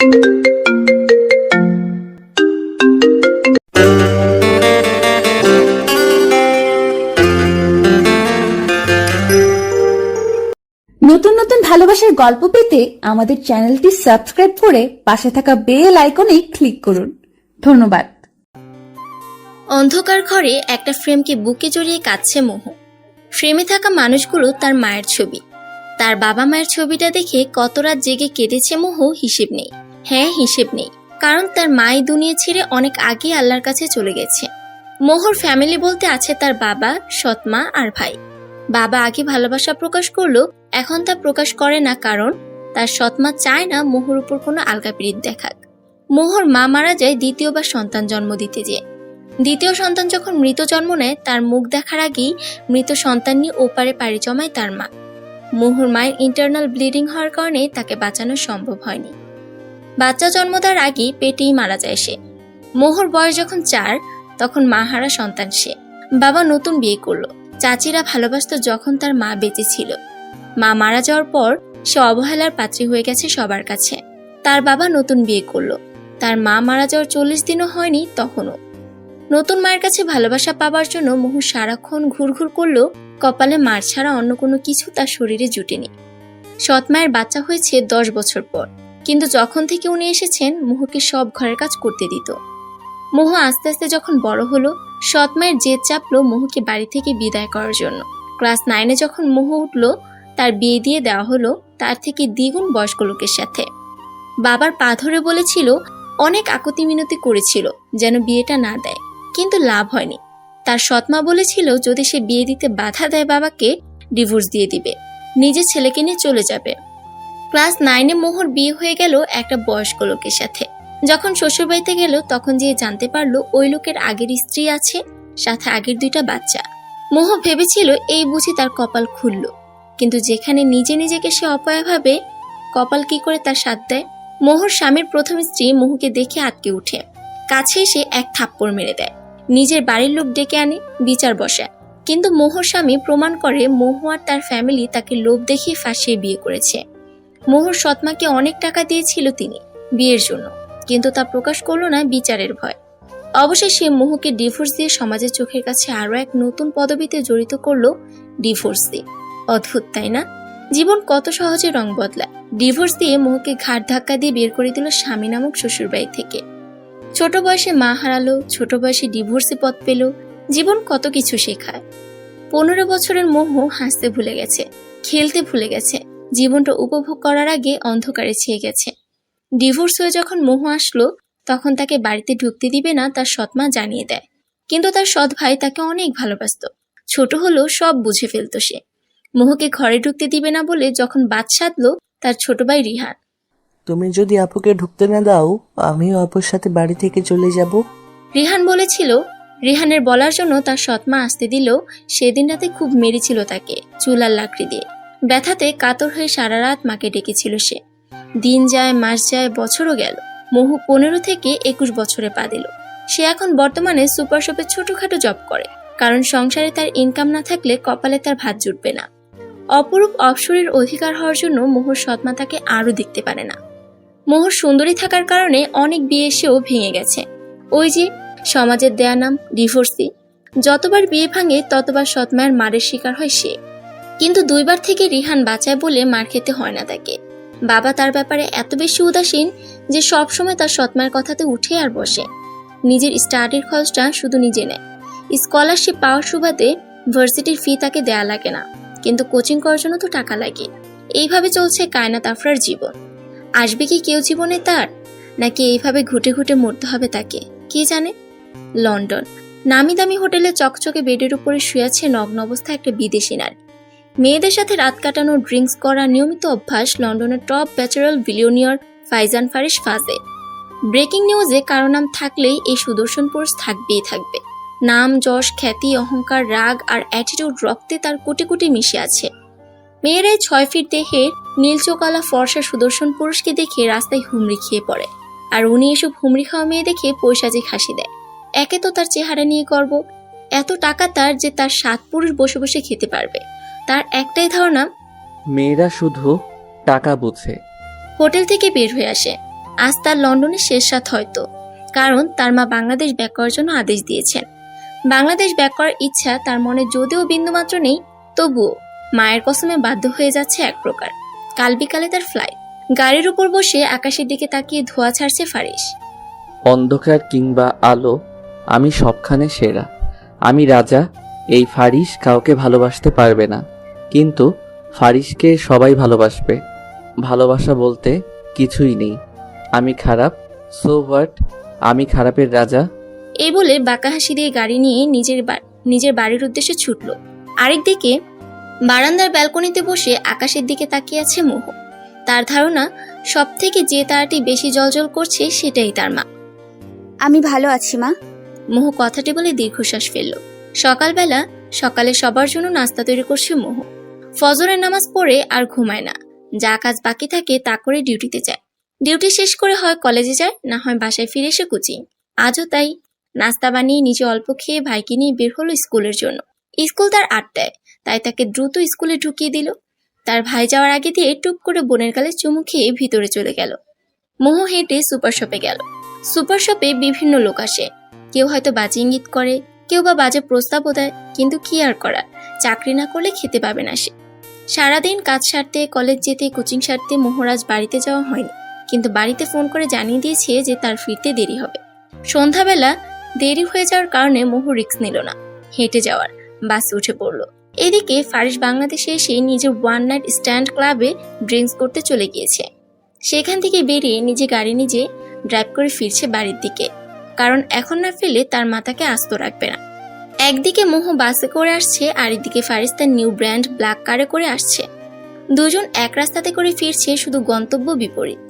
নতুন নতুন ভালোবাসার গল্প পেতে আমাদের চ্যানেলটি সাবস্ক্রাইব করে পাশে থাকা বেল আইকনে ক্লিক করুন। ধন্যবাদ। অন্ধকার ঘরে একটা ফ্রেমকে বুকে জড়িয়ে কাঁদছে মোহ। ফ্রেমে থাকা মানুষগুলো তার মায়ের ছবি। তার বাবা মায়ের ছবিটা দেখে কত রাত জেগে কেঁদেছে মোহ হিসেব নেই। হ্যাঁ, হিসেব নেই, কারণ তার মাই দুনিয়া ছেড়ে অনেক আগে আল্লাহর কাছে চলে গেছে। মোহর ফ্যামিলি বলতে আছে তার বাবা, সৎমা আর ভাই। বাবা আগে ভালোবাসা প্রকাশ করলো, এখন তা প্রকাশ করে না, কারণ তার সৎমা চায় না মোহর উপর কোনো আলগা পিরিত দেখাক। মোহর মা মারা যায় দ্বিতীয়বার সন্তান জন্ম দিতে যেয়ে। দ্বিতীয় সন্তান যখন মৃত জন্ম নেয়, তার মুখ দেখার আগেই মৃত সন্তান নিয়ে ওপারে পাড়ি জমায় তার মা। মোহর মায়ের ইন্টারনাল ব্লিডিং হওয়ার কারণে তাকে বাঁচানো সম্ভব হয়নি। বাচ্চা জন্ম দেওয়ার আগেই পেটেই মারা যায় সে। মোহর বয়স যখন 4, তখন মা হারা সন্তান সে। বাবা নতুন বিয়ে করলো। চাচিরা ভালোবাসত যখন তার মা বেঁচে ছিল। মা মারা যাওয়ার পর সে অবহেলার পাত্রী হয়ে গেছে সবার কাছে। তার বাবা নতুন বিয়ে করলো। তার মা মারা যাওয়ার 40 দিনও হয়নি তখনও। নতুন মায়ের কাছে ভালোবাসা পাবার জন্য মোহ সারাক্ষণ ঘুরঘুর করলো, কপালে মার ছাড়া অন্য কোনো কিছু তার শরীরে জুটেনি। সৎ মায়ের বাচ্চা হয়েছে 10 বছর পর, কিন্তু যখন থেকে উনি এসেছেন মোহকে সব ঘরের কাজ করতে দিত। মোহ আস্তে আস্তে যখন বড় হলো, সৎ মায়ের জেদ চাপলো মোহকে বাড়ি থেকে বিদায় করার জন্য। ক্লাস 9-এ যখন মোহ উঠলো, তার বিয়ে দিয়ে দেওয়া হলো তার থেকে দ্বিগুণ বয়স্ক লোকের সাথে। বাবার পা ধরে বলেছিল, অনেক আকুতি মিনতি করেছিল যেন বিয়েটা না দেয়, কিন্তু লাভ হয়নি। তার সৎমা বলেছিল যদি সে বিয়ে দিতে বাধা দেয় বাবাকে ডিভোর্স দিয়ে দিবে, নিজের ছেলেকে নিয়ে চলে যাবে। ক্লাস 9-এ মোহর বিয়ে হয়ে গেল একটা বয়স্ক লোকের সাথে। যখন শ্বশুরবাড়িতে গেল, তখন যে জানতে পারলো ওই লোকের আগের স্ত্রী আছে, সাথে আগের 2টা বাচ্চা। মোহ ভেবেছিল এই বুঝি তার কপাল খুলল, কিন্তু যেখানে নিজে নিজেকে সে অপয়া ভাবে, কপাল কি করে তার সাথ দেয়। মোহর স্বামীর প্রথম স্ত্রী মোহকে দেখে আটকে উঠে কাছে এসে এক থাপ্পড় মেরে দেয়। নিজের বাড়ির লোক ডেকে আনে, বিচার বসায়। কিন্তু মোহর স্বামী প্রমাণ করে মোহ আর তার ফ্যামিলি তাকে লোভ দেখিয়ে ফাঁসিয়ে বিয়ে করেছে। মোহর সৎমাকে অনেক টাকা দিয়েছিল তিনি বিয়ের জন্য, কিন্তু তা প্রকাশ করলো না বিচারের ভয়। অবশেষে মোহকে ডিভোর্স দিয়ে সমাজের চোখের কাছে আরো এক নতুন পদবিতে জড়িত করলো, ডিভোর্স দিয়ে। অদ্ভুত তাই না? জীবন কত সহজে রং বদলায়। ডিভোর্স দিয়ে মোহকে ঘাট ধাক্কা দিয়ে বের করে দিল স্বামী নামক শ্বশুরবাড়ি থেকে। ছোট বয়সে মা হারালো, ছোট বয়সে ডিভোর্সে পথ পেল। জীবন কত কিছু শেখায়। 15 বছরের মোহ হাসতে ভুলে গেছে, খেলতে ভুলে গেছে, জীবনটা উপভোগ করার আগে অন্ধকারে ছেয়ে গেছে। ডিভোর্স হয়ে যখন মোহ আসলো, তখন তাকে বাড়িতে ঢুকতে দিবে না তার সৎমা জানিয়ে দেয়। কিন্তু তার সৎ ভাই তাকে অনেক ভালোবাসত। ছোট হলেও সব বুঝে ফেলতো সে। মোহকে ঘরে ঢুকতে দিবে না বলে যখন বাদ সাধলো তার ছোট ভাই রিহান। তুমি যদি আপুকে ঢুকতে না দাও, আমিও আপুর সাথে বাড়ি থেকে চলে যাব। রিহান বলেছিল। রিহানের বলার জন্য তার সৎমা আসতে দিল। সেদিন রাতে খুব মেরেছিল তাকে চুলার লাকড়ি দিয়ে। ব্যথাতে কাতর হয়ে সারা রাত মাকে ডেকেছিল সে। দিন যায়, মাস যায়, বছরও গেল। মোহ 15 থেকে 21 বছরে পা দিল। সে এখন বর্তমানে সুপার শপে ছোটখাটো জব করে, কারণ সংসারে তার ইনকাম না থাকলে কপালে তার ভাত জুটবে না। অপরূপ অপসরের অধিকার হওয়ার জন্য মোহর সৎমা তাকে আরো দেখতে পারে না। মোহর সুন্দরী থাকার কারণে অনেক বিয়ে এসেও ভেঙে গেছে। ওই যে সমাজের দেয়া নাম ডিভোর্সি। যতবার বিয়ে ভাঙে ততবার সৎমায়ের মারের শিকার হয় সে। কিন্তু 2বার থেকে রিহান বাঁচায় বলে মার খেতে হয় না তাকে। বাবা তার ব্যাপারে এত বেশি উদাসীন যে সবসময় তার সৎমায়ের কথাতে উঠে আর বসে। নিজের স্টাডির খরচটা শুধু নিজে নেয়। স্কলারশিপ পাওয়ার সুবাদে ভার্সিটির ফি তাকে দেয়া লাগে না, কিন্তু কোচিং করার জন্য তো টাকা লাগে। এইভাবে চলছে কায়নাত আফরার জীবন। আসবে কি কেউ জীবনে তার, নাকি এইভাবে ঘুটে ঘুটে মরতে হবে তাকে, কে জানে। লন্ডন নামি দামি হোটেলে চকচকে বেডের উপরে শুয়ে আছে নগ্ন অবস্থায় একটা বিদেশি নারী। মেয়েদের সাথে রাত কাটানো, ড্রিঙ্কস করা নিয়মিত অভ্যাস লন্ডনের top bachelor billionaire Faizan Faris ফাজে। ব্রেকিং নিউজে কারো নাম থাকলেই এই সুদর্শন পুরুষ থাকবেই থাকবে। নাম, যশ, খ্যাতি, অহংকার, রাগ আর অ্যাটিটিউড রক্তে তার কোটি কোটি মিশে আছে। মেয়েরাই 6 ফিট দেহে নীলচোকালা ফর্সা সুদর্শন পুরুষকে দেখে রাস্তায় হুমড়ি খেয়ে পড়ে, আর উনি এসব হুমড়ি খাওয়া মেয়ে দেখে পৈশাচিক হাসি দেয়। একে তো তার চেহারা নিয়ে গর্ব, এত টাকা তার যে তার 7 পুরুষ বসে বসে খেতে পারবে। তার একটাই ধারণা, মেয়েরা শুধু টাকা বোঝে। হোটেল থেকে বের হয়ে আসে। আজ তার লন্ডনের শেষ রাত হয়তো, কারণ তার মা বাংলাদেশ ব্যাক করার জন্য আদেশ দিয়েছেন। বাংলাদেশ ব্যাক করার ইচ্ছা তার মনে যদিও বিন্দুমাত্র নেই, তবুও মায়ের কসমে বাধ্য হয়ে যাচ্ছে এক প্রকার। কাল বিকালে তার ফ্লাইট। গাড়ির উপর বসে আকাশের দিকে তাকিয়ে ধোঁয়া ছাড়ছে ফারিস। অন্ধকার কিংবা আলো, আমি সবখানে সেরা। আমি রাজা। এই ফারিস কাউকে ভালোবাসতে পারবে না, কিন্তু ফারিসকে সবাই ভালোবাসবে। ভালোবাসা বলতে কিছুই নেই। আমি খারাপ, সো হোয়াট? আমি খারাপের রাজা। এই বলে বাঁকা হাসি দিয়ে গাড়ি নিয়ে নিজের বাড়ির উদ্দেশ্যে ছুটল। আরেকদিকে বারান্দার ব্যালকনিতে বসে আকাশের দিকে তাকিয়ে আছে মোহ। তার ধারণা, সব থেকে যে তারাটি বেশি জ্বলজ্বল করছে সেটাই তার মা। আমি ভালো আছি মা। মোহ কথাটি বলে দীর্ঘশ্বাস ফেলল। সকালে সবার জন্য নাস্তা তৈরি করছে মোহ। ফজরের নামাজ পড়ে আর ঘুমায় না, যা কাজ বাকি থাকে তা করে ডিউটিতে যায়। ডিউটি শেষ করে হয় কলেজে যায়, না হয় বাসায় ফিরে এসে কোচিং। আজও তাই। নাস্তা বানিয়ে নিজে অল্প খেয়ে ভাইকে নিয়ে বের হলো স্কুলের জন্য। স্কুল তার 8টায়, তাই তাকে দ্রুত স্কুলে ঢুকিয়ে দিল। তার ভাই যাওয়ার আগে দিয়ে টুপ করে বোনের গালে চুমু খেয়ে ভিতরে চলে গেল। মোহ হেঁটে সুপার শপে গেল। সুপার শপে বিভিন্ন লোক আসে, কেউ হয়তো বাজে ইঙ্গিত করে, কেউ বা বাজে প্রস্তাবও দেয়, কিন্তু কি আর করার, চাকরি না করলে খেতে পাবে না সে। সারাদিন কাজ সারতে, কলেজ যেতে, কোচিং সারতে মোহরাজ বাড়িতে যাওয়া হয়নি, কিন্তু বাড়িতে ফোন করে জানিয়ে দিয়েছে যে তার ফিরতে দেরি হবে। সন্ধ্যাবেলা দেরি হয়ে যাওয়ার কারণে মোহ রিস্ক নিল না, হেঁটে যাওয়ার, বাসে উঠে পড়ল। এদিকে ফারিস বাংলাদেশে এসে নিজের ওয়ান নাইট স্ট্যান্ড ক্লাবে ড্রিঙ্কস করতে চলে গিয়েছে। সেখান থেকে বেরিয়ে নিজে গাড়ি নিজে ড্রাইভ করে ফিরছে বাড়ির দিকে, কারণ এখন না ফেলে তার মাথাকে আস্ত রাখবে না। একদিকে মোহ বাসে করে আসছে, আর এদিকে ফারিস তার নিউ ব্র্যান্ড ব্ল্যাক কারে করে আসছে। দুজন এক রাস্তাতে করে ফিরছে, শুধু গন্তব্য বিপরীত।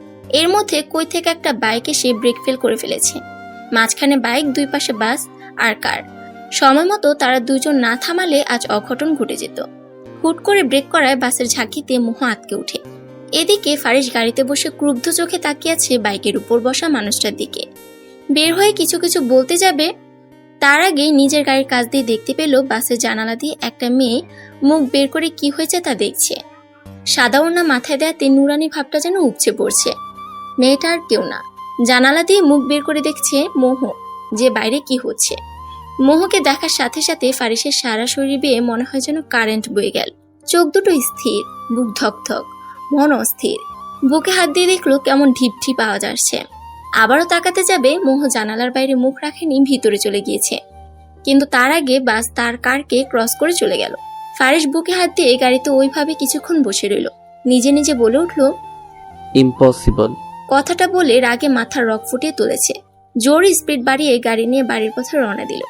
এর মধ্যে কই থেকে একটা বাইক এসে ব্রেক ফেল করে ফেলেছে। মাঝখানে বাইক, দুই পাশে বাস আর কার। সময় মতো তারা দুজন না থামালে আজ অঘটন ঘটে যেত। হুট করে ব্রেক করায় বাসের ঝাঁকিতে মোহ আটকে ওঠে। এদিকে ফারিস গাড়িতে বসে ক্রুদ্ধ চোখে তাকিয়ে আছে বাইকের উপর বসা মানুষটার দিকে। বের হয়ে কিছু বলতে যাবে, তার আগে নিজের গাড়ির কাছ দিয়ে দেখতে পেল বাসের জানালা দিয়ে একটা মেয়ে মুখ বের করে কি হয়েছে তা দেখছে। সাদা ওড়না মাথায় দেয়াতে নুরানি ভাবটা যেন উপচে পড়ছে। মেয়েটা আর কেউ না, জানালা দিয়ে মুখ বের করে দেখছে মোহ, যে বাইরে কি হচ্ছে। মোহকে দেখার সাথে সাথে ফারিসের সারা শরীর বেয়ে মনে হয় যেন কারেন্ট বয়ে গেল। চোখ দুটো স্থির, বুক ধকধক, মন অস্থির। বুকে হাত দিয়ে দেখলো কেমন ঢিপ ঢিপ আওয়াজ আসছে। আবারও তাকাতে যাবে, মোহ জানালার বাইরে মুখ রাখেনি, ভিতরে চলে গিয়েছে। কিন্তু তার আগে বাস তার কারকে ক্রস করে চলে গেল। ফারিস বুকে হাত দিয়ে গাড়িতে ওইভাবে কিছুক্ষণ বসে রইল। নিজে নিজে বলে উঠল, ইম্পসিবল। কথাটা বলে রাগে মাথার রক ফুটিয়ে তুলেছে। জোর স্পিড বাড়িয়ে গাড়ি নিয়ে বাড়ির পথে রওনা দিল।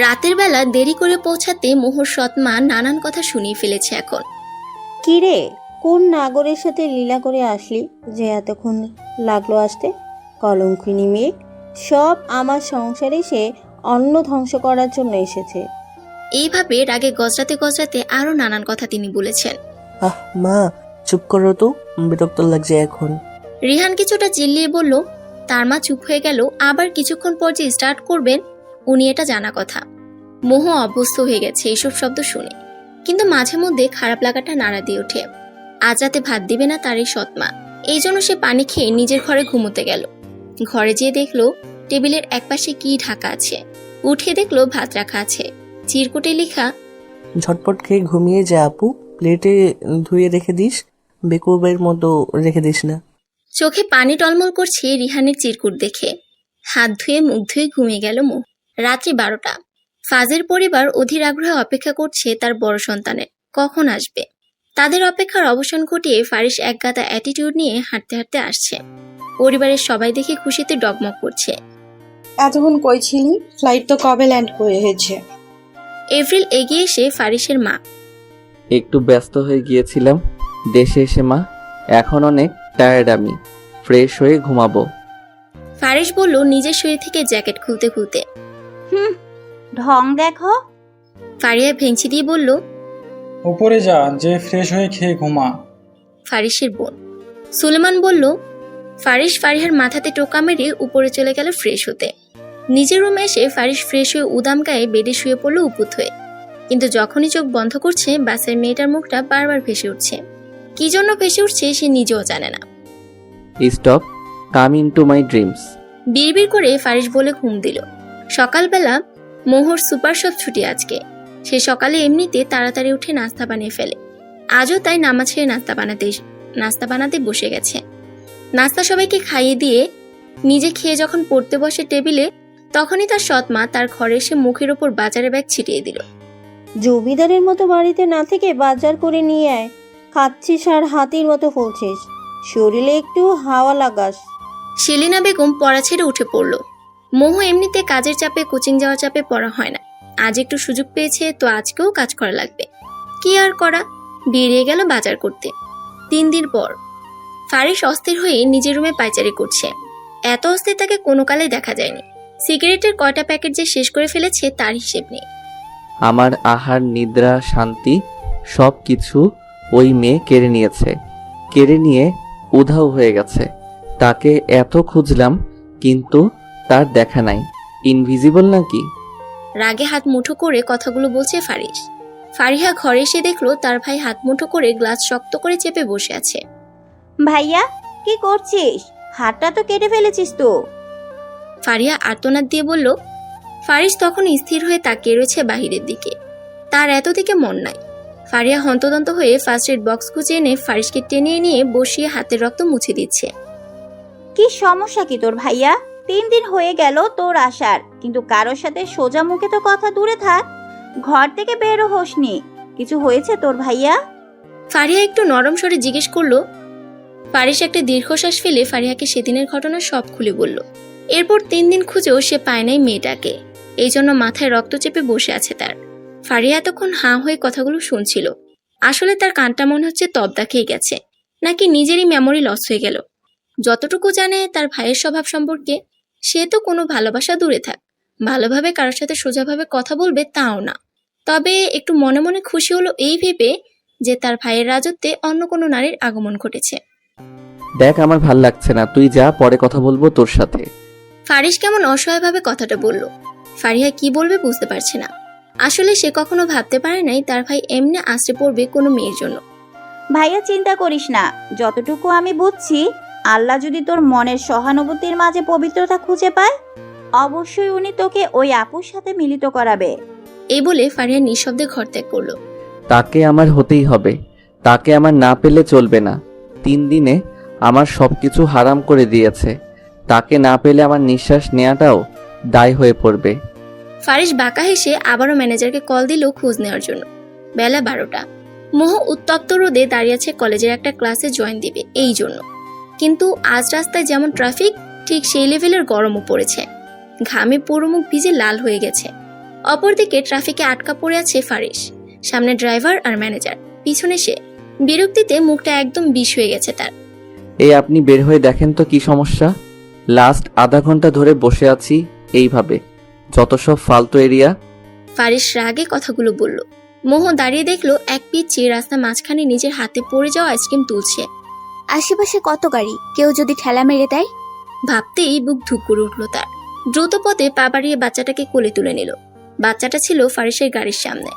রাতের বেলা দেরি করে পৌঁছাতে মোহর সৎমা নানান কথা শুনিয়ে ফেলেছে এখন। কিরে, কোন নাগরের সাথে লীলা করে আসলি যে এতক্ষণ লাগলো আসতে? কলঙ্কিনী মেয়ে, সব আমার সংসারে সে অন্ন ধ্বংস করার জন্য এসেছে। এইভাবে রাগে গজরাতে আরো নানান কথা তিনি বলেছেন। মা, চুপ করো তো, বিরক্ত লাগছে এখন। রিহান কিছুটা চিল্লিয়ে বলল। তার মা চুপ হয়ে গেল। আবার কিছুক্ষণ পর যে স্টার্ট করবেন উনি এটা জানা কথা। মোহ অভ্যস্ত হয়ে গেছে এইসব শব্দ শুনে, কিন্তু মাঝে মধ্যে খারাপ লাগাটা নাড়া দিয়ে ওঠে। আজ রাতে ভাত দিবে না তার এই সৎমা, এই জন্য সে পানি খেয়ে নিজের ঘরে ঘুমোতে গেল। ঘরে যেয়ে দেখলো টেবিলের একপাশে কি ঢাকা আছে। উঠে দেখলো ভাত রাখা আছে, চিরকুটে লেখা, ঝটপট খেয়ে ঘুমিয়ে যা আপু, প্লেটে ধুয়ে রেখে দিস, বেকুবের মতো রেখে দিস না। চোখে পানি টলমল করছে রিহানের চিরকুট দেখে। হাত ধুয়ে মুখ ধুয়ে ঘুমিয়ে গেল মোহ। রাত্রি 12টা। ফাজের পরিবার অধীর আগ্রহে অপেক্ষা করছে তার বড় সন্তানের কখন আসবে। তাদের অপেক্ষার অবসান ঘটিয়ে ফারিস একগাদা অ্যাটিটিউড নিয়ে হাঁটতে হাঁটতে আসছে। পরিবারের সবাই দেখে খুশিতে ডগমগ করছে। এতক্ষণ কই ছিলি? ফ্লাইট তো কবে ল্যান্ড করে হয়েছে। এপ্রিল এগিয়ে এসে ফারিসের মা, একটু ব্যস্ত হয়ে গিয়েছিলাম দেশে এসে মা, এখন অনেক টায়ার্ড, আমি ফ্রেশ হয়ে ঘুমাবো। ফারিস বলল নিজের শরীর থেকে জ্যাকেট খুলতে খুলতে। ঢং দেখো। ফারিয়া ভেঙচি দিয়ে বলল, উপরে যা, যে ফ্রেশ হয়ে খেয়ে ঘুমা। ফারিসের বোন। সুলেমান বলল। ফারিস ফারিহার মাথাতে টোকা মেরে উপরে চলে গেল ফ্রেশ হতে। নিজের রুমে এসে ফারিস ফ্রেশ হয়ে উদাম গায়ে বেডে শুয়ে পড়ল উপুত হয়ে। কিন্তু যখনই চোখ বন্ধ করছে বাসের মেয়েটার মুখটা বারবার ভেসে উঠছে। কি জন্য ভেসে উঠছে সে নিজেও জানে না। Stop, come in to my dreams. বিড়বিড় করে ফারিস বলে ঘুম দিল। সকালবেলা মোহর সুপার শপ ছুটি আজকে। সে সকালে এমনিতে তাড়াতাড়ি উঠে নাস্তা বানিয়ে ফেলে। আজও তাই নামাজ ছেড়ে নাস্তা বানাতে বসে গেছে। নাস্তা সবাইকে খাইয়ে দিয়ে নিজে খেয়ে যখন পড়তে বসে টেবিলে, তখনই তার সৎমা তার ঘরে এসে মুখের ওপর বাজারের ব্যাগ ছিটিয়ে দিল। জমিদারের মতো বাড়িতে না থেকে বাজার করে নিয়ে আয়। খাচ্ছিস আর হাতির মতো ফুলছিস, শরীরে একটু হাওয়া লাগাস। সেলিনা বেগম পড়া ছেড়ে উঠে পড়ল। মোহ এমনিতে কাজের চাপে, কোচিং যাওয়ার চাপে পড়া হয় না। আজ একটু সুযোগ পেয়েছে, তো আজকেও কাজ করা লাগবে। কি আর করা, বেরিয়ে গেল বাজার করতে। 3 দিন পর ফারিস অস্থির হয়ে নিজের রুমে পায়চারি করছে। এত অস্থির তাকে কোনো কালে দেখা যায়নি। সিগারেটের কয়টা প্যাকেট যে শেষ করে ফেলেছে তার হিসেব নেই। আমার আহার, নিদ্রা, শান্তি সব কিছু ওই মেয়ে কেড়ে নিয়েছে। কেড়ে নিয়ে উধাও হয়ে গেছে। তাকে এত খুঁজলাম, কিন্তু তার দেখা নাই। ইনভিজিবল নাকি? রাগে হাত মুঠো করে কথাগুলো বলছে ফারিস। ফারিহা ঘরে এসে দেখলো তার ভাই হাত মুঠো করে গ্লাস শক্ত করে চেপে বসে আছে। ভাইয়া কি করছিস? হাতটা তো কেটে ফেলেছিস তো। ফারিহা আর্তনাদ দিয়ে বলল। ফারিস তখন স্থির হয়ে তাকিয়ে রয়েছে বাহিরের দিকে। তার এত দিকে মন নাই। ফারিহা হন্তদন্ত হয়ে ফার্স্ট এড বক্স খুঁজে এনে ফারিসকে টেনে নিয়ে বসিয়ে হাতের রক্ত মুছে দিচ্ছে। কি সমস্যা কি তোর ভাইয়া? 3 দিন হয়ে গেল তোর আসার, কিন্তু কারোর সাথে সোজা মুখে তো কথা দূরে থাক, ঘর থেকে বেরো হোসনি। কিছু হয়েছে তোর ভাইয়া? ফারিহা একটু নরম স্বরে জিজ্ঞেস করলো। ফারিস একটা দীর্ঘশ্বাস ফেলে ফারিহাকে সেদিনের ঘটনা সব খুলে বলল। এরপর 3 দিন খুঁজেও সে পায় নাই মেয়েটাকে। এই জন্য মাথায় রক্ত চেপে বসে আছে তার। ফারিহা এতক্ষণ হাঁ হয়ে কথাগুলো শুনছিল। আসলে তার কানটা মনে হচ্ছে তবদা খেয়ে গেছে, নাকি নিজেরই মেমোরি লস হয়ে গেল। যতটুকু জানে তার ভাইয়ের স্বভাব সম্পর্কে, সে তো কোনো ভালোবাসা দূরে থাক, ভালোভাবে কারোর সাথে সোজাভাবে কথা বলবে তাও না। তবে একটু মনে মনে খুশি হলো এই ভেবে যে তার ভাইয়ের রাজত্বে অন্য কোনো নারীর আগমন ঘটেছে। দেখ, আমার ভাল লাগছে না, তুই যা, পরে কথা বলবো তোর সাথে। ফারিস কেমন অসহায়ভাবে কথাটা বলল। ফারিহা কি বলবে বুঝতে পারছে না। আসলে সে কখনো ভাবতে পারে নাই তার ভাই এমনি আশ্রে পড়বে কোনো মেয়ের জন্য। ভাইয়া চিন্তা করিস না, যতটুকু আমি বুঝছি, আল্লাহ যদি তোর মনের সহানুভূতির মাঝে পবিত্রতা খুঁজে পায়, অবশ্যই উনি তোকে ওই আপুর সাথে মিলিত করাবে। এই বলে ফারিহা নিঃশব্দে ঘর ত্যাগ করলো। তাকে আমার হতেই হবে, তাকে আমার না পেলে চলবে না। 3 দিনে আমার সবকিছু হারাম করে দিয়েছে। তাকে না পেলে আমার নিঃশ্বাস নেওয়াটাও দায় হয়ে পড়বে। ফারিস বাঁকা হেসে আবারও ম্যানেজারকে কল দিল খোঁজ নেওয়ার জন্য। বেলা 12টা। মোহ উত্তপ্ত রোদে দাঁড়িয়ে আছে কলেজের একটা ক্লাসে জয়েন দিবে এই জন্য। কিন্তু আজ রাস্তায় যেমন ট্রাফিক, ঠিক সেই লেভেলের গরমও পড়েছে। ঘামে পুরো মুখ ভিজে লাল হয়ে গেছে। অপরদিকে ট্রাফিকে আটকা পড়ে আছে ফারিস। সামনে ড্রাইভার আর ম্যানেজার, পিছনে সে। বিরক্তিতে মুখটা একদম বিষ হয়ে গেছে তার। এই আপনি বের হয়ে দেখেন তো কি সমস্যা। লাস্ট আধা ঘন্টা ধরে বসে আছি এইভাবে, যত সব ফালতু এরিয়া। ফারিস রাগে কথাগুলো বলল। মোহ দাঁড়িয়ে দেখলো এক পিচ্চি রাস্তা মাঝখানে নিজের হাতে পড়ে যাওয়া আইসক্রিম তুলছে। আশেপাশে কত গাড়ি, কেউ যদি ঠেলা মেরে দেয়। ভাবতেই বুক ধুক করে উঠল তার। দ্রুত পথে পা বাড়িয়ে বাচ্চাটাকে কোলে তুলে নিল। বাচ্চাটা ছিল ফারিসের গাড়ির সামনে।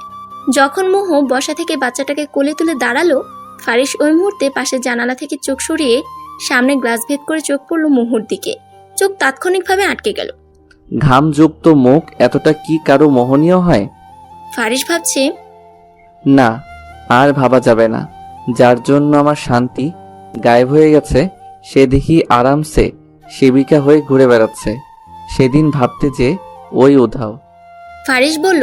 যখন মোহ বসা থেকে বাচ্চাটাকে কোলে তুলে দাঁড়ালো, ফারিস ওই মুহূর্তে পাশের জানালা থেকে চোখ সরিয়ে সামনে গ্লাস ভেদ করে চোখ পড়ল মোহর দিকে। চোখ তাৎক্ষণিকভাবে আটকে গেল। ঘামযুক্ত মুখ এতটা কি কারো মোহনীয় হয়? ফারিস ভাবছে, না, আর ভাবা যাবে না। যার জন্য আমার শান্তি গায়েব হয়ে গেছে, সে দেখি আরামসে সেবিকা হয়ে ঘুরে বেড়াচ্ছে। সেদিন ভাবতে যে ওই উধাও। ফারিস বলল।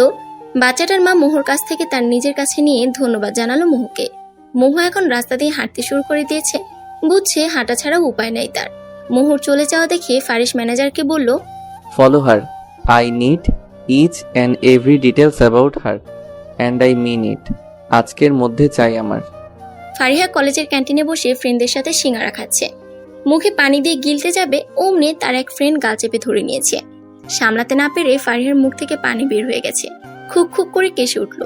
বাচ্চাটার মা মোহর কাছ থেকে তার নিজের কাছে নিয়ে ধন্যবাদ জানালো মোহকে। মোহ এখন রাস্তা দিয়ে হাঁটতে শুরু করে দিয়েছে। বুঝছে হাঁটা ছাড়া উপায় নাই তার। মোহর চলে যাওয়া দেখে ফারিস ম্যানেজারকে বলল, follow her. I need each and every details about her, and I mean it. আজকের মধ্যে চাই আমার। ফারিহা কলেজের ক্যান্টিনে বসে ফ্রেন্ডদের সাথে সিঙ্গারা খাচ্ছে। মুখে পানি দিয়ে গিলতে যাবে অমনি তার এক ফ্রেন্ড গাল চেপে ধরে নিয়েছে। সামলাতে না পেরে ফারিহার মুখ থেকে পানি বের হয়ে গেছে। খুক খুক করে কেসে উঠল।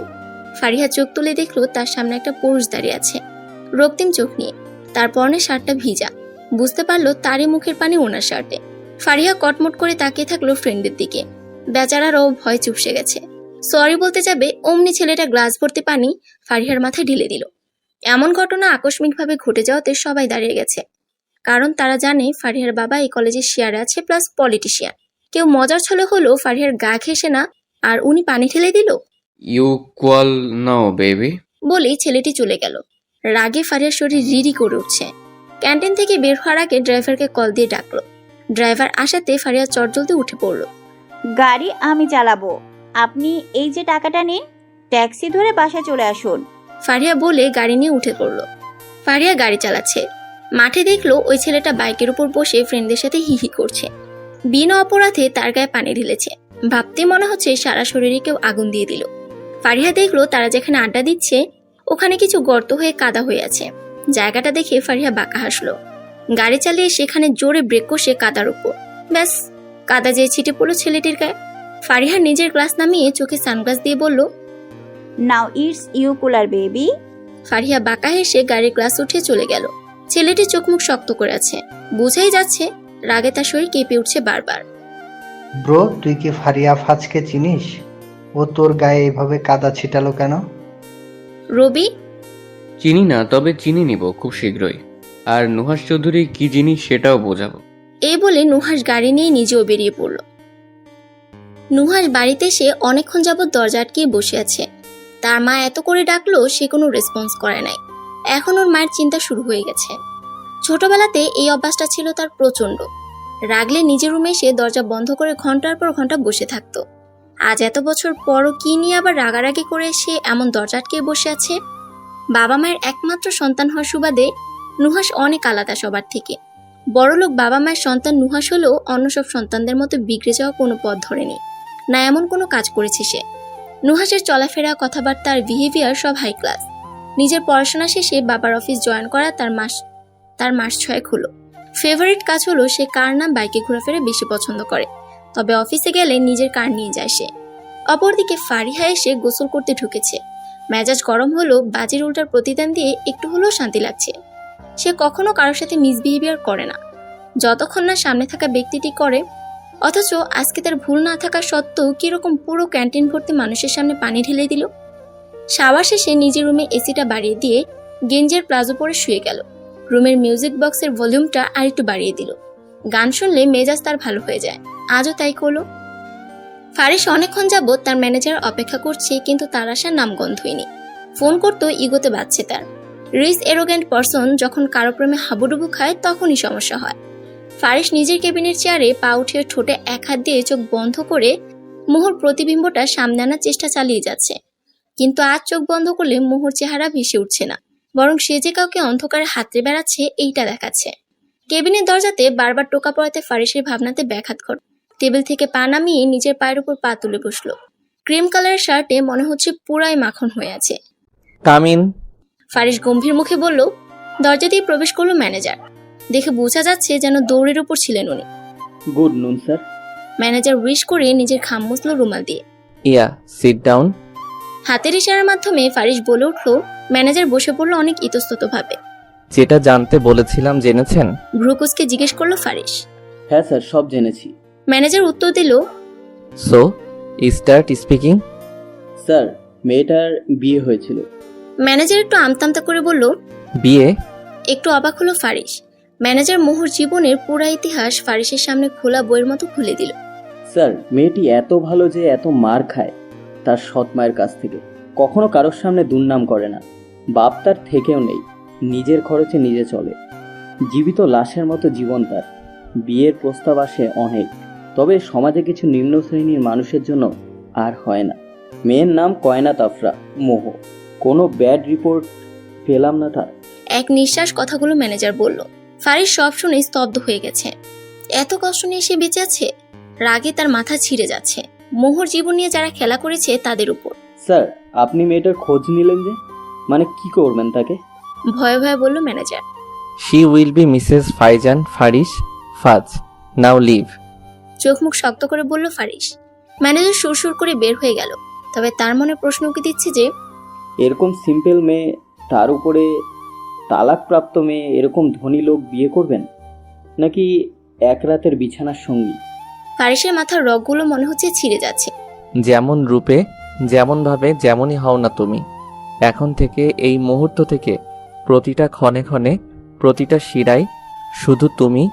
ফারিহা চোখ তুলে দেখলো তার সামনে একটা পুরুষ দাঁড়িয়ে আছে, রক্তিম চোখ নিয়ে। তার পরনে শার্টটা ভিজা। বুঝতে পারলো তারই মুখের পানি ওনার শার্টে। ফারিহা কটমট করে তাকিয়ে থাকলো ফ্রেন্ডের দিকে। বেচারারও ভয় চুপসে গেছে। সরি বলতে যাবে অমনি ছেলেটা গ্লাস ভর্তি পানি ফারিহার মাথায় ঢেলে দিল। এমন ঘটনা আকস্মিকভাবে ঘটে যাওয়াতে সবাই দাঁড়িয়ে গেছে। কারণ তারা জানে ফারিহার বাবা এই কলেজে শেয়ারে আছে প্লাস পলিটিশিয়ান। কেউ মজার ছলে হলেও ফারিহার গা ঘেঁষে না, আর উনি পানি ঠেলে দিল। You cool now baby. বলেই ছেলেটি চলে গেল। রাগে ফারিহার শরীর রিরি করে উঠছে। ক্যান্টিন থেকে বের হওয়ার আগে ড্রাইভারকে কল দিয়ে ডাকলো। ড্রাইভার আসাতে ফারিহা চটজলদি উঠে পড়লো। গাড়ি আমি চালাবো, আপনি এই যে টাকাটা নিন, ট্যাক্সি ধরে বাসায় চলে আসুন। ফারিহা বলে গাড়ি নিয়ে উঠে পড়লো। ফারিহা গাড়ি চালাচ্ছে। মাঠে দেখলো ওই ছেলেটা বাইকের উপর বসে ফ্রেন্ডদের সাথে হিহি করছে। বিনা অপরাধে তার গায়ে পানি ঢেলেছে। ভাবতে মনে হচ্ছে সারা শরীরে কেউ আগুন দিয়ে দিল। ফারিহা দেখলো তারা যেখানে আড্ডা দিচ্ছে ওখানে কিছু গর্ত হয়ে কাদা হয়ে আছে। জায়গাটা দেখে ফারিহা বাঁকা হাসলো। গাড়ি চালিয়ে সেখানে জোরে ব্রেক কষে কাদার উপর, ব্যাস কাদা যেয়ে ছিটে পড়লো ছেলেটির গায়ে। ফারিহা নিজের গ্লাস নামিয়ে চোখে সানগ্লাস দিয়ে বলল, now it's you cooler baby. Fariha বাঁকা হেসে গাড়ির গ্লাস উঠে চলে গেল। ছেলেটি চোখ মুখ শক্ত করে আছে, বোঝাই যাচ্ছে রাগে তার শরীর কেঁপে উঠছে বারবার। ব্রো, তুই কি ফারিয়া ফাজকে চিনিস? ও তোর গায়ে এভাবে কাদা ছিটালো কেন? রবি? চিনি না, তবে চিনি নিব খুব শীঘ্রই। আর নুহাস চৌধুরী কি জিনিস সেটাও বোঝাবো। এই বলে নুহাস গাড়ি নিয়ে নিজেও বেরিয়ে পড়ল। নুহাস বাড়িতে এসে অনেকক্ষণ যাবৎ দরজা আটকিয়ে বসে আছে। তার মা এত করে ডাকলো সে কোনো রেসপন্স করে নাই। এখন ওর মায়ের চিন্তা শুরু হয়ে গেছে। ছোটবেলাতে এই অভ্যাসটা ছিল তার প্রচন্ড। রাগলে নিজের রুমে এসে দরজা বন্ধ করে ঘন্টার পর ঘন্টা বসে থাকতো। আজ এত বছর পরও কি নিয়ে আবার রাগারাগি করে সে এমন দরজা আটকে বসে আছে? বাবা মায়ের একমাত্র সন্তান হওয়ার সুবাদে নুহাস অনেক আলাদা সবার থেকে। বড়লোক বাবা মায়ের সন্তান নুহাস হলেও অন্য সব সন্তানদের মতো বিগড়ে যাওয়া কোনো পথ ধরেনি, না এমন কোনো কাজ করেছে সে। নুহাসের চলাফেরা, কথাবার্তা আর বিহেভিয়ার সব হাই ক্লাস। নিজের পড়াশোনা শেষে বাবার অফিস জয়েন করা তার মাস 6 হলো। ফেভারিট কাজ হলো সে কার নাম বাইকে ঘোরাফেরা বেশি পছন্দ করে, তবে অফিসে গেলে নিজের কার নিয়ে যায় সে। অপরদিকে ফারিহা এসে গোসল করতে ঢুকেছে। মেজাজ গরম হলো, বাজির উল্টার প্রতিদান দিয়ে একটু হলেও শান্তি লাগছে। সে কখনো কারোর সাথে মিসবিহেভিয়ার করে না, যতক্ষণ না সামনে থাকা ব্যক্তিটি করে। অথচ আজকে তার ভুল না থাকা সত্ত্বেও কিরকম পুরো ক্যান্টিন ভর্তি মানুষের সামনে পানি ঢেলে দিল। শাওয়ার শেষে নিজের রুমে এসিটা বাড়িয়ে দিয়ে গেঞ্জের প্লাজো পরে শুয়ে গেল। রুমের মিউজিক বক্সের ভলিউমটা আরেকটু বাড়িয়ে দিল। গান শুনলে মেজাজ তার ভালো হয়ে যায়, আজও তাই করলো। ফারিস অনেকক্ষণ যাবৎ তার ম্যানেজার অপেক্ষা করছে, কিন্তু তার আসার নামগন্ধই নেই। ফোন করতেও ইগোতে বাজছে তার। রিস এরোগেন্ট পারসন যখন কারো প্রেমে হাবুডুবু খায় তখনই সমস্যা হয়। ফারিস নিজের কেবিনের চেয়ারে পা উঠিয়ে ঠোঁটে এক হাত দিয়ে চোখ বন্ধ করে মোহর প্রতিবিম্বটা সামনে আনার চেষ্টা চালিয়ে যাচ্ছে। কিন্তু আজ চোখ বন্ধ করলে মোহর চেহারা ভেসে উঠছে না, বরং সে যে কাউকে অন্ধকারে হাতড়ে বেড়াচ্ছে এইটা দেখাচ্ছে। কেবিনের দরজাতে বারবার টোকা পড়াতে ফারিসের ভাবনাতে ব্যাঘাত ঘটে। টেবিল থেকে পা নামিয়ে নিজের পায়ের উপর পা তুলে বসলো। ক্রিম কালারের শার্টে মনে হচ্ছে পুরাই মাখন হয়ে আছে। কামিন। ফারিস গম্ভীর মুখে বলল। দরজা দিয়ে প্রবেশ করলো ম্যানেজার। দেখে বোঝা যাচ্ছে যেন দৌড়ের উপর ছিলেন উনি। গুড নুন স্যার। ম্যানেজার উইশ করে নিজের ঘাম মুছলো রুমাল দিয়ে। ইয়া, সিট ডাউন। হাতের ইশারার মাধ্যমে ফারিস বলে উঠলো। ম্যানেজার বসে পড়লো অনেক ইতস্তত ভাবে। যেটা জানতে বলেছিলাম জেনেছেন? ভ্রুকুসকে জিজ্ঞেস করলো ফারিস। হ্যাঁ স্যার, সব জেনেছি। ম্যানেজার উত্তর দিল। So start speaking. স্যার, মেয়েটার বিয়ে হয়েছিল। ম্যানেজার একটু আমতামতা করে বলল। বিয়ে? একটু অবাক হলো ফারিস। ম্যানেজার মোহর জীবনের পুরা ইতিহাস ফারিসের সামনে খোলা বইয়ের মতো খুলে দিল। স্যার, মেয়েটি এত ভালো যে এত মার খায় তার সৎ মায়ের কাছ থেকে। কখনো কারোর সামনে দুর্নাম করে না। বাপ তার থেকেও নেই, নিজের খরচে নিজে চলে। জীবিত লাশের মতো জীবন তার। বিয়ের প্রস্তাব আসে অনেক, তবে সমাজে কিছু নিম্ন শ্রেণীর মানুষের জন্য আর হয় না। মেয়ের নাম কয়নাত আফরা মোহ। কোনো ব্যাড রিপোর্ট পেলাম না তার। এক নিঃশ্বাস কথাগুলো ম্যানেজার বলল। ফারিস সব শুনে স্তব্ধ হয়ে গেছে। এত কষ্ট নিয়ে সে বেঁচে আছে। রাগে তার মাথা ছিঁড়ে যাচ্ছে। মোহর জীবন নিয়ে যারা খেলা করেছে তাদের উপর। স্যার, আপনি মেয়েটার খোঁজ নিলেন যে, মানে কি করবেন তাকে? ভয়ে ভয়ে বলল manager. She will be Mrs Faizan Faris ফাজ। নাও লিভ। চোখ মুখ শক্ত করে বলল ফারিস। ম্যানেজার সুরসুর করে বের হয়ে গেল। তবে তার মনে প্রশ্ন উকি দিচ্ছে যে এরকম সিম্পল মেয়ে, তার উপরে তালাকপ্রাপ্ত মেয়ে, এরকম ধনী লোক বিয়ে করবেন নাকি এক রাতের বিছানার সঙ্গী? ফারিসের মাথার রগগুলো মনে হচ্ছে ছিঁড়ে যাচ্ছে। যেমন রূপে, যেমন ভাবে, যেমনই হও না তুমি, এখন থেকে এই মুহূর্ত থেকে প্রতিটা ক্ষণে ক্ষণে, প্রতিটা শিরায় শুধু তুমি,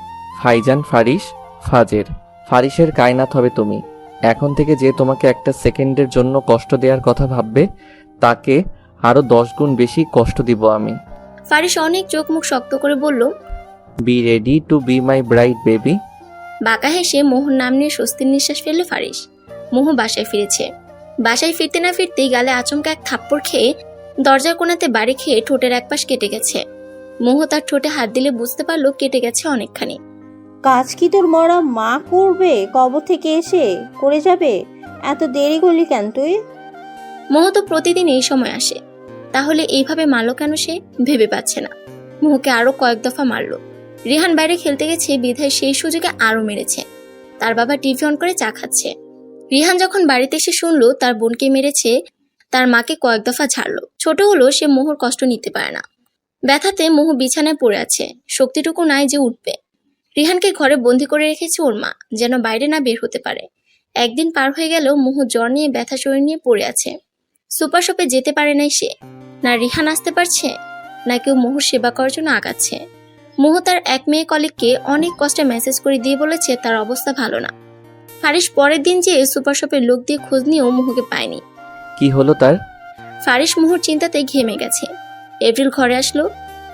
ফাইজান, ফারিস, ফাজের। ফারিসের কায়নাত হবে তুমি। এখন থেকে যে তোমাকে একটা সেকেন্ডের জন্য কষ্ট দেওয়ার কথা ভাববে, তাকে আরো 10 গুণ বেশি কষ্ট দিব আমি। ফারিস অনেক চোখ মুখ শক্ত করে বলল। Be ready to be my bride baby. বাঁকা হেসে মোহর নাম নিয়ে স্বস্তির নিঃশ্বাস ফেলল ফারিস। মোহ বাসায় ফিরেছে। বাসায় ফিরতে না ফিরতেই গালে আচমকা এক থাপ্পড় খেয়ে দরজার কোণাতে বাড়ি খেয়ে ঠোঁটের এক পাশ কেটে গেছে। মোহ তার ঠোঁটে হাত দিলে বুঝতে পারলো কেটে গেছে অনেকখানি। কাজ কি তোর মরা মা করবে? কবর থেকে এসে করে যাবে? এত দেরি করলি কেন তুই? মোহ তো প্রতিদিন এই সময় আসে, তাহলে এইভাবে মারলো কেন সে ভেবে পাচ্ছে না। মোহকে আরো কয়েক দফা মারলো। রিহান বাইরে খেলতে গেছে বিধায় সেই সুযোগে আরো মেরেছে। তার বাবা টিভি অন করে চা খাচ্ছে। রিহান যখন বাড়িতে এসে শুনলো তার বোনকে মেরেছে, তার মাকে কয়েক দফা ঝাড়লো। ছোট হলো, সে মোহর কষ্ট নিতে পারে না। ব্যথাতে মোহ বিছানায় পড়ে আছে, শক্তিটুকু নাই যে উঠবে। রিহানকে ঘরে বন্দি করে রেখেছে ওর মা, যেন বাইরে না বের হতে পারে। একদিন পার হয়ে গেল, মোহ জ্বর নিয়ে ব্যথা শরীর নিয়ে পড়ে আছে। সুপার শপে যেতে পারে নাই সে। না রিহান আসতে পারছে, না কেউ মোহর সেবা করার জন্য আগাচ্ছে। মোহ তার এক মেয়ে কলিগকে অনেক কষ্টে মেসেজ করে দিয়ে বলেছে তার অবস্থা ভালো না। ফারিস পরের দিন যে সুপার শপের লোক দিয়ে খোঁজ নিয়েও মোহকে পায়নি। কি হলো তার? ফারিস মোহর চিন্তাতে ঘেমে গেছে। এপ্রিল ঘরে আসলো,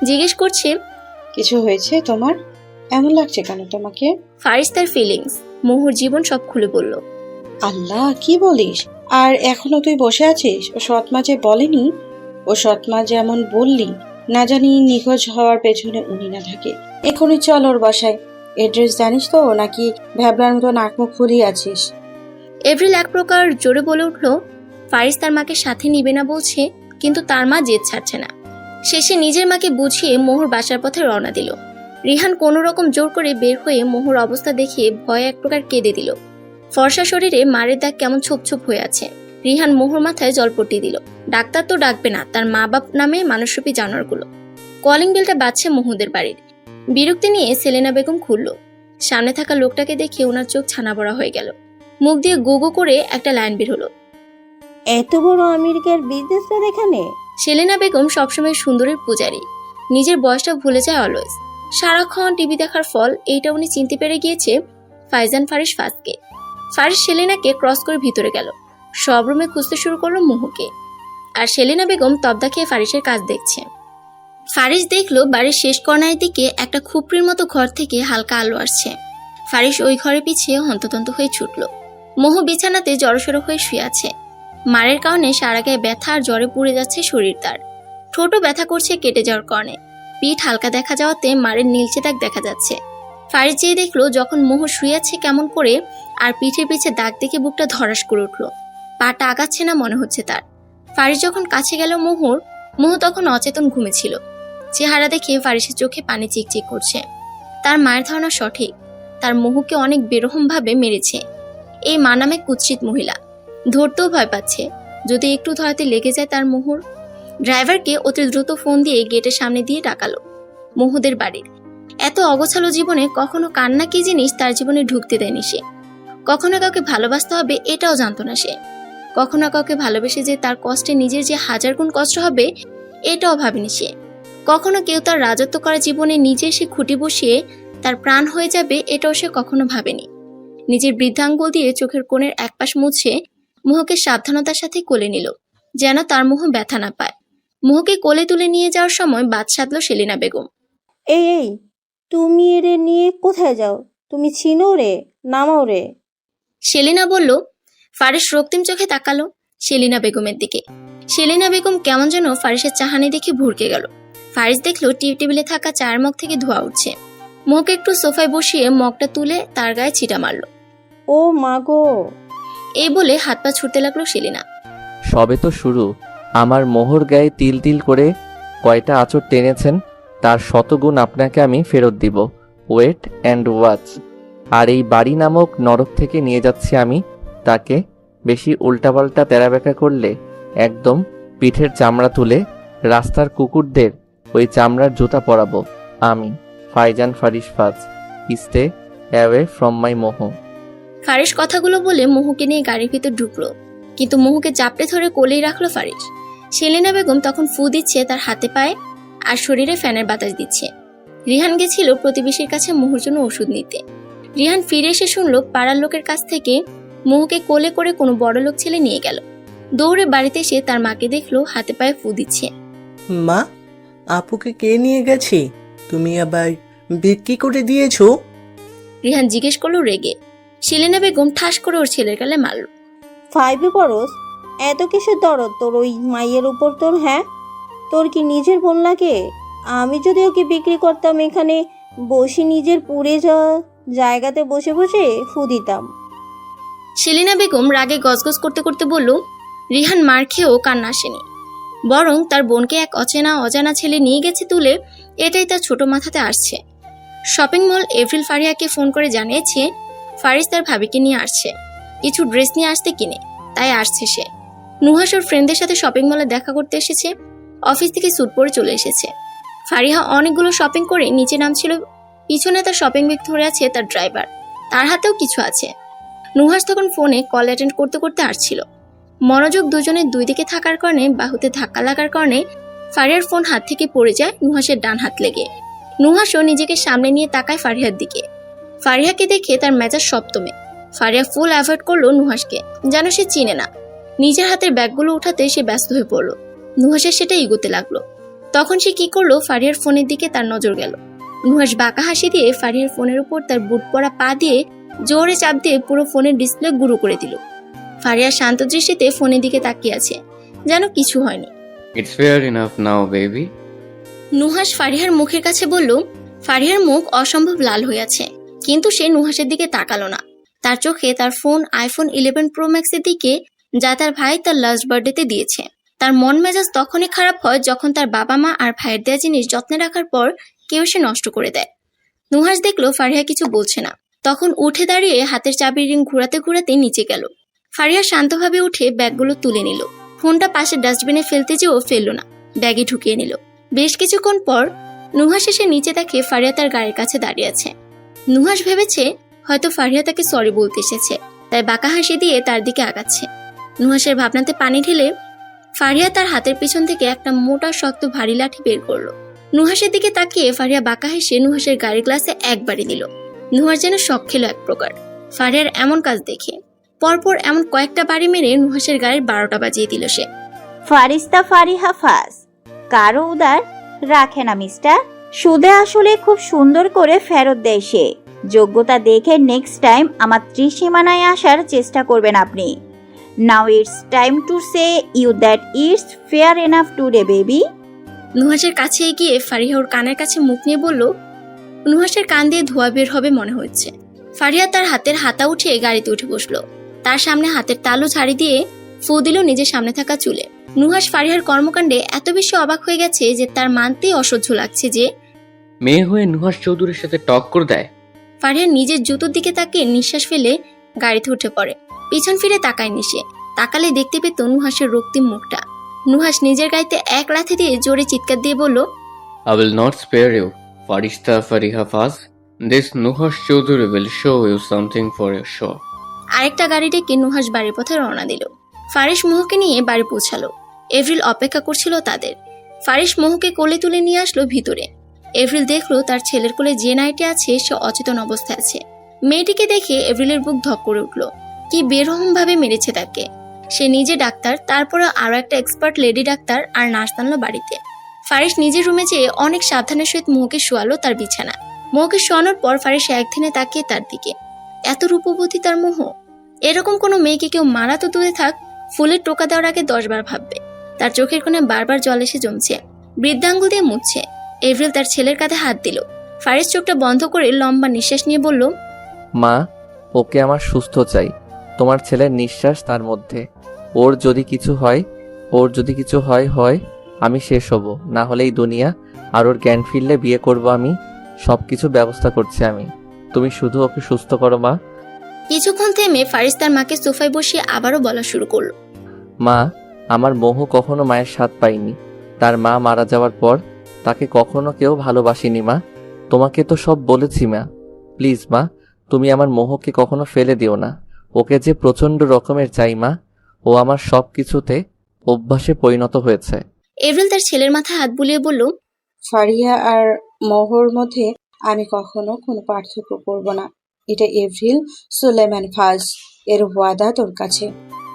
জিজ্ঞেস করছে, কিছু হয়েছে তোমার? এমন লাগছে কেন তোমাকে? ফারিস তার ফিলিংস, মোহর জীবন সব খুলে বলল। আল্লাহ, কি বলিস? আর এখনো তুই বসে আছিস? ও সৎমা যে বলেনি? ও সৎমা যেমন বললি, না জানি নিখোঁজ হওয়ার পেছনে উনি না থাকে। এখনই চল ওর বাসায়। এড্রেস জানিস তো, নাকি ভ্যাবলার মতো নাক মুখ ফুলিয়ে আছিস? এপ্রিল এক প্রকার জোরে বলে উঠল। ফারিস তার মাকে সাথে নিবে না বলছে, কিন্তু তার মা জেদ ছাড়ছে না। শেষে নিজের মাকে বুঝিয়ে মোহর বাসার পথে রওনা দিল। রিহান কোনো রকম জোর করে বের হয়ে মোহর অবস্থা দেখে ভয়ে এক প্রকার কেঁদে দিল। ফর্সা শরীরে মারের দাগ কেমন ছোপ ছোপ হয়ে আছে। রিহান মোহর মাথায় জলপট্টি দিল। ডাক্তার তো ডাকবে না, তার মা বাপ নামে মানুষরূপী জানোয়ারগুলো। কলিং বেলটা বাজছে মোহদের বাড়ির। বিরক্তি নিয়ে সেলেনা বেগম খুলল। সামনে থাকা লোকটাকে দেখে ওনার চোখ ছানা বড়া হয়ে গেল। মুখ দিয়ে গো করে একটা লাইন বের হলো। এত বড় আমেরিকার বিজনেসম্যান এখানে? সেলেনা বেগম সবসময় সুন্দরের পূজারী, নিজের বয়সটা ভুলে যায় অলওয়েজ। সারাক্ষণ টিভি দেখার ফল এইটা উনি চিনতে পেরে গিয়েছে ফাইজান ফারিস ফাজকে। ফারিস সেলেনাকে ক্রস করে ভিতরে গেল। সব রুমে খুঁজতে শুরু করলো মোহকে। আর সেলেনা বেগম তবদা খেয়ে ফারিসের কাজ দেখছে। ফারিস দেখলো বাড়ির শেষ কর্নারের দিকে একটা খুপড়ির মতো ঘর থেকে হালকা আলো আসছে। ফারিস ওই ঘরে পিছিয়ে হন্ততন্ত হয়ে ছুটল। মোহ বিছানাতে জড়সড় হয়ে শুয়ে আছে। মারের কারণে সারা গায়ে ব্যথা আর জ্বরে পুড়ে যাচ্ছে শরীর তার। ঠোঁটও ব্যথা করছে কেটে যাওয়ার কারণে। পিঠ হালকা দেখা যাওয়াতে মারের নীলচে দাগ দেখা যাচ্ছে। ফারিস যেয়ে দেখলো যখন মোহ শুয়ে আছে কেমন করে, আর পিঠের পিছে দাগ দেখে বুকটা ধরাস করে উঠল। পাটা আগাচ্ছে না মনে হচ্ছে তার। ফারিস যখন কাছে গেল মোহ তখন অচেতন ঘুমেছিল। চেহারা দেখে ফারিসের চোখে পানি চিকচিক করছে। তার মায়ের ধারণা সঠিক, তার মোহকে অনেক বেরহম ভাবে মেরেছে। এই মা নামে কুৎসিত মহিলা। ধরতেও ভয় পাচ্ছে, যদি একটু ধরাতে লেগে যায় তার মোহর। ড্রাইভারকে অতি দ্রুত ফোন দিয়ে গেটের সামনে দিয়ে ডাকালো মোহদের বাড়ির। এত অগোছালো জীবনে কখনো কান্না কি জিনিস তার জীবনে ঢুকতে দেয়নি সে। কখনো কাউকে ভালোবাসতে হবে এটাও জানতো না সে। কখনো কাউকে ভালোবেসে যে তার কষ্টে নিজের যে 1000 গুণ কষ্ট হবে এটাও ভাবেনি সে। কখনো কেউ তার রাজত্ব করা জীবনে নিজে সে খুঁটি বসিয়ে তার প্রাণ হয়ে যাবে এটাও সে কখনো ভাবেনি। নিজের বৃদ্ধাঙ্গুল দিয়ে চোখের কোণের একপাশ মুছে মোহকে সাবধানতার সাথে কোলে নিল, যেন তার মোহ ব্যথা না পায়। মোহকে কোলে তুলে নিয়ে যাওয়ার সময় বাদ সাধল সেলিনা বেগম। এই তুমি এরে নিয়ে কোথায় যাও? তুমি চিনো রে, নামাও রে। সেলিনা বলল। ফারিস রক্তিম চোখে তাকালো সেলিনা বেগমের দিকে। সেলিনা বেগম কেমন যেন ফারিসের চাহানি দেখে ভুরকে গেল। ফারিস দেখলো টি টেবিলে থাকা চায়ের মগ থেকে ধোঁয়া উঠছে। মোহকে একটু সোফায় বসিয়ে মগটা তুলে তার গায়ে ছিটা মারল। ও মা গো! এই বলে হাত পা ছুটতে লাগলো সেলিনা। সবে তো শুরু। আমার মোহর গায়ে তিল তিল করে কয়টা আঁচড় টেনেছেন, তার শতগুণ আপনাকে আমি ফেরত দিব। Wait and watch. আর এই বাড়ি নামক নরক থেকে নিয়ে যাচ্ছি আমি তাকে। বেশি উল্টাপাল্টা তেরাবেকা করলে একদম পিঠের চামড়া তুলে রাস্তার কুকুরদের ওই চামড়ার জুতা পরাবো আমি, ফাইজান ফারিস ফাজ। স্টে অ্যাওয়ে ফ্রম মাই মোহ। ফারিস কথাগুলো বলে মোহকে নিয়ে গাড়ির ভিতর ঢুকলো, কিন্তু মোহকে চাপড়ে ধরে কোলেই রাখলো ফারিস। সেলিনা বেগম তখন ফু দিচ্ছে তার হাতে পায়ে আর শরীরে ফ্যানের বাতাস দিচ্ছে। রিহান গেছিল প্রতিবেশীর কাছে মোহর জন্য ওষুধ নিতে। রিহান ফিরে এসে শুনল পাড়ার লোকের কাছ থেকে মোহকে কোলে করে কোনো বড়লোক ছেলে নিয়ে গেল। দৌড়ে বাড়িতে এসে তার মাকে দেখলো হাতে পায়ে ফু দিচ্ছে। মা, আপুকে কে নিয়ে গেছে? তুমি আবার বিক্রি করে দিয়েছো? রিহান জিজ্ঞেস করলো রেগে। শিলিনা বেগম ঠাস করে ওর ছেলের গালে মারল। 5-এ পড়স, এত কিসের দরদ তোর ওই মাইয়ের উপর তোর? হ্যাঁ, তোর কি নিজের বোন লাগে? আমি যদি ওকে বিক্রি করতাম এখানে বসে নিজের পুড়ে যাওয়া জায়গাতে বসে বসে ফু দিতাম। শিলিনা বেগম রাগে গজগজ করতে করতে বলল, রিহান মার খেয়েও কান্না আসেনি, বরং তার বোনকে এক অজানা ছেলে নিয়ে গেছে তুলে, এটাই তার ছোট মাথাতে আসছে। শপিং মল এপ্রিল ফারিয়াকে ফোন করে জানিয়েছে ফারিস তার ভাবিকে নিয়ে আসছে, কিছু ড্রেস নিয়ে আসতে কিনে, তাই আসছে সে। নুহাস ওর ফ্রেন্ডদের সাথে শপিং মলে দেখা করতে এসেছে, অফিস থেকে স্যুট পরে চলে এসেছে। ফারিহা অনেকগুলো শপিং করে নিচে নামছিল, পিছনে তার শপিং ব্যাগ ধরে আছে তার ড্রাইভার, তার হাতেও কিছু আছে। নুহাস তখন ফোনে কল অ্যাটেন্ড করতে করতে আসছিল। মনোযোগ দুজনের দুই দিকে থাকার কারণে বাহুতে ধাক্কা লাগার কারণে ফারিয়ার ফোন হাত থেকে পড়ে যায় নুহাসের ডান হাত লেগে। নুহাসও নিজেকে সামনে নিয়ে তাকায় ফারিহার দিকে। ফারিহাকে দেখে তার মেজাজ সপ্তমে। ফারিয়া ফুল অ্যাভয়েড করলো নুহাসকে, যেন সে চিনে না। নিজের হাতের ব্যাগগুলো উঠাতে সে ব্যস্ত হয়ে পড়লো। নুহাসের সেটা এগোতে লাগলো। তখন সে কি করলো, ফারিয়ার ফোনের দিকে তার নজর গেল। নুহাস বাঁকা হাসি দিয়ে ফারিয়ার ফোনের উপর তার বুট পরা পা দিয়ে জোরে চাপ দিয়ে পুরো ফোনের ডিসপ্লে গুঁড়ো করে দিল। ফারিয়া শান্ত দৃষ্টিতে ফোনের দিকে তাকিয়ে আছে, যেন কিছু হয়নি। It's fair enough now baby. Nuhas ফারিহার মুখের কাছে বলল। ফারিহার মুখ অসম্ভব লাল হয়ে আছে, কিন্তু সে নুহাসের দিকে তাকালো না। তার চোখে তার ফোন আইফোন 11 প্রো ম্যাক্সের দিকে, যা তার ভাই তার লাস্ট বার্থডেতে দিয়েছে। তার মন মেজাজ তখনই খারাপ হয় যখন তার বাবা মা আর ভাইয়ের দেওয়া জিনিস যত্নে রাখার পর কেউ সে নষ্ট করে দেয়। নুহাস দেখলো ফারিহা কিছু বলছে না, তখন উঠে দাঁড়িয়ে হাতের চাবির রিং ঘুরাতে ঘুরাতে নিচে গেল। ফারিহা শান্তভাবে উঠে ব্যাগগুলো তুলে নিল। ফোনটা পাশে ডাস্টবিনে ফেলতে যেও ফেললো না, ব্যাগে ঢুকিয়ে নিল। বেশ কিছুক্ষণ পর নুহাস এসে নিচে দেখে ফারিয়া তার গাড়ির কাছে দাঁড়িয়ে আছে। নুহাস ভেবেছে হয়তো ফারিয়া তাকে সরি বলতে এসেছে, তাই বাঁকা হাসি দিয়ে তার দিকে আগাচ্ছে। নুহাসের ভাবনাতে পানি ঢেলে ফারিয়া তার হাতের পিছন থেকে একটা মোটা শক্ত ভারী লাঠি বের করলো। নুহাসের দিকে তাকিয়ে ফারিয়া বাঁকা হেসে নুহাসের গাড়ির গ্লাসে একবারই দিল। নুহাস যেন শখ খেলো এক প্রকার ফারিয়ার এমন কাজ দেখে। পরপর এমন কয়েকটা বাড়ি মেরে নুহাসের গাড়ির 12টা বাজিয়ে দিল সে। ফারিস্তা ফারিহা ফাস, কারো উদার রাখে না মিস্টার। সুদে আসলে খুব সুন্দর করে ফেরত দেয় সে। যোগ্যতা দেখে নেক্সট টাইম আমার ত্রিসীমানায় আসার চেষ্টা করবেন আপনি। Now it's time to say you that it's fair enough today baby. নুহাসের কাছে এগিয়ে ফারিহা ওর কানের কাছে মুখ নিয়ে বলল। নুহাসের কান দিয়ে ধোয়া বের হবে মনে হচ্ছে। ফারিহা তার হাতের হাতা উঠে গাড়িতে উঠে বসলো। তার সামনে হাতের তালু ঝাড়ি দিয়ে ফু দিল নিজের সামনে থাকা চুলে। নুহাস ফারিহার কর্মকাণ্ডে এত বেশি অবাক হয়ে গেছে যে তার মানতেই অসহ্য লাগছে যে মেয়ে হয়ে নুহাস চৌধুরীর সাথে টক্কর দেয়। ফারিহা নিজের জুতোর দিকে তাকিয়ে নিঃশ্বাস ফেলে গাড়িতে উঠে পড়ে। পিছন ফিরে তাকায়নি সে। তাকালে দেখতে পেত নুহাসের রক্তিম মুখটা। নুহাস নিজের গাড়িতে এক লাথি দিয়ে জোরে চিৎকার দিয়ে বলল, I will not spare you, Farishta Fariha Faz. This Nuhash Chaudhary will show you something for your sure. আরেকটা গাড়ি ডেকে নুহাস বাড়ির পথে রওনা দিল। ফারিস মোহকে নিয়ে বাড়ি পৌঁছালো। এপ্রিল অপেক্ষা করছিল তাদের। ফারিস মোহকে কোলে তুলে নিয়ে আসলো ভিতরে। এপ্রিল দেখলো তার ছেলের কোলে যে নাইটি আছে সে অচেতন অবস্থায় আছে। মেয়েটিকে দেখে এপ্রিলের বুক ধক করে উঠল। কি বেরহম ভাবে মেরেছে তাকে। সে নিজে ডাক্তার, তারপরে আরো একটা এক্সপার্ট লেডি ডাক্তার আর নার্স আনলো বাড়িতে। ফারিস নিজের রুমে যেয়ে অনেক সাবধানের সহিত মোহকে শোয়ালো তার বিছানা। মোহকে শোয়ানোর পর ফারিস একদিনে তাকিয়ে তার দিকে। এত রূপবতী তার মোহ। এরকম কোনো মেয়েকে কেউ মারা তো দূরে থাক, ফুলের টোকা দেওয়ার আগে 10 বার ভাববে। তার চোখের কোণে বারবার জল এসে জমছে। বৃদ্ধাঙ্গুল দিয়ে মুছছে। এপ্রিল তার ছেলের কাঁধে হাত দিল। ফারিস চোখটা বন্ধ করে লম্বা নিঃশ্বাস নিয়ে বলল, মা, ওকে আমার সুস্থ চাই। তোমার ছেলের নিঃশ্বাস তার মধ্যে। ওর যদি কিছু হয় আমি শেষ হব। না হলে এই দুনিয়া আর ওর জ্ঞান ফিরলে বিয়ে করব আমি। সবকিছু ব্যবস্থা করছি আমি। তুমি শুধু ওকে সুস্থ করো মা। কিছুক্ষণ থেমে ফারিস তার মাকে সোফায় বসিয়ে আবারও বলা শুরু করলো, মা, আমার মোহ কখনো মায়ের স্বাদ পাইনি। তার মা মারা যাওয়ার পর তাকে কখনো কেউ ভালোবাসিনি মা। তোমাকে তো সব বলেছি মা। প্লিজ মা, তুমি আমার মোহকে কখনো ফেলে দিও না। ওকে যে প্রচন্ড রকমের চাই মা। ও আমার সব কিছুতে অভ্যাসে পরিণত হয়েছে। এপ্রিল তার ছেলের মাথায় হাত বুলিয়ে বলল, ফারিয়া আর মোহর মধ্যে আমি কখনো কোনো পার্থক্য করব না। এটা এভরিল সুলেমান ফাজ এর ওয়াদা তোর কাছে।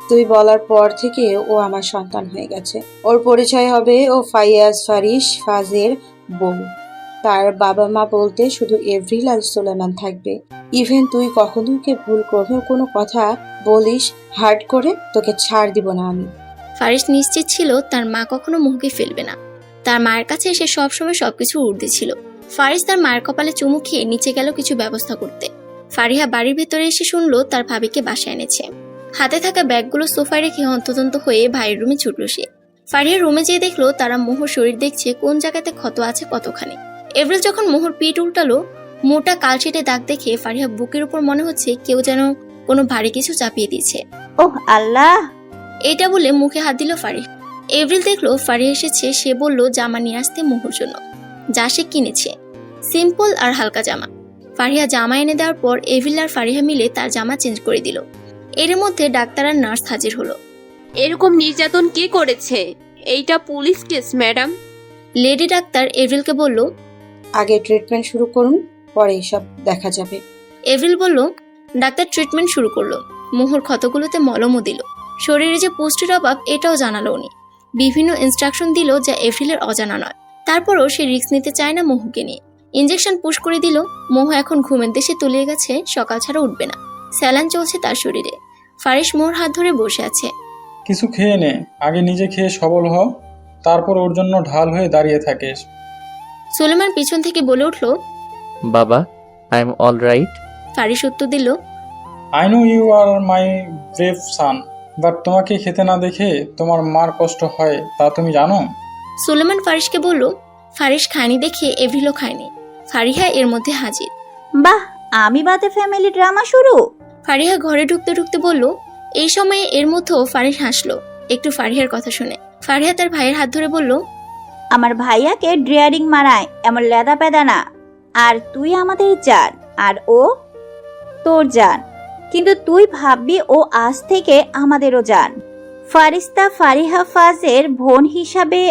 তুই বলার পর থেকে ও আমার সন্তান হয়ে গেছে। ওর পরিচয় হবে ও ফাইয়াজ ফারিস ফাজের বউ। তার বাবা মা বলতে শুধু এভরিল আর সুলেমান থাকবে। ইভেন তুই কখনো ওকে ভুল করে কোনো কথা বলিস হার্ট করে, তোকে ছাড় দিব না আমি। ফারিস নিশ্চিত ছিল তার মা কখনো মুহকে ফেলবে না। তার মায়ের কাছে সে সবসময় সবকিছু উর্দে ছিল। ফারিস তার মায়ের কপালে চুমু খেয়ে নিচে গেল কিছু ব্যবস্থা করতে। ফারিহা বাড়ির ভেতরে এসে শুনলো তার ভাবিকে বাসায় এনেছে। হাতে থাকা ব্যাগগুলো সোফায় রেখে হন্তদন্ত হয়ে ভাইয়ের রুমে ছুটল সে। ফারিহা রুমে যেয়ে দেখলো তারা মোহর শরীর দেখছে কোন জায়গাতে ক্ষত আছে কতখানি। এভরিল যখন মোহর পিঠ উল্টালো, মোটা কালশিটে দাগ দেখে ফারিহা বুকের উপর মনে হচ্ছে কেউ যেন কোনো ভারী কিছু চাপিয়ে দিয়েছে। ওহ আল্লাহ! এটা বলে মুখে হাত দিল ফারিহা। এভরিল দেখলো ফারিহা এসেছে। সে বলল জামা নিয়ে আসতে মোহর জন্য, যা সে কিনেছে, সিম্পল আর হালকা জামা। ফারিহা জামা এনে দেওয়ার পর এভরিল আর ফারিহা মিলে তার জামা চেঞ্জ করে দিল। এর মধ্যে ডাক্তার আর নার্স হাজির হলো। এরকম নির্যাতন কে করেছে? এইটা পুলিশ কেস ম্যাডাম। লেডি ডাক্তার এভরিলকে বলল, আগে ট্রিটমেন্ট শুরু করুন, পরে এসব দেখা যাবে। এভরিল বলল। ডাক্তার ট্রিটমেন্ট শুরু করলো। মোহর ক্ষতগুলোতে মলমও দিল। শরীরে যে পুষ্টির অভাব এটাও জানালো উনি। বিভিন্ন ইনস্ট্রাকশন দিল যা এভরিলের অজানা নয়। তারপরও সে রিস্ক নিতে চায় না মোহকে নিয়ে। ইনজেকশন পুশ করে দিল। মোহ এখন ঘুমের দেশে তলিয়ে গেছে, সকাল ছাড়া উঠবে না। স্যালাইন চলছে তার শরীরে। ফারিস মোহর হাত ধরে বসে আছে। কিছু খেয়ে নে, আগে নিজে খেয়ে সবল হ, তারপর ওর জন্য ঢাল হয়ে দাঁড়িয়ে থাকিস। সুলেমান পিছন থেকে বলে উঠল, বাবা, I am all right. Faris উত্তর দিল, I know you are my brave son, but তোমাকে খেতে না দেখে তোমার মার কষ্ট হয় তা তুমি জানো? সুলেমান ফারিসকে বলল। ফারিস খায়নি দেখে এভরিলও খায়নি। ফারিহা এর মধ্যে হাজির। বাহ, আমি বাদে ফ্যামিলি ড্রামা শুরু। ফারিহা ঘরে ঢুকতে ঢুকতে বলল। এই সময়ে এর মধ্যেও ফারিস হাসলো একটু ফারিহার কথা শুনে। ফারিহা তার ভাইয়ের হাত ধরে বলল, আমার ভাইয়াকে ড্রিয়ারিং মারায় এমন লেদা পেদা না। আর তুই আমাদের জান, আর ও তোর জান। কিন্তু তুই ভাববি ও আজ থেকে আমাদেরও জান। ফারিস্তা ফারিহা ফাজের বোন হিসাবে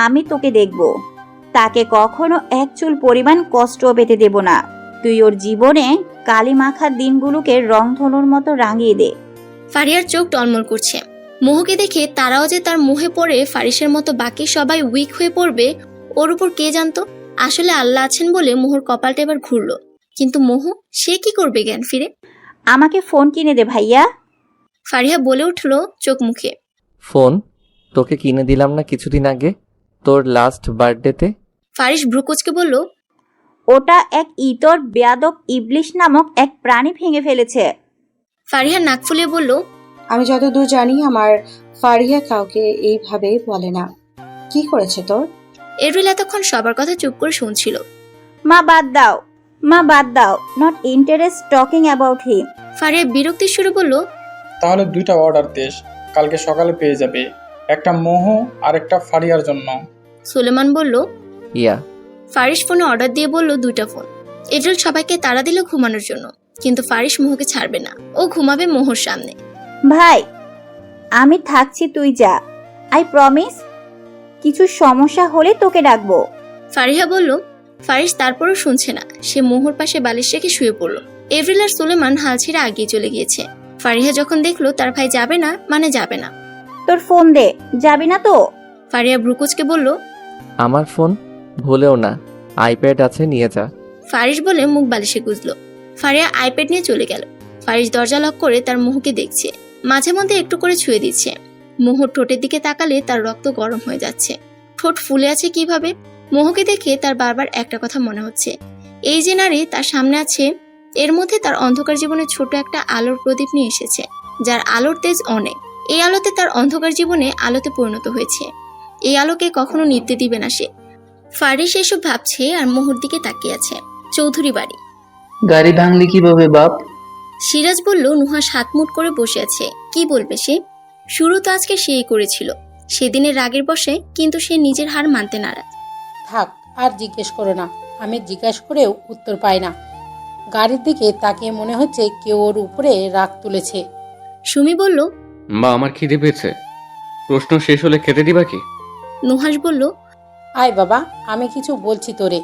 আমি তোকে দেখব। তাকে কখনো এক চুল পরিমাণ কষ্ট পেতে দেব না। তুই ওর জীবনে কালি মাখা দিনগুলোকে রংধনুর মতো রাঙিয়ে দে। ফারিহার চোখ টলমল করছে। মোহকে দেখে তারাও যে তার মুহে পড়ে ফারিসের মতো বাকি সবাই উইক হয়ে পড়বে ওর উপর কে জানতো। আসলে আল্লাহ আছেন বলে মোহর কপালটা এবার ঘুরলো। কিন্তু মোহ, সে কি করবে জ্ঞান ফিরে? আমাকে ফোন কিনে দে ভাইয়া। ফারিহা বলে উঠল চোখ মুখে। ফোন তোকে কিনে দিলাম না কিছুদিন আগে, তোর লাস্ট বার্থডেতে? ফারিস ভ্রুকুচকে বলল, ওটা এক ইতর বেয়াদব ইবলিশ নামক এক প্রাণী ভেঙে ফেলেছে। ফারিহা নাক ফুলিয়ে বলল, আমি যতদূর জানি আমার ফারিহা কাউকে এইভাবে বলে না। কি করেছে তোর? এভরিল এতক্ষণ সবার কথা চুপ করে শুনছিল। মা বাদ দাও, মা বাদ দাও, not interest talking about him. Fariha বিরক্তির সুরে বলল, তাহলে 2টা অর্ডার দিস, কালকে সকালে পেয়ে যাবে। একটা মোহ আর একটা ফারিয়ার জন্য। সুলেমান বলল, ইয়া। ফারিস ফোনে অর্ডার দিয়ে বলল 2টা ফোন। এভরিল সবাইকে তাড়া দিল ঘুমানোর জন্য, কিন্তু ফারিস মোহকে ছাড়বে না। ও ঘুমাবে মোহর সামনে। ভাই, আমি থাকছি, তুই যা। I promise. কিছু সমস্যা হলে তোকে ডাকবো। ফারিহা বলল। ফারিস তারপরও শুনছে না। সে মোহর পাশে বালিশ রেখে শুয়ে পড়ল। এভরিল আর সুলেমান হাল ছেড়ে আগিয়ে চলে গিয়েছে। ফারিহা যখন দেখলো তার ভাই যাবে না মানে যাবে না। তোর ফোন দে, যাবি না তো? ফারিহা ব্রুকুচকে বলল, আমার ফোন ভুলেও না, আইপ্যাড আছে নিয়ে যা। ফারিস বলে মুখ বালিশে গুজলো। ফারিহা আইপ্যাড নিয়ে চলে গেল। ফারিস দরজা লক করে তার মোহকে দেখছে। মাঝে মধ্যে একটু করে ছুঁয়ে দিচ্ছে। মোহর ঠোঁটের দিকে তাকালে তার রক্ত গরম হয়ে যাচ্ছে। ঠোঁট ফুলে আছে কিভাবে? মোহকে দেখে তার বারবার একটা কথা মনে হচ্ছে, এই যে নারী তার সামনে আছে, এর মধ্যে তার অন্ধকার জীবনে ছোট একটা আলোর প্রদীপ নিয়ে এসেছে, যার আলোর তেজ অনেক। এই আলোতে তার অন্ধকার জীবনে আলোতে পরিণত হয়েছে। এই আলোকে কখনো নিভতে দিবে না সে। ফারিস এসব ভাবছে আর মোহর দিকে তাকিয়ে আছে। চৌধুরী বাড়ি। গাড়ি ভাঙলি কিভাবে বাপ? সিরাজ বলল। নুহাস হাত মুট করে বসে আছে। কি বলবে সে? শুরু তো আজকে সেই করেছিল, সেদিনের রাগের বসে, কিন্তু সে নিজের হার মানতে নারাজ। থাক, আর জিজ্ঞেস করো না। আমি জিজ্ঞেস করেও উত্তর পাই না। গাড়ির দিকে তাকিয়ে মনে হচ্ছে কেউ ওর উপরে রাগ তুলেছে। সুমি বলল, মা আমার খিদে পেয়েছে, প্রশ্ন শেষ হলে খেতে দিবা কি? নুহাস বলল, আয় বাবা, আমি কিছু বলছি তোরে।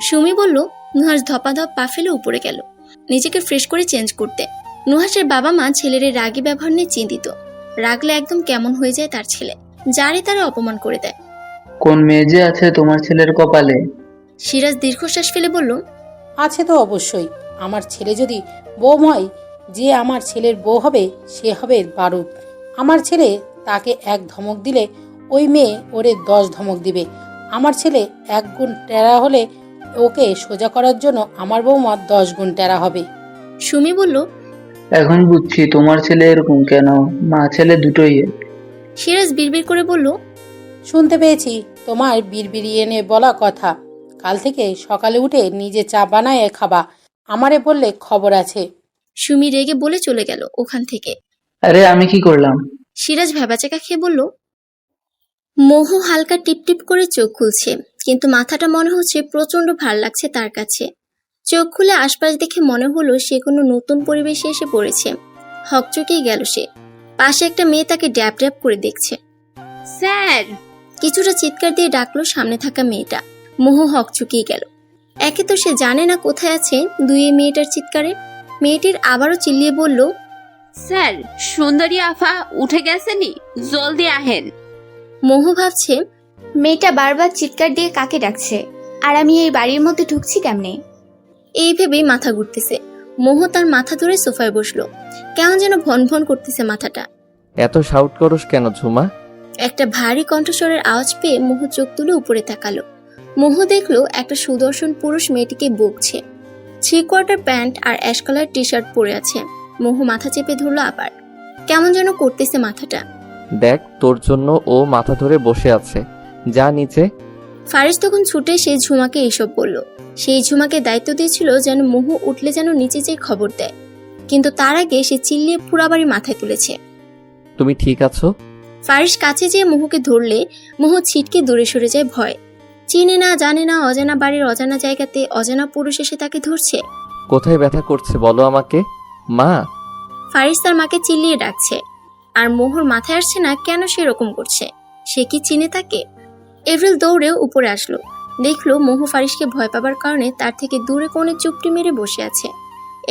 সুমি বলল, নুহাস ধপাধপ পা ফেলে উপরে গেল নিজেকে ফ্রেশ করে চেঞ্জ করতে। নুহাসের বাবা মা ছেলের এই রাগী ব্যবহার নিয়ে চিন্তিত। রাগলে একদম কেমন হয়ে যায় তার ছেলে, যারে তারা অপমান করে দেয়। কোন মেয়ে যে আছে তোমার ছেলের কপালে? সিরাজ দীর্ঘশ্বাস ফেলে বলল, আছে তো অবশ্যই। আমার ছেলে যদি বউ হয়, যে আমার ছেলের বউ হবে সে হবে বারুদ। আমার ছেলে তাকে এক ধমক দিলে ওই মেয়ে ওরে 10 ধমক দিবে। আমার ছেলে 1 গুণ টেরা হলে ওকে সোজা করার জন্য আমার বৌমা 10 গুণ টেরা হবে। সুমি বলল, এখন বুঝছি তোমার ছেলে এরকম কেন, মা ছেলে দুটোই। সিরাজ বিড়বিড় করে বলল, শুনতে পেয়েছি তোমার বিড়বিড়িয়ে এনে বলা কথা। কাল থেকে সকালে উঠে নিজে চা বানায় খাবা, আমারে বললে খবর আছে। সুমি রেগে বলে চলে গেল ওখান থেকে। আরে আমি কি করলাম? সিরাজ ভেবাচাকা খেয়ে বলল, মোহ হালকা টিপটিপ করে চোখ খুলছে, কিন্তু মাথাটা মনে হচ্ছে প্রচন্ড ভার লাগছে তার কাছে। চোখ খুলে আশপাশ দেখে মনে হলো সে কোনো নতুন পরিবেশে এসে পড়েছে। হকচকিয়ে গেল সে। পাশে একটা মেয়ে তাকে ড্যাব ড্যাব করে দেখছে। স্যার! কিছুটা চিৎকার দিয়ে ডাকলো সামনে থাকা মেয়েটা। মোহ হকচকিয়ে গেল। একে তো সে জানে না কোথায় আছে, দুই মেয়েটার চিৎকারে মেয়েটির আবারও চিল্লিয়ে বলল, স্যার, সুন্দরী আফা উঠে গেছেনি, জলদি আহেন। মোহ ভাবছে, মেয়েটা বারবার চিৎকার দিয়ে কাকে ডাকছে, আর আমি এই বাড়ির মধ্যে ঢুকছি কেমনে? এই ভেবেই মাথা ঘুরতেছে। মোহ তার মাথা ধরে সোফায় বসলো। কেমন যেন ভন ভন করতেছে মাথাটা। এত শাউট করস কেন ঝুমা? একটা ভারী কণ্ঠস্বরের আওয়াজ পেয়ে মোহ চোখ তুলে উপরে তাকালো। মোহ দেখলো একটা সুদর্শন পুরুষ মেয়েটিকে বকছে। 3/4 প্যান্ট আর অ্যাশ কালার টি শার্ট পরে আছে। মোহ মাথা চেপে ধরলো আবার। কেমন যেন করতেছে মাথাটা। দেখ, তোর জন্য ও মাথা ধরে বসে আছে, যা নিচে। ফারিস তখন ছুটে সেই ঝুমাকে এইসব বলল। সেই ঝুমাকে দায়িত্ব দিয়েছিল যেন মোহ উঠলে যেন নিচে যেয়ে খবর দেয়, কিন্তু তার আগে সে চিল্লিয়ে পুরা বাড়ি মাথায় তুলেছে। তুমি ঠিক আছো? ফারিস কাছে যেয়ে মোহকে ধরলে মোহ ছিটকে দূরে সরে যায় ভয়। চিনে না জানে না অজানা বাড়ির অজানা জায়গাতে অজানা পুরুষ এসে তাকে ধরছে। কোথায় ব্যথা করছে বলো আমাকে? মা? ফারিস তার মাকে চিল্লিয়ে ডাকছে, আর মোহর মাথায় আসছে না কেন সে এরকম করছে। সে কি চিনে তাকে? এভরিল দৌড়েও উপরে আসলো। দেখলো মোহ ফারিসকে ভয় পাবার কারণে তার থেকে দূরে কোণে চুপটি মেরে বসে আছে।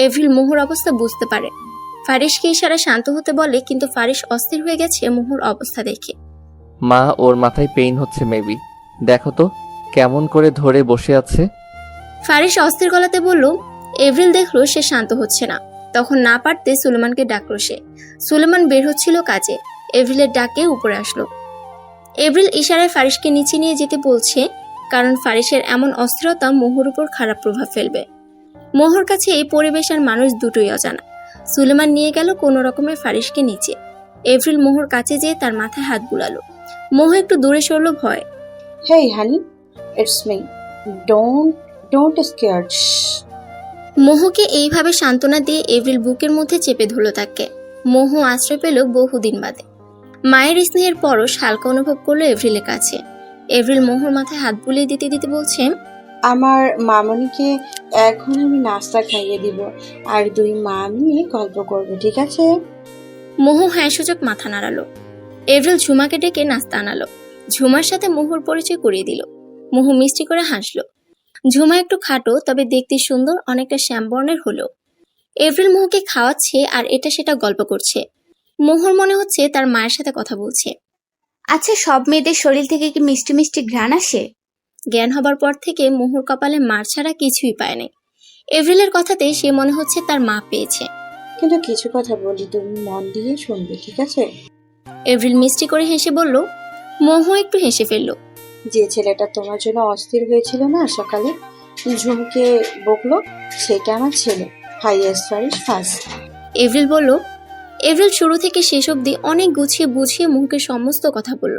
এভরিল মোহর অবস্থা বুঝতে পারে। ফারিসকে ইশারা শান্ত হতে বলে, কিন্তু ফারিস অস্থির হয়ে গেছে মোহর অবস্থা দেখে। মা, ওর মাথায় পেইন হচ্ছে মেবি, দেখো তো কেমন করে ধরে বসে আছে। ফারিস অস্থির গলাতে বলল। এভরিল দেখলো সে শান্ত হচ্ছে না, তখন না পারতে সুলেমানকে ডাকলো সে। সুলেমান বের হচ্ছিল কাজে। এভরিলের ডাকে উপরে আসলো। এভরিল ইশারায় ফারিসকে নিচে নিয়ে যেতে বলছে, কারণ ফারিসের এমন অস্থিরতা মোহর উপর খারাপ প্রভাব ফেলবে। মোহর কাছে এই পরিবেশ আর মানুষ দুটোই অজানা। সুলেমান নিয়ে গেল কোনো রকমে ফারিসকে নিচে। এভরিল মোহর কাছে যেয়ে তার মাথায় হাত বুলালো। মোহ একটু দূরে সরলো ভয়। হেই হানি, ইটস মি, ডোন্ট স্কেয়ার্ড। মোহকে এইভাবে সান্ত্বনা দিয়ে এভরিল বুকের মধ্যে চেপে ধরল তাকে। মোহ আশ্রয় পেল বহুদিন বাদে। মায়ের স্নেহের পরশ হালকা অনুভব করলো এভরিলের কাছে। এভরিল মোহর মাথায় হাত বুলিয়ে দিতে দিতে বলছে, আমার মামনিকে এখন আমি নাস্তা খাইয়ে দিব, আর 2 মামনি গল্প করবে, ঠিক আছে? মোহ হ্যাঁ সূচক মাথা নাড়ালো। এভরিল ঝুমাকে ডেকে নাস্তা আনালো। ঝুমার সাথে মোহর পরিচয় করিয়ে দিল। মোহ মিষ্টি করে হাসলো। ঝুমা একটু খাটো, তবে দেখতে সুন্দর, অনেকটা শ্যামবর্ণের হলেও। এভরিল মোহকে খাওয়াচ্ছে আর এটা সেটা গল্প করছে। মোহর মনে হচ্ছে তার মায়ের সাথে কথা বলছে। আচ্ছা, সব মেয়েদের শরীর থেকে কি মিষ্টি মিষ্টি ঘ্রাণ আসে? জ্ঞান হবার পর থেকে মোহর কপালে মার ছাড়া কিছুই পায় নাই। এভরিলের কথাতে সে মনে হচ্ছে তার মা পেয়েছে। কিন্তু কিছু কথা বলি, তুমি মন দিয়ে শুনবে, ঠিক আছে? এভরিল মিষ্টি করে হেসে বলল। মোহ একটু হেসে ফেলল। যে ছেলেটা তোমার জন্য অস্থির হয়েছিল না সকালে, ঝুমকে বকলো, সেটা আমার ছেলে, হাইয়েস্ট ফারিস ফার্স্ট। এভরিল বলল। এভরিল শুরু থেকে শেষ অবধি অনেক গুছিয়ে বুঝিয়ে মোহকে সমস্ত কথা বলল।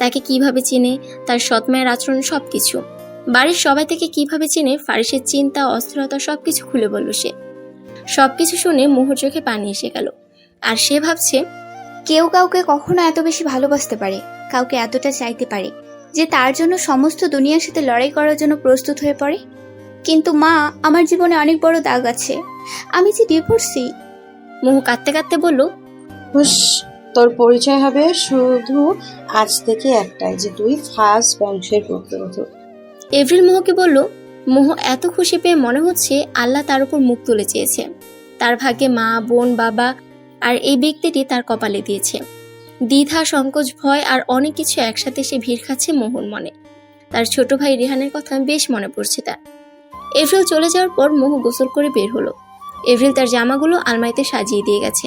তাকে কিভাবে চিনে, তার সৎমায়ের আচরণ, সবকিছু। বাড়ির সবাই থেকে কিভাবে চিনে, ফারিসের চিন্তা, অস্থিরতা, সবকিছু খুলে বলল সে। সবকিছু শুনে মোহর চোখে পানি এসে গেল। আর সে ভাবছে, কেউ কাউকে কখনো এত বেশি ভালোবাসতে পারে, কাউকে এতটা চাইতে পারে যে তার জন্য সমস্ত দুনিয়ার সাথে লড়াই করার জন্য প্রস্তুত হয়ে পড়ে। কিন্তু মা, আমার জীবনে অনেক বড় দাগ আছে, আমি যে ডিভোর্সি। মোহ কাঁদতে কাঁদতে বলল, হুস, তোর পরিচয় হবে শুধু আজ থেকে একটাই, যে তুই ফার্স্ট বংশের পুত্রবধূ। এভরিল মোহকে বলল, মোহ এত খুশি পেয়ে মনে হচ্ছে আল্লাহ তার উপর মুখ তুলে চেয়েছে। তার ভাগ্যে মা, বোন, বাবা আর এই ব্যক্তিটি তার কপালে দিয়েছে। দ্বিধা, সংকোচ, ভয় আর অনেক কিছু একসাথে সে ভিড় খাচ্ছে মোহর মনে। তার ছোট ভাই রিহানের কথা বেশ মনে পড়ছে তার। এপ্রিল চলে যাওয়ার পর মোহ গোসল করে বের হলো। এপ্রিল তার জামাগুলো আলমারিতে সাজিয়ে দিয়ে গেছে।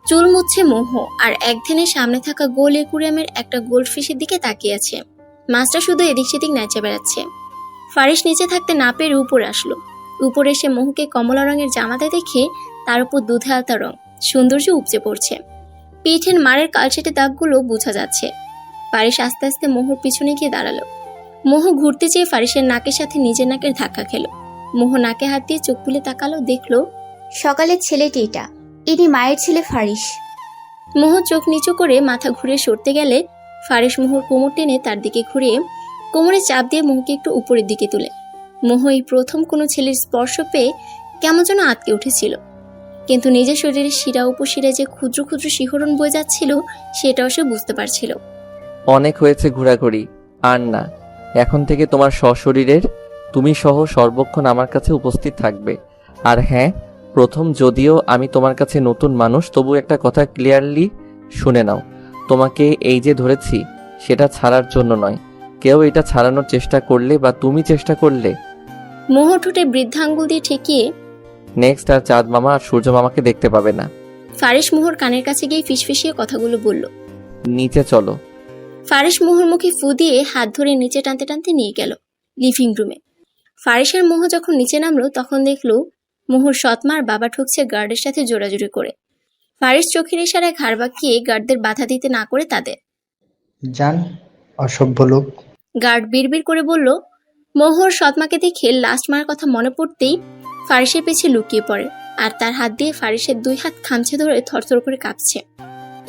চুল মুছছে মোহ আর একদিনের সামনে থাকা গোল একুরিয়ামের একটা গোল্ডফিশের দিকে তাকিয়ে আছে। মাছটা শুধু এদিক সেদিক নাচে বেড়াচ্ছে। ফারিস নিচে থাকতে না পেরে উপরে আসলো। উপরে এসে মোহকে কমলা রঙের জামাতে দেখে তার উপর দুধে আলতা রং সৌন্দর্য উপচে পড়ছে। পিঠের মারের কালচেটে দাগগুলো বোঝা যাচ্ছে। ফারিস আস্তে আস্তে মোহর পিছনে গিয়ে দাঁড়ালো। মোহ ঘুরতে চেয়ে ফারিসের নাকের সাথে নিজের নাকের ধাক্কা খেলো। মোহ নাকে হাত দিয়ে চোখ তুলে তাকালো, দেখলো সকালের ছেলেটি এটা, ইনি মায়ের ছেলে ফারিস। মোহ চোখ নিচু করে মাথা ঘুরে সরতে গেলে ফারিস মোহর কোমর টেনে তার দিকে ঘুরিয়ে কোমরে চাপ দিয়ে মোহকে একটু উপরের দিকে তুলে। মোহ এই প্রথম কোনো ছেলের স্পর্শ পেয়ে কেমন যেন আটকে উঠেছিল, কিন্তু নিজের শরীরের শিরা উপশিরা যে ক্ষুদ্র ক্ষুদ্র শিহরণ বয়ে যাচ্ছিল সেটাও সে বুঝতে পারছিল। অনেক হয়েছে ঘোরাঘুরি, আর না। এখন থেকে তোমার সশরীরের তুমি সহ সর্বক্ষণ আমার কাছে উপস্থিত থাকবে। আর হ্যাঁ, প্রথম যদিও আমি তোমার কাছে নতুন মানুষ, তবু একটা কথা ক্লিয়ারলি শুনে নাও। তোমাকে এই যে ধরেছি সেটা ছাড়ার জন্য নয়। কেউ এটা ছাড়ানোর চেষ্টা করলে বা তুমি চেষ্টা করলে মোহ ঠোঁটে বৃদ্ধাঙ্গুল দিয়ে ঠেকিয়ে নেক্সট আর চাঁদ মামা আর সূর্য মামাকে দেখতে পাবে না। ফারিস মোহর কানের কাছে গিয়ে ফিসফিসিয়ে কথাগুলো বলল। নিচে চলো। ফারিস মোহর মুখে ফু দিয়ে হাত ধরে নিচে টানতে টানতে নিয়ে গেল লিভিং রুমে। ফারিসের মোহ যখন নিচে নামলো তখন দেখলো মোহর সৎমার বাবা ঠুকছে গার্ডের সাথে জোরাজুরি করে। ফারিস চোখের ইশারায় ঘাড় বাঁকিয়ে গার্ডদের বাধা দিতে না করে তাদের জান, অসভ্য লোক। গার্ড বিড়বিড় করে বলল। মোহর সৎমাকে দেখে লাস্ট মার কথা মনে পড়তেই ফারিসের পেছনে লুকিয়ে পড়ে আর তার হাত দিয়ে ফারিসের দুই হাত খামচে ধরে থরথর করে কাঁপছে।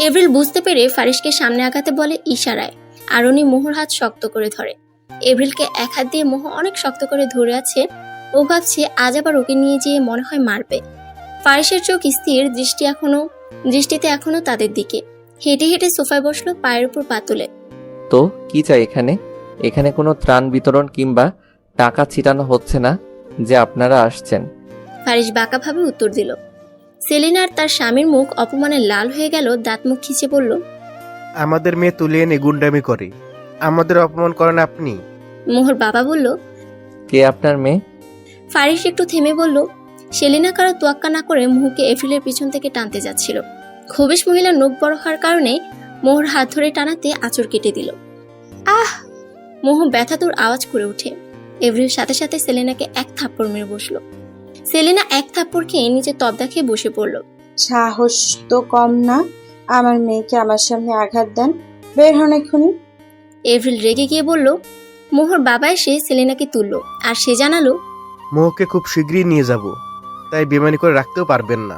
এভরিল বুঝতে পেরে ফারিসকে সামনে আগাতে বলে ইশারায়, আর উনি মোহর হাত শক্ত করে ধরে। এভরিলকে এক হাত দিয়ে মোহ অনেক শক্ত করে ধরে আছে। ও ভাবছে আজ আবার ওকে নিয়ে যেয়ে মনে হয় মারবে। ফারিসের চোখ স্থির, দৃষ্টিতে এখনো তাদের দিকে। হেঁটে হেঁটে সোফায় বসলো, পায়ের উপর পা তুলে। তো কি চাই এখানে? এখানে কোনো ত্রাণ বিতরণ কিংবা টাকা ছিটানো হচ্ছে না যে আপনারা আসছেন। ফারিস বাঁকাভাবে উত্তর দিল। সেলিনার তার স্বামীর মুখ অপমানে লাল হয়ে গেল, দাঁত মুখ খিচে বলল, আমাদের মেয়ে তুলে এনে গুন্ডামি করে, আমাদের অপমান করেন আপনি? মোহর বাবা বলল, কে আপনার মেয়ে? ফারিস একটু থেমে বলল। সেলিনা কারো তোয়াক্কা না করে মোহকে এফরিলের পিছন থেকে টানতে যাচ্ছিল। খবিশ মহিলার নখ বড় হওয়ার কারণে মোহর হাত ধরে টানাতে আঁচড় কেটে দিল। আহ! মোহ ব্যথাতুর আওয়াজ করে ওঠে। এভরিল সাথে সাথে সেলিনাকে এক থাপ্পড় মেরে বসলো। সেলিনা এক থাপ্পড় খেয়ে নিচে তবদা খেয়ে বসে পড়ল। সাহস তো কম না, আমার মেয়েকে আমার সামনে আঘাত দেন, বের হন এক্ষুনি। এভরিল রেগে গিয়ে বলল। মোহর বাবা এসে সেলিনাকে তুলল আর সে জানালো, মোহকে খুব শীঘ্রই নিয়ে যাব, তাই বেমানি করে রাখতেও পারবেন না।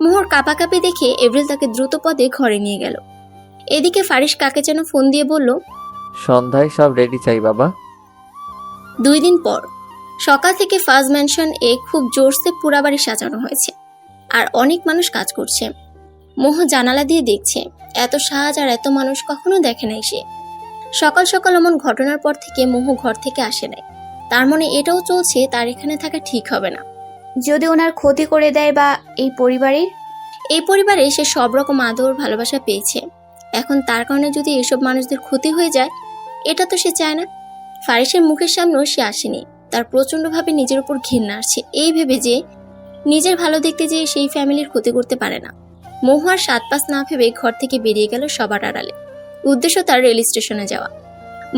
মোহর কাঁপাকাঁপি দেখে এভরিল তাকে দ্রুত পদে ঘরে নিয়ে গেল। এদিকে ফারিস কাকে যেন ফোন দিয়ে বলল, সন্ধ্যায় সব রেডি চাই বাবা। 2 দিন পর সকাল থেকে ফাজ ম্যানশন এ খুব জোরসে পুরা বাড়ি সাজানো হয়েছে আর অনেক মানুষ কাজ করছে। মোহ জানালা দিয়ে দেখছে, এত সাজ আর এত মানুষ কখনো দেখে নাই সে। সকাল সকাল এমন ঘটনার পর থেকে মোহ ঘর থেকে আসে নাই। তার মনে এটাও চলছে তার এখানে থাকা ঠিক হবে না। যদি ওনার ক্ষতি করে দেয় বা এই পরিবারে সে সব রকম আদর ভালোবাসা পেয়েছে, এখন তার কারণে যদি এসব মানুষদের ক্ষতি হয়ে যায়, এটা তো সে চায় না। ফারিসের মুখের সামনেও সে আসেনি। তার প্রচন্ডভাবে নিজের উপর ঘৃণা আসছে, এই ভেবে যে নিজের ভালো দেখতে যেয়ে সেই ফ্যামিলির ক্ষতি করতে পারে না। মোহ আর 7 পাঁচ না ভেবে ঘর থেকে বেরিয়ে গেল সবার আড়ালে। উদ্দেশ্য তার রেল স্টেশনে যাওয়া।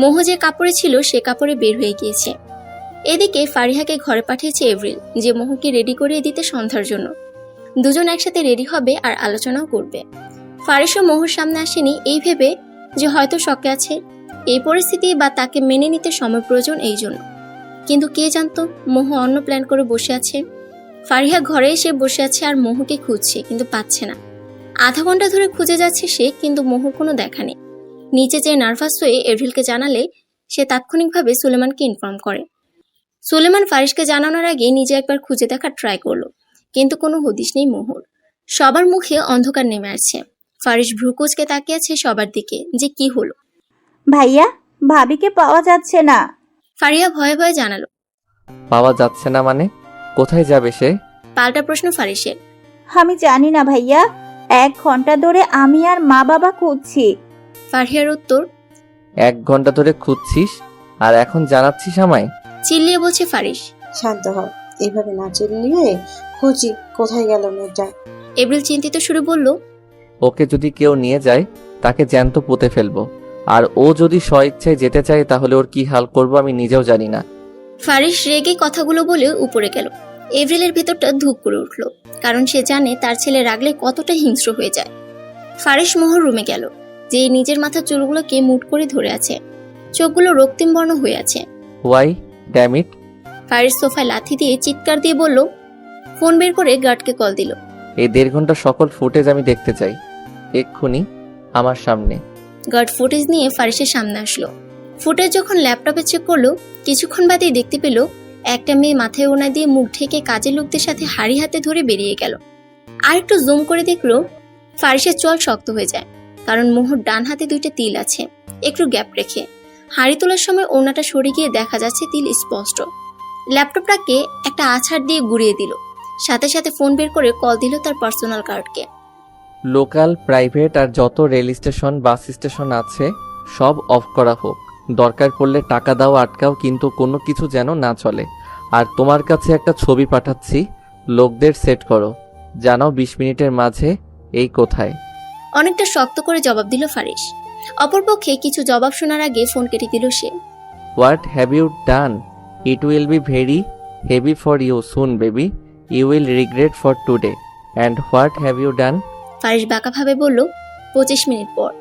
মোহ যে কাপড়ে ছিল সে কাপড়ে বের হয়ে গিয়েছে। এদিকে ফারিহাকে ঘরে পাঠিয়েছে এভরিল, যে মোহকে রেডি করিয়ে দিতে সন্ধ্যার জন্য। দুজন একসাথে রেডি হবে আর আলোচনাও করবে। ফারিসও মোহর সামনে আসেনি এই ভেবে যে হয়তো শকে আছে, এই পরিস্থিতি বা তাকে মেনে নিতে সময় প্রয়োজন এই জন্য। কিন্তু কে জানতো মোহ অন্য প্ল্যান করে বসে আছে। ফারিহা ঘরে এসে বসে আছে আর মোহকে খুঁজছে, কিন্তু পাচ্ছে না। আধা ঘন্টা ধরে খুঁজে যাচ্ছে সে, কিন্তু মোহর কোনো দেখা নেই। নিচে যেয়ে নার্ভাস হয়ে এভরিলকে জানালে সে তাৎক্ষণিকভাবে সুলেমানকে ইনফর্ম করে। সুলেমান ফারিসকে জানানোর আগে নিজে একবার খুঁজে দেখার ট্রাই করলো, কিন্তু কোনো হদিশ নেই মোহর। সবার মুখে অন্ধকার নেমে আসছে। ফারিস ভ্রুকুচকে তাকিয়ে আছে সবার দিকে, যে কি হলো। ভাইয়া, ভাবিকে পাওয়া যাচ্ছে না। ফারিয়া ভয়ে ভয়ে জানালো, পাওয়া যাচ্ছে না মানে? কোথায় যাবে সে? পাল্টা প্রশ্ন ফারিসের। আমি জানি না ভাইয়া, 1 ঘন্টা ধরে আমি আর মা বাবা খুঁজছি। ফারহিয়ার উত্তর। 1 ঘন্টা ধরে খুঁজছিস আর এখন জানাচ্ছিস আমায়? চিল্লিয়ে বলছে ফারিস। শান্ত হও, এইভাবে না চিল্লিয়ে খুঁজি কোথায় গেল মেয়েটা। এপ্রিল চিন্তিত সুরে বলল, ওকে যদি কেউ নিয়ে যায় তাকে জ্যান্ত পুঁতে ফেলবো। আর ও যদি স্বইচ্ছায় যেতে চায় তাহলে ওর কি হাল করব আমি নিজেও জানি না। ফারিস রেগে কথাগুলো বলে উপরে গেল। এপ্রিলের ভেতরটা ধূপ করে উঠল, কারণ সে জানে তার ছেলে রাগলে কতটা হিংস্র হয়ে যায়। ফারিস মোহর রুমে গেল, যে নিজের মাথার চুলগুলোকে মুট করে ধরে আছে, চোখগুলো রক্তিম বর্ণ হয়ে আছে। Y damn it. ফারিস সোফায় লাথি দিয়ে চিৎকার দিয়ে বলল, ফোন বের করে গার্ডকে কল দিল। এই 1.5 ঘন্টা সকল ফুটেজ আমি দেখতে চাই, এক্ষুনি আমার সামনে। গার্ড ফুটেজ নিয়ে ফারিসের সামনে আসলো। ফুটেজ যখন ল্যাপটপে চেক করলো, কিছুক্ষণ বাদেই দেখতে পেল একটা মেয়ে মাথায় ওড়না দিয়ে মুখ ঢেকে কাজের লোকদের সাথে হাড়ি হাতে ধরে বেরিয়ে গেল। আর একটু জুম করে দেখলো ফারিসের চল শক্ত হয়ে যায়, কারণ মোহর ডান হাতে 2টা তিল আছে, একটু গ্যাপ রেখে। হাড়ি তোলার সময় ওড়নাটা সরে গিয়ে দেখা যাচ্ছে তিল স্পষ্ট। ল্যাপটপটাকে একটা আছাড় দিয়ে গুড়িয়ে দিল, সাথে সাথে ফোন বের করে কল দিল তার পার্সোনাল গার্ডকে। লোকাল, প্রাইভেট আর যত রেল স্টেশন, বাস স্টেশন আছে সব অফ করা হোক। দরকার পড়লে টাকা দাও, আটকাও, কিন্তু কোনো কিছু যেন না চলে। আর তোমার কাছে একটা ছবি পাঠাচ্ছি, লোকদের সেট করো, জানাও 20 মিনিটের মাঝে এই কোথায়। অনেকটা শক্ত করে জবাব দিল ফারিস। অপরপক্ষে কিছু জবাব শোনার আগে ফোন কেটে দিল সে। What have you done? It will be very heavy for you soon baby, you will regret for today. And what have you done? Faris বাঁকাভাবে বলল, 25 মিনিট পর।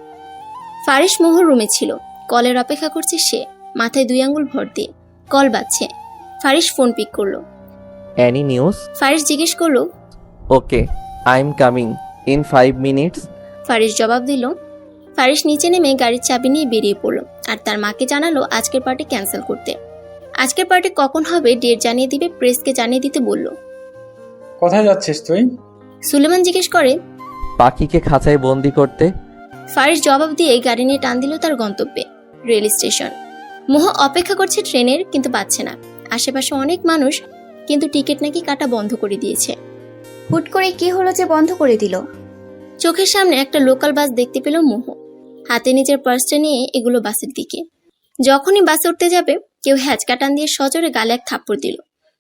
ফারিস মোহর রুমে ছিল, কলের অপেক্ষা করছে সে, মাথায় 2 আঙ্গুল ভর দিয়ে। কল বাজছে, ফারিস ফোন পিক করলো। Any news? ফারিস জিজ্ঞেস করলো। Okay, I am coming in 5 minutes. Faris জবাব দিল। ফারিস নিচে নেমে গাড়ির চাবি নিয়ে বেরিয়ে পড়লো, আর তার মাকে জানালো আজকের পার্টি ক্যান্সেল করতে। আজকের পার্টি কখন হবে ডেট জানিয়ে দিবে, প্রেসকে জানিয়ে দিতে বলল। কোথায় যাচ্ছিস তুই? সুলেমান জিজ্ঞেস করে। পাখিকে খাঁচায় বন্দি করতে। ফারিস জবাব দিয়ে গাড়ি নিয়ে টান দিল তার গন্তব্যে, রেল স্টেশন। মোহ অপেক্ষা করছে ট্রেনের, কিন্তু পাচ্ছে না। আশেপাশে অনেক মানুষ, কিন্তু টিকিট নাকি কাটা বন্ধ করে দিয়েছে। হুট করে কি হলো যে বন্ধ করে দিল? চোখের সামনে একটা লোকাল বাস দেখতে পেল মোহ, হাতে নিজের পার্সটা নিয়ে এগুলো বাসের দিকে। যখনই বাসে উঠতে যাবে, কেউ হ্যাচকা টান দিয়ে সজোরে গালে এক থাপ্পড় দিল।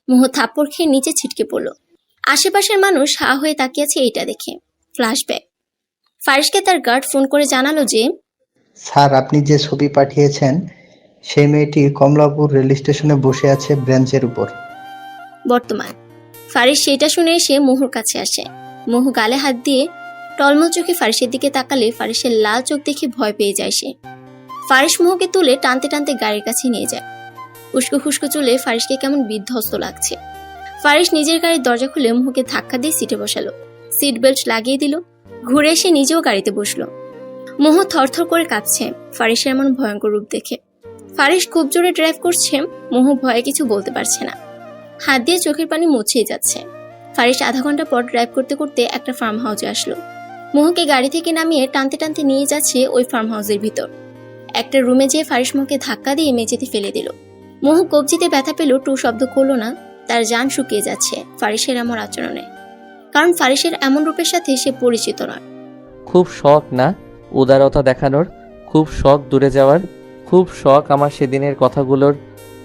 মোহ থাপ্পড় খেয়ে নিচে ছিটকে পড়ল। আশেপাশের মানুষ হা হয়ে তাকিয়েছে এটা দেখে। ফ্ল্যাশব্যাক। ফারিসকে তার গার্ড ফোন করে জানালো যে, স্যার, আপনি যে ছবি পাঠিয়েছেন সেই মেয়েটি কমলাপুর রেল স্টেশনে বসে আছে ব্রেঞ্চের উপর। বর্তমান। ফারিস সেটা শুনে এসে মোহর কাছে আসে। মোহ গালে হাত দিয়ে টলমল চোখে ফারিসের দিকে তাকালে ফারিসের লাল চোখ দেখে ভয় পেয়ে যায় সে। ফারিস মোহকে তুলে টানতে টানতে গাড়ির কাছে নিয়ে যায়। উস্কো খুস্কো চুলে ফারিসকে কেমন বিধ্বস্ত লাগছে। ফারিস নিজের গাড়ির দরজা খুলে মোহকে ধাক্কা দিয়ে সিটে বসালো, সিট বেল্ট লাগিয়ে দিল। ঘুরে এসে নিজেও গাড়িতে বসলো। মোহ থরথর করে কাঁপছে ফারিসের এমন ভয়ঙ্কর রূপ দেখে। ফারিস খুব জোরে ড্রাইভ করছে, মোহ ভয়ে কিছু বলতে পারছে না, হাত দিয়ে চোখের পানি মুছিয়ে যাচ্ছে। ফারিস আধা ঘন্টা পর ড্রাইভ করতে করতে একটা ফার্ম হাউসে আসলো। মোহকে গাড়ি থেকে নামিয়ে টানতে টানতে নিয়ে যাচ্ছে ওই ফার্ম হাউসের ভিতর। একটা রুমে যেয়ে ফারিস মোহকে ধাক্কা দিয়ে মেঝেতে ফেলে দিল। মোহ কবজিতে ব্যথা পেল, টু শব্দ করলো না। তার জান শুকিয়ে যাচ্ছে ফারিসের এমন আচরণে, কারণ ফারিসের এমন রূপের সাথে সে পরিচিত নয়। খুব শখ না উদারতা দেখানোর, খুব শখ দূরে যাওয়ার, খুব শখ আমার সেদিনের কথাগুলোর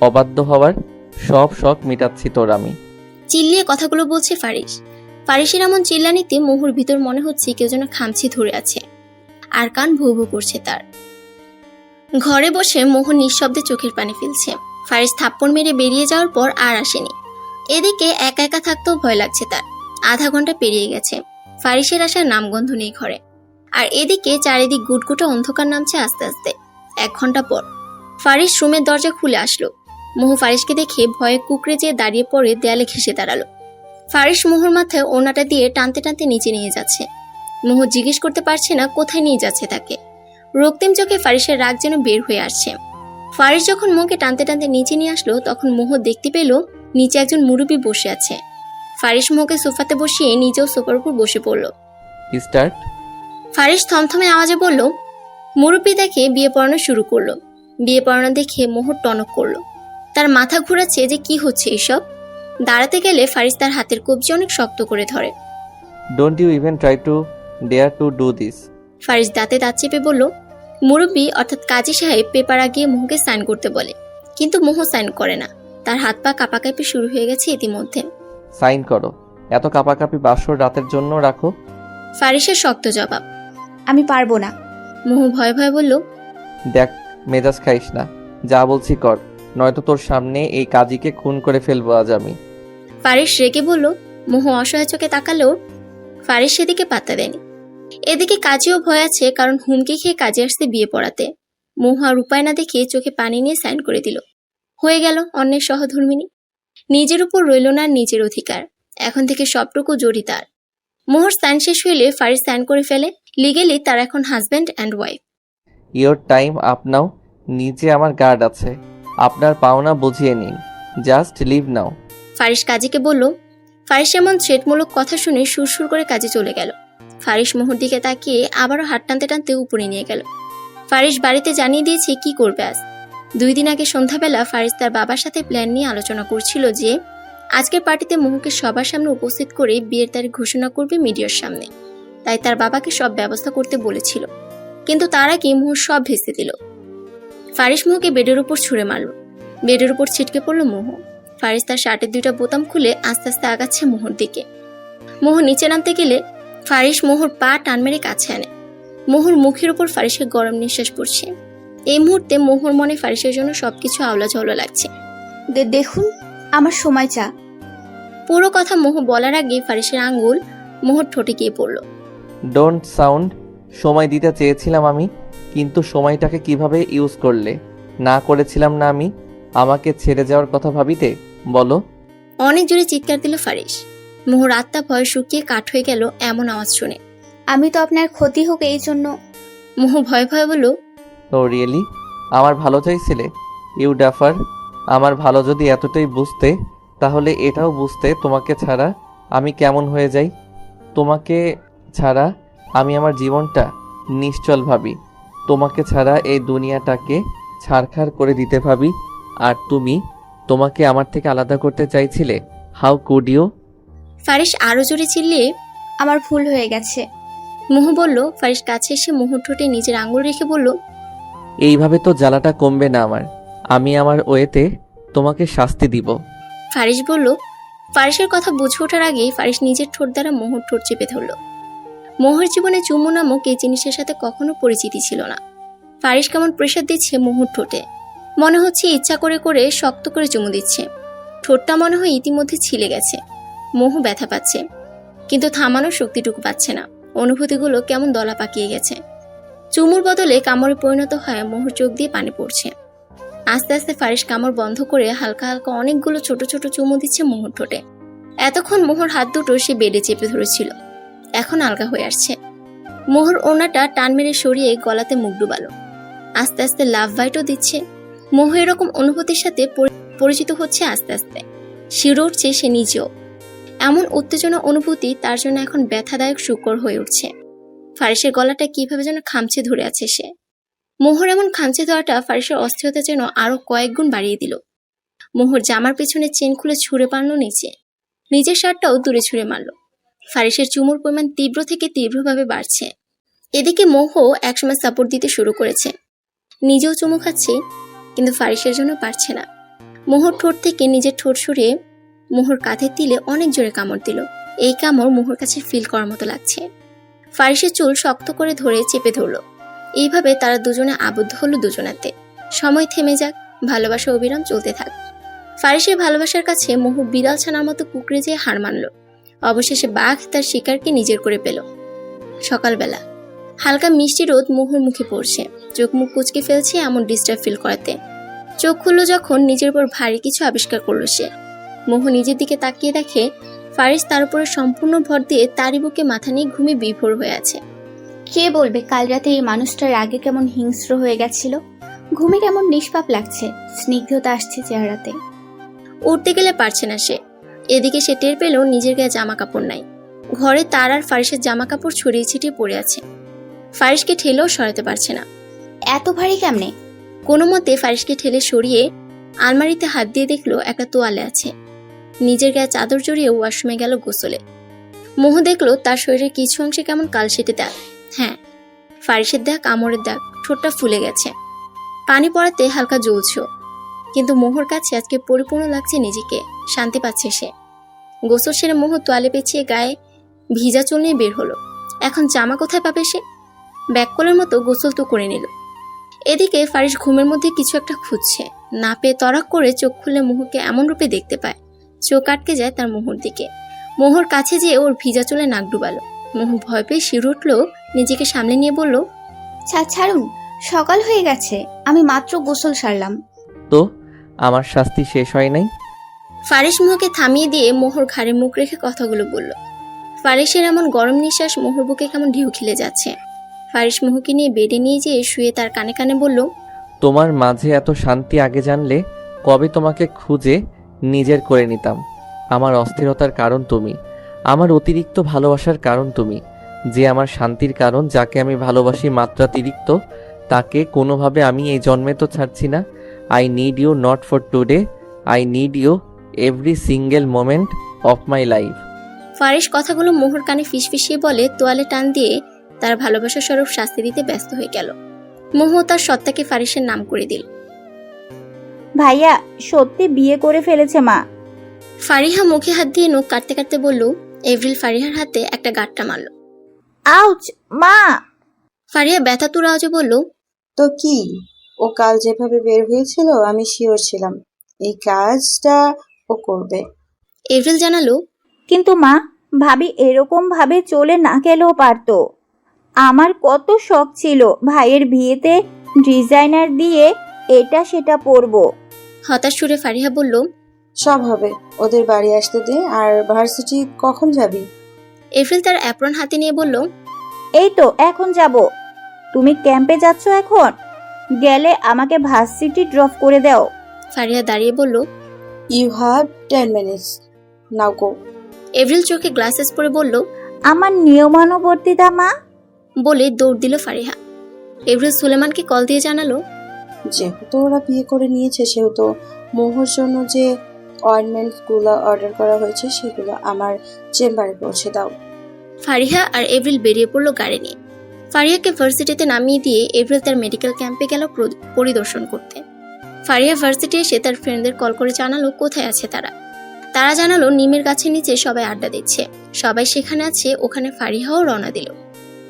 অবাধ্য হওয়ার। সব শখ মিটাচ্ছি তোর আমি। চিল্লিয়ে কথাগুলো বলছে ফারিস। ফারিসের এমন চিল্লানিতে মোহর ভিতর মনে হচ্ছে কেউ যেন খামচি ধরে আছে, আর কান ভৌ ভৌ করছে তার। ঘরে বসে মোহ নিঃশব্দে চোখের পানি ফেলছে। ফারিস থাপ্পড় মেরে বেরিয়ে যাওয়ার পর আর আসেনি। এদিকে একা একা থাকতেও ভয় লাগছে তার। আধা ঘন্টা পেরিয়ে গেছে, ফারিসের আসার নামগন্ধ নেই ঘরে। আর এদিকে চারিদিক গুটগুটো অন্ধকার নামছে আস্তে আস্তে। 1 ঘন্টা পর ফারিস রুমের দরজা খুলে আসলো। মোহ ফারিসকে দেখে ভয়ে কুকড়ে যেয়ে দাঁড়িয়ে পড়ে দেয়ালে ঘেঁষে দাঁড়ালো। ফারিস মোহর মাথায় ওড়নাটা দিয়ে টানতে টানতে নিচে নিয়ে যাচ্ছে। মোহ জিজ্ঞেস করতে পারছে না কোথায় নিয়ে যাচ্ছে তাকে। রক্তিম চোখে ফারিসের রাগ যেন বের হয়ে আসছে। ফারিস যখন মোহকে টানতে টানতে নিচে নিয়ে আসলো, তখন মোহ দেখতে পেল নিচে একজন মুরব্বি বসে আছে। ফারিস মোহকে সোফাতে বসিয়ে নিজেও সোফার উপর বসে পড়ল। স্টার্ট। ফারিস থমথমে আওয়াজে বলল। মুরব্বি দেখে বিয়ে পড়ানো শুরু করলো। বিয়ে পড়ানো দেখে মোহর টনক করলো। তার মাথা ঘোরাচ্ছে যে কি হচ্ছে এসব। দাঁড়াতে গেলে ফারিস তার হাতের কবজি অনেক শক্ত করে ধরে। Don't you even try to dare to do this. Faris দাঁতে দাঁত চেপে বলল, মুরব্বী অর্থাৎ কাজী সাহেব পেপার আগিয়ে মোহকে সাইন করতে বলে, কিন্তু মোহ সাইন করে না। তার হাত পা কাঁপাকাঁপি শুরু হয়ে গেছে ইতিমধ্যে। সাইন করো, এত কাঁপাকাঁপি বাসর রাতের জন্য রাখো। ফারিসের শক্ত জবাব, আমি পারবো না। মোহ ভয়ে ভয়ে বলল, দেখ মেজাজ খাইস না, যা বলছি কর, নয়তো তোর সামনে এই কাজীকে খুন করে ফেলবো আজ আমি। ফারিস রেগে বলল। মোহ অসহায় চোখে তাকালেও ফারিস সেদিকে পাত্তা দেয়নি। এদিকে কাজীও ভয় আছে, কারণ হুমকি খেয়ে কাজে আসতে বিয়ে পড়াতে। মোহ আর উপায় না দেখে চোখে পানি নিয়ে সাইন করে দিল। হয়ে গেল অন্যের সহধর্মিনী। নিজের উপর রইল না নিজের অধিকার, এখন থেকে সবটুকু জড়ি তার। মোহর সাইন শেষ হইলে ফারিস সাইন করে ফেলে। লিগেলি তার এখন husband and wife. Your time up নাও। নিচে আমার গার্ড আছে, আপনার পাওনা বুঝিয়ে নিন। জাস্ট লিভ নাও। ফারিস কাজীকে বলল। ফারিস এমন থ্রেটমূলক কথা শুনে সুরসুর করে কাজে চলে গেল। ফারিস মোহর দিকে তাকিয়ে আবারও হাত টানতে টানতে উপরে নিয়ে গেল। ফারিস বাড়িতে জানিয়ে দিয়েছে কি করবে আজ। 2 দিন আগে সন্ধ্যাবেলা ফারিস তার বাবার সাথে প্ল্যান নিয়ে আলোচনা করছিল যে আজকের পার্টিতে মোহকে সবার সামনে উপস্থিত করে বিয়ের তারিখ ঘোষণা করবে মিডিয়ার সামনে। তাই তার বাবাকে সব ব্যবস্থা করতে বলেছিল, কিন্তু তার আগে মোহ সব ভেস্তে দিল। ফারিস মোহকে বেডের উপর ছুঁড়ে মারল। বেডের উপর ছিটকে পড়ল মোহ। ফারিস তার শার্টের 2টা বোতাম খুলে আস্তে আস্তে আগাচ্ছে মোহর দিকে। মোহ নিচে নামতে গেলে ফারিস মোহর পা টান মেরে কাছে আনে। মোহর মুখের উপর ফারিসের গরম নিঃশ্বাস পড়ছে। এই মুহূর্তে মোহর মনে ফারিসের জন্য সবকিছু আওলা ঝাওলা লাগছে। দেখুন, আমার সময় চা। পুরো কথা মোহ বলার আগে ফারিসের আঙ্গুল মোহর ঠোঁটে গিয়ে পড়ল। Don't sound. সময় দিতে চেয়েছিলাম আমি, কিন্তু সময়টাকে কিভাবে ইউজ করলে। না করেছিলাম না আমি আমাকে ছেড়ে যাওয়ার কথা ভাবিতে, বলো। অনেক জোরে চিৎকার দিল ফারিস। মোহর আত্মা ভয় শুকিয়ে কাঠ হয়ে গেল এমন আওয়াজ শুনে। আমি তো আপনার ক্ষতি হোক এই জন্য। মোহ ভয় ভয় বলল, ও রিয়েলি? আমার ভালো চাইছিলে? You duffer. আমার ভালো যদি এতটাই বুঝতে, তাহলে এটাও বুঝতে তোমাকে ছাড়া আমি কেমন হয়ে যাই। তোমাকে ছাড়া আমি আমার জীবনটা নিশ্চল ভাবি। তোমাকে ছাড়া এই দুনিয়াটাকে ছারখার করে দিতে ভাবি। আর তুমি তোমাকে আমার থেকে আলাদা করতে চাইছিলে। How could you? ফারিস আরো জোরে চিল্লিয়ে, আমার ভুল হয়ে গেছে। মোহ বলল। ফারিস কাছে এসে মোহর ঠোঁটে নিজের আঙুল রেখে বলল, এইভাবে তো জ্বালাটা কমবে না আমার। আমি আমার ওয়েতে তোমাকে শাস্তি দিব। ফারিস বলল। ফারিসের কথা বুঝে ওঠার আগেই ফারিস নিজের ঠোঁট দ্বারা মোহর ঠোঁট চেপে ধরল। মোহর জীবনে চুমু নামক এই জিনিসের সাথে কখনো পরিচিতি ছিল না। ফারিস কেমন প্রেসার দিচ্ছে মোহর ঠোঁটে। মনে হচ্ছে ইচ্ছা করে করে শক্ত করে চুমু দিচ্ছে। ঠোঁটটা মনে হয় ইতিমধ্যে ছিলে গেছে। মোহ ব্যথা পাচ্ছে, কিন্তু থামানোর শক্তিটুকু পাচ্ছে না। অনুভূতিগুলো কেমন দলা পাকিয়ে গেছে। চুমুর বদলে কামড়ে পরিণত হয় মোহর চোখ দিয়ে পানি পড়ছে। আস্তে আস্তে ফারিস কামড় বন্ধ করে হালকা হালকা অনেকগুলো ছোট ছোট চুমু দিচ্ছে মোহর ঠোঁটে। এতক্ষণ মোহর হাত দুটো সে বেডে চেপে ধরেছিল, এখন আলগা হয়ে আসছে। মোহর ওনাটা টান মেরে সরিয়ে গলাতে মুখ ডুবালো। আস্তে আস্তে লাভ বাইটও দিচ্ছে। মোহ এরকম অনুভূতির সাথে পরিচিত হচ্ছে আস্তে আস্তে। শিউরে উঠছে সে নিজেও। এমন উত্তেজনা অনুভূতি তার জন্য এখন ব্যথাদায়ক সুকর হয়ে উঠছে। ফারিসের গলাটা কিভাবে যেন খামচে ধরে আছে সে। মোহর এমন খামচে ধরাটা ফারিসের অস্থিরতা যেন আরো কয়েক গুণ বাড়িয়ে দিল। মোহর জামার পেছনে চেন খুলে ছুঁড়ে পারল নিচে। নিজের শার্টটাও দূরে ছুঁড়ে মারল। ফারিসের চুমুর পরিমাণ তীব্র থেকে তীব্রভাবে বাড়ছে। এদিকে মোহ একসময় সাপোর্ট দিতে শুরু করেছে। নিজেও চুমু খাচ্ছে, কিন্তু ফারিসের জন্য পারছে না। মোহর ঠোঁট থেকে নিজের ঠোঁট সরিয়ে মোহর কাঁধের তিলে অনেক জোরে কামড় দিল। এই কামড় মোহর কাছে ফিল করার মতো লাগছে। ফারিসের চুল শক্ত করে ধরে চেপে ধরল। এইভাবে তারা দুজনে আবদ্ধ হলো দুজনাতে। সময় থেমে যাক, ভালোবাসা অবিরাম চলতে থাক। ফারিসের ভালোবাসার কাছে মোহ বিড়াল ছানার মতো কুকড়ে যেয়ে হার মানল। অবশেষে বাঘ তার শিকারকে নিজের করে পেল। সকালবেলা হালকা মিষ্টি রোদ মোহর মুখে পড়ছে। চোখ মুখ কুচকে ফেলছে এমন ডিস্টার্ব ফিল করাতে। চোখ খুলল যখন নিজের উপর ভারী কিছু আবিষ্কার করলো সে। মোহ নিজের দিকে তাকিয়ে দেখে ফারিস তার উপরে সম্পূর্ণ ভর দিয়ে তারই বুকে মাথা নিয়ে ঘুমিয়ে বিভোর হয়ে আছে। কে বলবে কাল রাতে এই মানুষটার আগে কেমন হিংস্র হয়ে গেছিল। ঘুমে কেমন নিষ্পাপ লাগছে, স্নিগ্ধতা আসছে চেহারাতে। উঠতে গেলে পারছে না সে। এদিকে সে টের পেল নিজের গায়ে জামা কাপড় নাই। ঘরে তার আর ফারিসের জামা কাপড় ছড়িয়ে ছিটিয়ে পড়ে আছে। ফারিসকে ঠেলেও সরাতে পারছে না। এত ভারী কেমনে? কোনো মতে ফারিসকে ঠেলে সরিয়ে আলমারিতে হাত দিয়ে দেখলো একটা তোয়ালে আছে। নিজের গায়ে চাদর জড়িয়ে ওয়াশরুমে গেল গোসলে। মোহু দেখলো তার শরীরের কিছু অংশে কেমন কালশেটে দাগ। হ্যাঁ, ফারিসের দাগ, কামড়ের দাগ, ঠোঁটটা ফুলে গেছে, পানি পড়াতে হালকা জ্বলছে। কিন্তু মোহর কাছে আজকে পরিপূর্ণ লাগছে নিজেকে, শান্তি পাচ্ছে সে। গোসল সেরে মোহ তোয়ালে পেঁচিয়ে গায়ে ভিজা চুল নিয়ে বের হলো। এখন জামা কোথায় পাবে সে? ব্যাককলের মতো গোসল তো করে নিল। এদিকে ফারিস ঘুমের মধ্যে কিছু একটা খুঁজছে, না পেয়ে তড়াক করে চোখ খুলে মোহকে এমন রূপে দেখতে পায়, চোখ আটকে যায় তার মোহর দিকে। মোহর কাছে যেয়ে ওর ভিজা চুলে নাক ডুবালো। মোহ ভয় পেয়ে শিউরে উঠল, নিজেকে সামলে নিয়ে বলল, ছাড়ুন, সকাল হয়ে গেছে, আমি মাত্র গোসল সারলাম। তো আমার শাস্তি শেষ হয় নাই? ফারিস মোহকে থামিয়ে দিয়ে মোহর ঘাড়ে মুখ রেখে কথাগুলো বলল। ফারিসের এমন গরম নিঃশ্বাস মোহর বুকে কেমন ঢেউ খেলে যাচ্ছে। ফারিস মোহকে নিয়ে বেডে নিয়ে যেয়ে শুয়ে তার কানে কানে বলল, তোমার মাঝে এত শান্তি আগে জানলে কবে তোমাকে খুঁজে নিজের করে নিতাম। আমার অস্থিরতার কারণ তুমি, আমার অতিরিক্ত ভালোবাসার কারণ তুমি, যে আমার শান্তির কারণ, যাকে আমি ভালোবাসি মাত্রাতিরিক্ত, তাকে কোনোভাবে আমি এই জন্মে তো ছাড়ছি না। I need you not for today, I need you every single moment of my life. Faris কথাগুলো মোহর কানে ফিসফিসিয়ে বলে তোয়ালে টান দিয়ে তার ভালোবাসা স্বরূপ শাস্তি দিতে ব্যস্ত হয়ে গেল। মোহ তার সত্তাকে ফারিসের নাম করে দিল। ভাইয়া সত্যি বিয়ে করে ফেলেছে মা। ফারিহা মুখে হাত দিয়ে নখ কাটতে কাটতে বলল। এভরিল ফারিহার হাতে একটা গাঁটটা মারল। আউচ মা! ফারিহা ব্যথাতুর আওয়াজে বলল, তো কি, ও কাল যেভাবে বের হয়েছিল আমি শিওর ছিলাম এই কাজটা ও করবে। এভরিল জানালো, কিন্তু মা, ভাবি এরকম ভাবে চলে না গেলেও পারতো। আমার কত শখ ছিল ভাইয়ের বিয়েতে ডিজাইনার দিয়ে এটা সেটা পরবো। হতাশ সুরে ফারিহা বলল, সব হবে, ওদের বাড়ি আসতে দে। আর ভার্সিটি কখন যাবি? এভরিল তার অ্যাপ্রন হাতে নিয়ে বলল, এই তো এখন যাব। তুমি ক্যাম্পে যাচ্ছ এখন? গেলে আমাকে ভার্সিটি ড্রপ করে দাও। ফারিহা দাঁড়িয়ে বলল, you have 10 minutes, now go. Avril চোখে গ্লাসেস পরে বলল, আমার নিয়মানুবর্তিতা মা। বলে দৌড় দিল ফারিহা। এভরিল সুলেমানকে কল দিয়ে জানালো, যেহেতু ওরা বিয়ে করে নিয়েছে সেহেতু মোহর জন্য যে অয়েন্টমেন্টগুলো অর্ডার করা হয়েছে সেগুলো আমার চেম্বারে পৌঁছে দাও। ফারিহা আর এভরিল বেরিয়ে পড়লো গাড়ি নিয়ে। ফারিহাকে ভার্সিটিতে নামিয়ে দিয়ে এভরিল তার মেডিকেল ক্যাম্পে গেল পরিদর্শন করতে। ফারিহা ভার্সিটি এসে তার ফ্রেন্ডদের কল করে জানালো কোথায় আছে তারা। তারা জানালো নিমের গাছের নিচে সবাই আড্ডা দিচ্ছে, সবাই সেখানে আছে। ওখানে ফারিহাও রওনা দিল।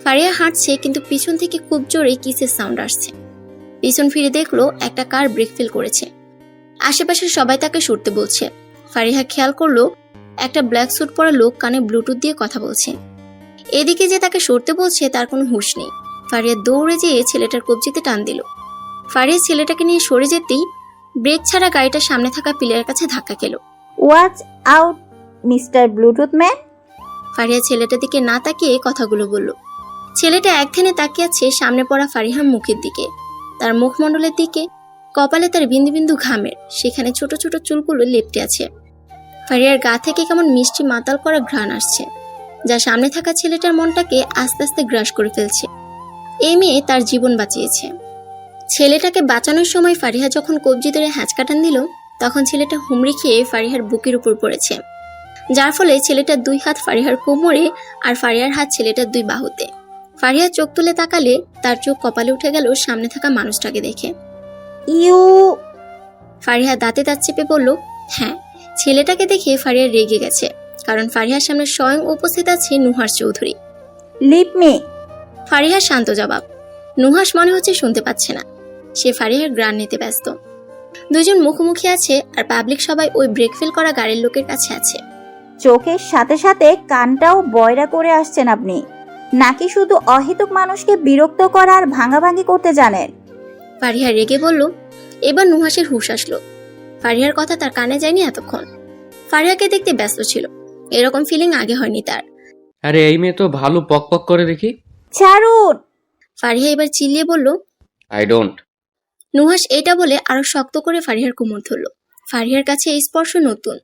ফারিহা হাঁটছে, কিন্তু পিছন থেকে খুব জোরে কিসের সাউন্ড আসছে। পিছন ফিরে দেখলো একটা কার ব্রেক ফেল করেছে। আশেপাশে সবাই তাকে সরতে বলছে। ফারিহা খেয়াল করলো একটা ব্ল্যাক স্যুট পরা লোক কানে ব্লুটুথ দিয়ে কথা বলছে। এদিকে যে তাকে সরতে বলছে তার কোনো হুঁশ নেই। ফারিহা দৌড়ে যেয়ে ছেলেটার কবজিতে টান দিল। ফারিহা ছেলেটাকে নিয়ে সরে যেতেই ব্রেক ছাড়া গাড়িটা সামনে থাকা পিলারের কাছে ধাক্কা খেল। Watch out mister Bluetooth man. Fariha ছেলেটার দিকে না তাকিয়ে কথাগুলো বলল। ছেলেটা একধানে তাকিয়ে আছে সামনে পড়া ফারিহার মুখের দিকে, তার মুখমণ্ডলের দিকে। কপালে তার বিন্দু বিন্দু ঘামের, সেখানে ছোট ছোট চুলগুলো লেপ্টে আছে। ফারিহার গা থেকে কেমন মিষ্টি মাতাল করা ঘ্রাণ আসছে, যা সামনে থাকা ছেলেটার মনটাকে আস্তে আস্তে গ্রাস করে ফেলছে। এই মেয়ে তার জীবন বাঁচিয়েছে। ছেলেটাকে বাঁচানোর সময় ফারিহা যখন কবজি ধরে হ্যাঁচকাটান দিল, তখন ছেলেটা হুমড়ি খেয়ে ফারিহার বুকের উপর পড়েছে, যার ফলে ছেলেটার দুই হাত ফারিহার কোমরে আর ফারিহার হাত ছেলেটার দুই বাহুতে। ফারিহা চোখ তুলে তাকালে তার চোখ কপালে উঠে গেল সামনে থাকা মানুষটাকে দেখে। ইউ! ফারিহা দাঁতে দাঁত চেপে বলল, হ্যাঁ। ছেলেটাকে দেখে ফারিহা রেগে গেছে, কারণ ফারিহার সামনে স্বয়ং উপস্থিত আছে নুহাস চৌধুরী। Leave me. ফারিহার শান্ত জবাব। নুহাস মনে হচ্ছে শুনতে পাচ্ছে না, সে ফারিহার গ্রান নিতে ব্যস্ত। দুজন মুখোমুখি আছে, আর পাবলিক সবাই ওই ব্রেক ফেল করা গাড়ির লোকের কাছে আছে। চোখের সাথে সাথে কানটাও বয়রা করে আসছেন আপনি, নাকি শুধু অহেতুক মানুষকে বিরক্ত করা আর ভাঙাভাঙি করতে জানেন? ফারিহা রেগে বলল। এবার নুহাসের হুঁশ আসলো। ফারিহার কথা তার কানে যায়নি এতক্ষণ। ফারিহাকে দেখতে ব্যস্ত ছিল, এরকম ফিলিং আগে হয়নি তার। আরে এই মেয়ে তো ভালো পক পক করে দেখি। ছাড়ুন! ফারিহা এবার চিল্লিয়ে বলল, আই ডোন্ট। নুহাস এটা বলে আরো শক্ত করে ফারিহার কোমর ধরল। ফারিহার কাছে এই স্পর্শ নতুন,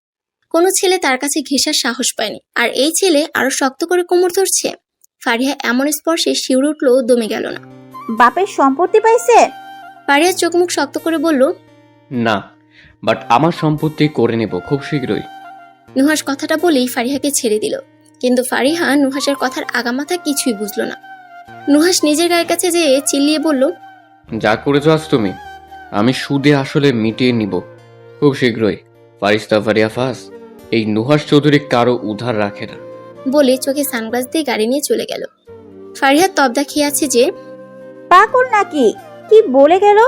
কোনো ছেলে তার কাছে ঘেঁষার সাহস পায়নি, আর এই ছেলে আরো শক্ত করে কোমর ধরছে। ফারিহা এমন স্পর্শে শিউরে উঠলো, দমে গেল না। বাপের সম্পত্তি পাইছে? ফারিহা চোখ মুখ শক্ত করে বলল, না, বাট আমার সম্পত্তি করে নেব খুব শীঘ্রই। নুহাস কথাটা বলেই ফারিহাকে ছেড়ে দিল, কিন্তু ফারিহা নুহাসের কথার আগামাথা কিছুই বুঝলো না। নুহাস নিজের গায়ের কাছে যেয়ে চিল্লিয়ে বলল, যা করেছো আজ তুমি, আমি সুদে আসলে মিটিয়ে নিব খুব শীঘ্রই। ফারিস্তা ফারিহা ফাস, এই নুহাস চৌধুরী কারো উধার রাখে না। বলে চোখে সানগ্লাস দিয়ে গাড়ি নিয়ে চলে গেল। ফারিহা তবদা খেয়ে আছে যে পাগল নাকি, কি বলে গেল?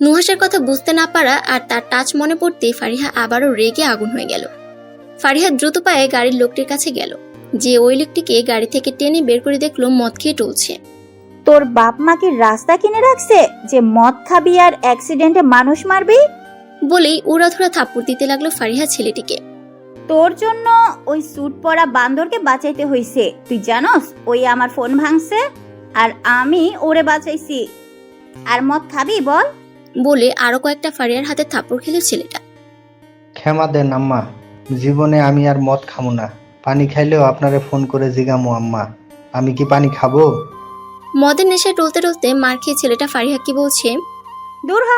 নুহাসের কথা বুঝতে না পারা আর তার টাচ মনে পড়তে ফারিহা আবারও রেগে আগুন হয়ে গেল। ফারিহা দ্রুত পায়ে গাড়ির লোকটির কাছে গেল, যে ওই লোকটিকে গাড়ি থেকে টেনে বের করে দেখলো মদ খেয়ে টলছে। তোর বাপ মা কি রাস্তা কিনে রাখছে যে মদ খাবি আর অ্যাক্সিডেন্টে মানুষ মারবি? বলেই উড়াধুরা থাপ্পড় দিতে লাগলো ফারিহা ছেলেটিকে। তোর জন্য ওই স্যুট পরা বান্দরকে বাঁচাইতে হইছে, তুই জানোস? ওই আমার ফোন ভাঙছে আর আমি ওরে বাঁচাইছি। আর মদ খাবি বল? বলে আরো কয়েকটা ফারিয়ার হাতে থাপ্পড় খেলো ছেলেটা। ক্ষমা দেন আম্মা, জীবনে আমি আর মদ খামু না। পানি খাইলেও আপনারে ফোন করে জিগামু আম্মা, আমি কি পানি খাবো? মদের নেশায় টলতে টলতে মার খেয়ে ছেলেটা ফারিহাকে বলছে, দূর হ।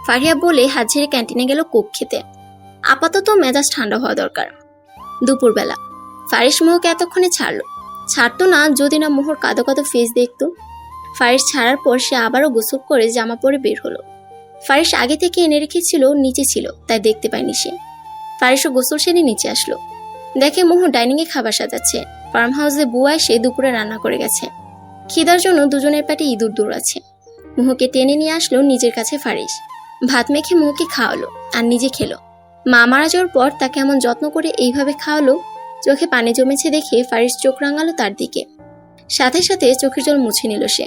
ফারিহা বলে হাত ঝেড়ে ক্যান্টিনে গেল কোক খেতে। আপাতত মেজাজ ঠান্ডা হওয়া দরকার। দুপুরবেলা ফারিস মোহকে এতক্ষণে ছাড়তো না যদি না মোহর কাদো কাদো ফেস দেখতো। ফারিস ছাড়ার পর সে আবারও গোসল করে জামা পরে বের হলো। ফারিস আগে থেকে এনে রেখেছিল, নিচে ছিল, তাই দেখতে পায়নি সে। ফারিসও গোসল সেরে নিচে আসলো, দেখে মোহ ডাইনিং এ খাবার সাজাচ্ছে। ফার্ম হাউসে বুয়া এসে দুপুরে রান্না করে গেছে। খিদার জন্য দুজনের পেটে ইঁদুর দৌড়াচ্ছে। মোহকে টেনে নিয়ে আসলো নিজের কাছে ফারিস। ভাত মেখে মোহকে খাওয়ালো আর নিজে খেলো। মা মারা যাওয়ার পর তাকে এমন যত্ন করে এইভাবে খাওয়ালো। চোখে পানি জমেছে দেখে ফারিস চোখ রাঙালো তার দিকে। সাথে সাথে চোখের জল মুছে নিল সে।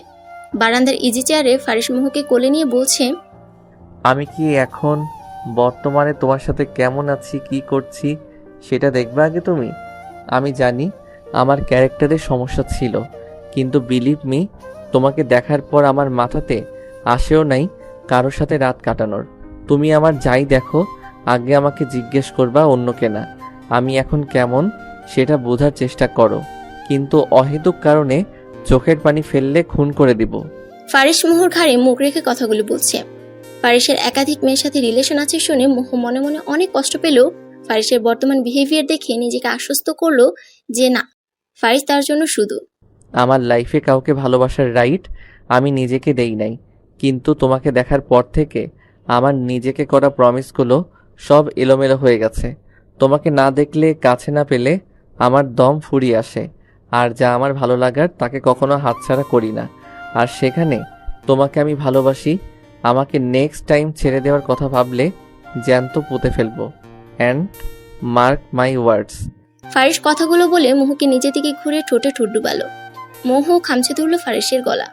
বারান্দার ইজি চেয়ারে ফারিস মোহকে কোলে নিয়ে বলছে, আমি কি এখন বর্তমানে তোমার সাথে কেমন আছি, কি করছি সেটা দেখবে আগে তুমি। আমি জানি আমার ক্যারেক্টারের সমস্যা ছিল, কিন্তু বিলিভ মি, তোমাকে দেখার পর আমার মাথাতে আসেও নাই কারোর সাথে রাত কাটানোর। তুমি আমার যাই দেখো, আগে আমাকে জিজ্ঞেস করবা, অন্যকে না। আমি এখন কেমন সেটা বোঝার চেষ্টা করো, কিন্তু অহেতুক কারণে চোখের পানি ফেললে খুন করে দিব। ফারিস মোহর ঘাড়ে মুখ রেখে কথাগুলো বলছে। ফারিসের একাধিক মেয়ের সাথে রিলেশন আছে শুনে মোহ মনে মনে অনেক কষ্ট পেলেও ফারিসের বর্তমান বিহেভিয়ার দেখে নিজেকে আশ্বস্ত করলো যে না, ফারিস তার জন্য শুধু। আমার লাইফে কাউকে ভালোবাসার রাইট আমি নিজেকে দেই নাই, কিন্তু তোমাকে দেখার পর থেকে আমার নিজেকে করা প্রমিসগুলো সব এলোমেলো হয়ে গেছে। তোমাকে না দেখলে, কাছে না পেলে আমার দম ফুরিয়ে আসে, আর যা আমার ভালো লাগার তাকে কখনো হাতছাড়া করি না। আর সেখানে তোমাকে আমি ভালোবাসি। আমাকে নেক্সট টাইম ছেড়ে দেওয়ার কথা ভাবলে জ্যান্ত পুঁতে ফেলবো। অ্যান্ড মার্ক মাই ওয়ার্ডস। ফারিস কথাগুলো বলে মোহকে নিজে দিকে ঘুরে ঠোঁটে ঠোঁট ডুবালো। মোহ খামচে ধরল ফারিসের গলা।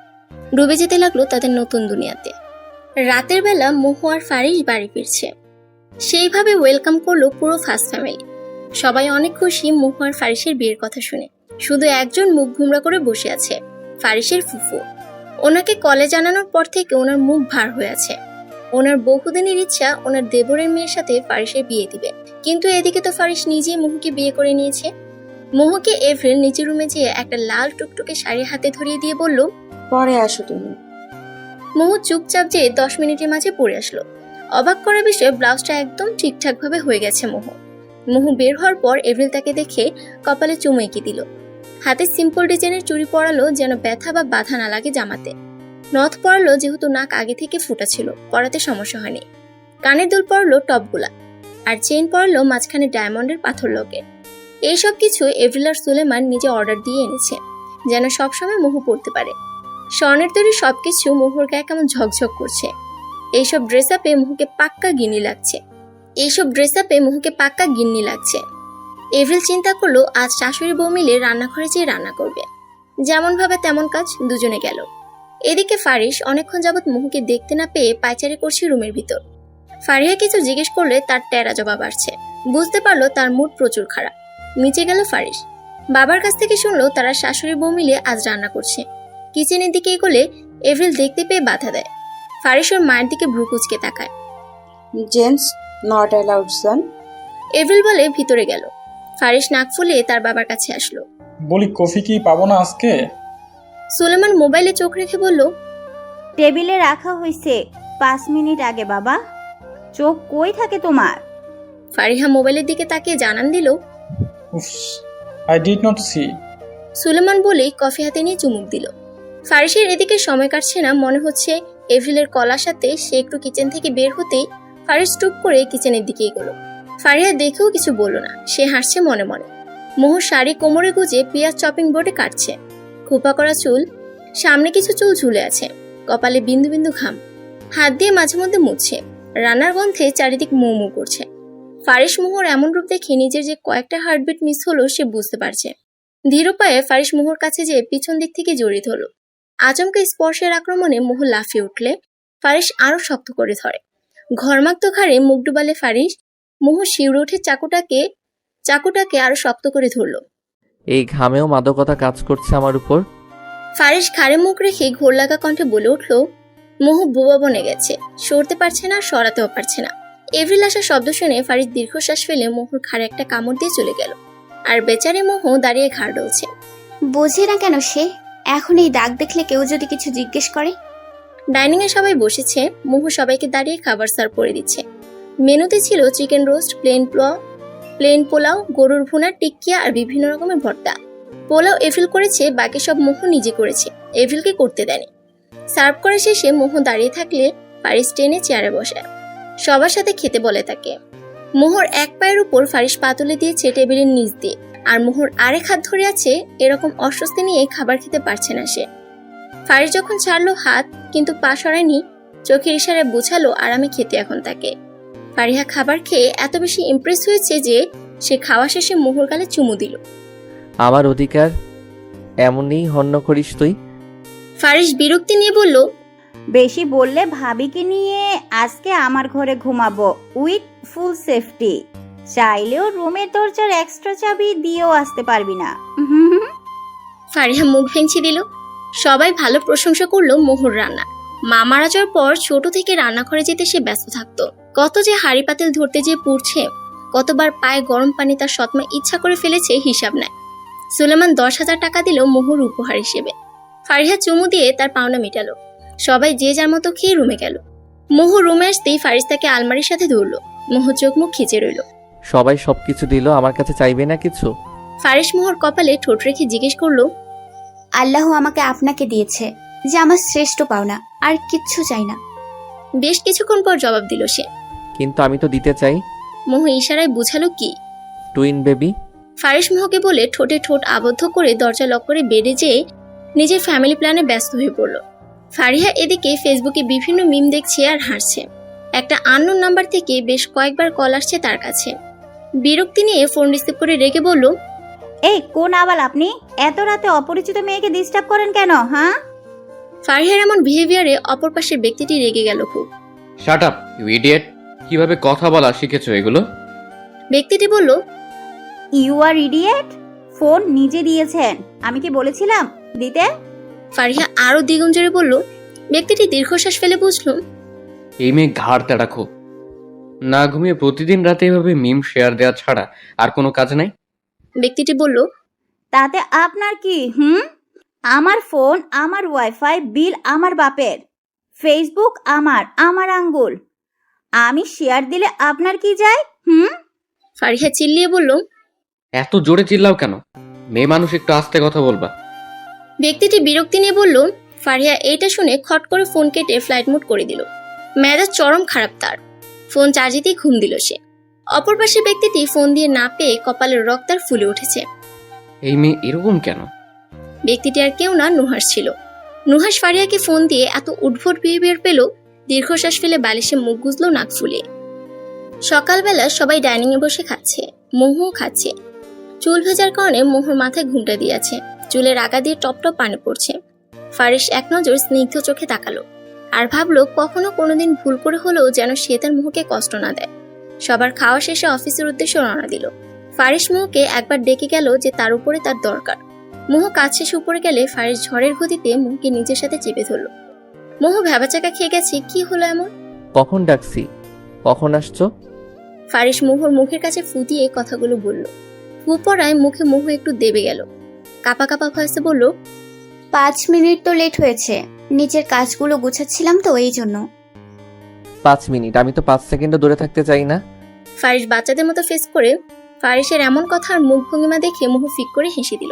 ডুবে যেতে লাগলো তাদের নতুন দুনিয়াতে। রাতের বেলা মোহ আর ফারিস বাড়ি ফিরছে। সেইভাবে ওয়েলকাম করলো পুরো ফার্স্ট ফ্যামিলি। সবাই অনেক খুশি মোহ আর ফারিসের বিয়ের কথা শুনে। শুধু একজন মুখ ঘুমরা করে বসে আছে, ফারিসের ফুফু। ওনাকে কলে জানানোর পর থেকে ওনার মুখ ভার হয়ে আছে। ওনার বহুদিনের ইচ্ছা ওনার দেবরের মেয়ের সাথে ফারিসের বিয়ে দিবে, কিন্তু এদিকে তো ফারিস নিজেই মোহকে বিয়ে করে নিয়েছে। মোহকে এভরিল নিচের রুমে যেয়ে একটা লাল টুকটুকে শাড়ি হাতে ধরিয়ে দিয়ে বলল, পরে আসো তুমি। মোহ চুপচাপ যেয়ে 10 মিনিটের মাঝে পরে আসলো। অবাক করার বিষয়ে ব্লাউজটা একদম ঠিকঠাক ভাবে হয়ে গেছে। মোহ বের হওয়ার পর এভরিল তাকে দেখে কপালে চুমু এঁকে দিল। হাতে সিম্পল ডিজাইনের চুড়ি পরালো যেন ব্যথা বা বাধা না লাগে জামাতে। নথ পরালো যেহেতু নাক আগে থেকে ফুটা ছিল, পরাতে সমস্যা হয়নি। কানের দুল পরালো টপগুলা, আর চেইন পরালো মাঝখানে ডায়মন্ডের পাথর লকেট। এইসব কিছু এভরিল আর সুলেমান নিজে অর্ডার দিয়ে এনেছে, যেন সবসময় মোহ পড়তে পারে। স্বর্ণের তৈরি সবকিছু মোহর গায়ে কেমন ঝকঝক করছে। এইসব ড্রেস আপে মোহকে পাক্কা গিন্নি লাগছে। এভরিল চিন্তা করলো আজ শাশুড়ি বউ মিলে রান্নাঘরে যেয়ে রান্না করবে। যেমন ভাবে তেমন কাজ, দুজনে গেল। এদিকে ফারিস অনেকক্ষণ যাবৎ মোহকে দেখতে না পেয়ে পায়চারি করছে রুমের ভিতর। ফারিহা কিছু জিজ্ঞেস করলে তার টেরা জবাব আসছে। বুঝতে পারলো তার মুড প্রচুর খারাপ। নিচে গেল ফারিস। বাবার কাছ থেকে শুনলো তারা শাশুড়ি বউ মিলে আজ রান্না করছে। কিচেনের দিকে এগোলে এভরিল দেখতে পেয়ে বাধা দেয়। ফারিস ওর মায়ের দিকে ভ্রু কুঁচকে তাকায়। জেন্টস নট অ্যালাউড সন। এভরিল বলে ভিতরে গেল। ফারিস নাক ফুলিয়ে তার বাবার কাছে আসলো। বলি, কফি কি পাবো না আজকে? সুলেমান মোবাইলে চোখ রেখে বলল, টেবিলে রাখা হয়েছে 5 মিনিট আগে বাবা। চোখ কই থাকে তোমার? ফারিহা মোবাইলের দিকে তাকিয়ে জানান দিল, উফ, I did not see. Suleman বলেই কফি হাতে নিয়ে চুমুক দিল। ফারিসের এদিকে সময় কাটছে না, মনে হচ্ছে এভিলের কলার সাথে সে একটু কিচেন থেকে বের হতেই ফারিস টুপ করে কিচেনের দিকে এগোলো। ফারিহা দেখেও কিছু বলল না, সে হাসছে মনে মনে। মোহর শাড়ি কোমরে গুজে পেঁয়াজ চপিং বোর্ডে কাটছে, খোপা করা চুল, সামনে কিছু চুল ঝুলে আছে, কপালে বিন্দু বিন্দু ঘাম, হাত দিয়ে মাঝে মধ্যে মুছছে। রান্নার গন্ধে চারিদিক মৌ মৌ করছে। ফারিস মোহর এমন রূপ দেখে নিজের যে কয়েকটা হার্টবিট মিস হলো সে বুঝতে পারছে। ধীর পায়ে ফারিস মোহর কাছে যেয়ে পিছন দিক থেকে জড়িয়ে ধরল। আচমকা স্পর্শের আক্রমণে মোহর লাফিয়ে উঠলে ফারিস আরো শক্ত করে ধরে। ঘরমাক্ত ঘাড়ে মুখ ডুবালে ফারিস, মোহর শিউরে উঠে চাকুটাকে আরো শক্ত করে ধরল। এই ঘামেও মাদকতা কাজ করছে আমার উপর। ফারিস ঘাড়ে মুখ রেখে ঘোর লাগা কণ্ঠে বলে উঠল, মোহ বোবা বনে গেছে, সরতে পারছে না, সরাতেও পারছে না। এভরিল আসার শব্দ শুনে ফারিস দীর্ঘশ্বাস ফেলে মোহর ঘাড়ে একটা কামড় দিয়ে চলে গেল। আর বেচারে মোহ দাঁড়িয়ে ঘাড় ডলছে। বোঝে না কেন সে? এখন এই দাগ দেখলে কেউ যদি কিছু জিজ্ঞেস করে? ডাইনিং এ সবাই বসেছে, মোহ সবাইকে দাঁড়িয়ে খাবার সার্ভ করে দিচ্ছে। মেনুতে ছিল চিকেন রোস্ট, প্লেন পোলাও, গরুর ভুনা, টিক্কিয়া আর বিভিন্ন রকমের ভর্তা। পোলাও এভিল করেছে, বাকি সব মোহ নিজে করেছে, এভিলকে করতে দেয়নি। সার্ভ করা শেষে মোহ দাঁড়িয়ে থাকলে ফারিস টেনে চেয়ারে বসায়, সবার সাথে খেতে বলে তাকে। মোহর এক পায়ের উপর ফারিস পা তুলে দিয়েছে টেবিলের নিচ দিয়ে, আর মোহর আরেক হাত ধরে আছে। এরকম অস্বস্তি নিয়ে খাবার খেতে পারছে না সে। ফারিস যখন ছাড়লো হাত, কিন্তু পা সরায়নি, চোখের ইশারায় বোঝালো আরামে খেতে এখন তাকে। ফারিহা খাবার খেয়ে এত বেশি ইমপ্রেস হয়েছে যে সে খাওয়া শেষে মোহর গালে চুমু দিল। আমার অধিকার, এমনই হন্য করিস তুই? ফারিস বিরক্তি নিয়ে বলল, বেশি বললে ভাবিকে নিয়ে আজকে আমার ঘরে ঘুমাবো উইথ ফুল সেফটি। চাইলেও রুমের দরজার এক্সট্রা চাবি দিয়েও আসতে পারবি না। ফারিহা মুখ ভেঙচি দিল। সবাই ভালো প্রশংসা করলো মোহর রান্না। মা মারা যাওয়ার পর ছোট থেকে রান্নাঘরে যেতে সে ব্যস্ত থাকতো। কত যে হাড়ি পাতিল ধরতে যে পুড়ছে, কতবার পায়ে গরম পানি তার সৎমা ইচ্ছা করে ফেলেছে হিসাব নাই। সুলেমান 10,000 টাকা দিল মোহর উপহার হিসেবে। ফারিহা চুমু দিয়ে তার পাওনা মেটালো। সবাই যে যার মতো খেয়ে রুমে গেল। মোহর রুমে আসতেই ফারিস তাকে আলমারির সাথে ধরলো। মোহর চোখ মুখ খিচে রইল। সবাই সবকিছু দিল, আমার কাছে চাইবে না কিছু? ফারিস মোহর কপালে ঠোঁট রেখে জিজ্ঞেস করলো, আল্লাহ আমাকে আপনাকে দিয়েছে, যে আমার শ্রেষ্ঠ পাওনা, আর কিচ্ছু চাই না। বেশ কিছুক্ষণ পর জবাব দিল সে, কিন্তু আমি তো দিতে চাই। মোহ ইশারায় বুঝালো কি? Twin baby. ফারিস মোহকে বলে ঠোঁটে ঠোঁট আবদ্ধ করে দরজা লক করে বেডে যেয়ে নিজের ফ্যামিলি প্ল্যানে ব্যস্ত হয়ে পড়ল। ফারিহা এদিকে ফেসবুকে বিভিন্ন মিম দেখছে আর হাসছে। একটা আননোন নাম্বার থেকে বেশ কয়েকবার কল আসছে তার কাছে। বিরক্তি নিয়ে ফোন রিসিভ করে রেগে বলল, এই কোন আবাল আপনি? এত রাতে অপরিচিত মেয়েকে ডিস্টার্ব করেন কেন? হ্যাঁ? ফারিহার এমন বিহেভিয়ারে অপর পাশের ব্যক্তিটি রেগে গেল খুব। শাট আপ ইউ ইডিয়েট, কিভাবে কথা বলা শিখেছো এগুলো? ব্যক্তিটি বলল, ইউ আর ইডিয়েট? ফোন নিজে দিয়েছেন, আমি কি বলেছিলাম দিতে? ফারিহা আরো দ্বিগুণ জোরে বলল। ব্যক্তিটি দীর্ঘশ্বাস ফেলে বুঝল, এই মেয়ে ঘাড় তেড়া খুব। না ঘুমিয়ে প্রতিদিন রাতে এভাবে মিম শেয়ার দেওয়া ছাড়া আর কোনো কাজ নাই? ব্যক্তিটি বলল, তাতে আপনার কি? আমার ফোন, আমার ওয়াইফাই বিল আমার বাপের, ফেসবুক আমার আঙ্গুল, আমি শেয়ার দিলে আপনার কি যায়? ফারিহা চিল্লিয়ে বলল, এত জোরে চিল্লাও কেন? মেয়ে মানুষ, একটু আস্তে কথা বলবা। ব্যক্তিটি বিরক্তি নিয়ে বলল। ফারিহা এইটা শুনে খট করে ফোন কেটে ফ্লাইট মোড করে দিল। মেজাজ চরম খারাপ তার। ফোন চার্জেতেই ঘুম দিল সে। অপর পাশে ব্যক্তিটি ফোন দিয়ে না পেয়ে কপালের রক্তার ফুলে উঠেছে। এই মেয়ে এরকম কেন? ব্যক্তিটি আর কেউ না, নুহাস ছিল। নুহাস ফারিয়াকে ফোন দিয়ে এত উদ্ভট বিহেভিয়ার পেল, দীর্ঘশ্বাস ফেলে বালিশে মুখ গুজলো নাক ফুলিয়ে। সকালবেলা সবাই ডাইনিং এ বসে খাচ্ছে, মোহও খাচ্ছে। চুল ভেজার কারণে মোহর মাথায় ঘুমটা দিয়েছে, চুলের আগা দিয়ে টপ টপ পানি পড়ছে। ফারিস এক নজর স্নিগ্ধ চোখে তাকালো আর ভাবলো কখনো কোনোদিন ভুল করে হলেও যেন সে তার মোহকে কষ্ট না দেয়। সবার খাওয়া শেষে অফিসের উদ্দেশ্যে রওনা দিল। ফারিস মোহকে একবার ডেকে গেল যে তার উপরে তার দরকার। মোহ কাজ শেষে উপরে গেলে ফারিস ঝড়ের গতিতে মোহকে নিজের সাথে চেপে ধরল। মোহ ভ্যাবাচাকা খেয়ে গেছে, কি হলো এমন? কখন ডাকছি, কখন আসছো? ফারিস মোহর মুখের কাছে ফু দিয়ে কথাগুলো বলল। ফু পড়ায় মুখে মোহ একটু দেবে গেল। কাপা কাপা ভয়েসে বলল, 5 মিনিট তো লেট হয়েছে, নিচের কাজগুলো গুছাচ্ছিলাম তো এই জন্য। 5 মিনিট, আমি তো 5 সেকেন্ডও দূরে থাকতে চাই না। ফারিস বাচ্চাদের মতো ফেস করে ফারিসের এমন কথার মুখ ভঙ্গিমা দেখে মোহু ফিক করে হেসে দিল।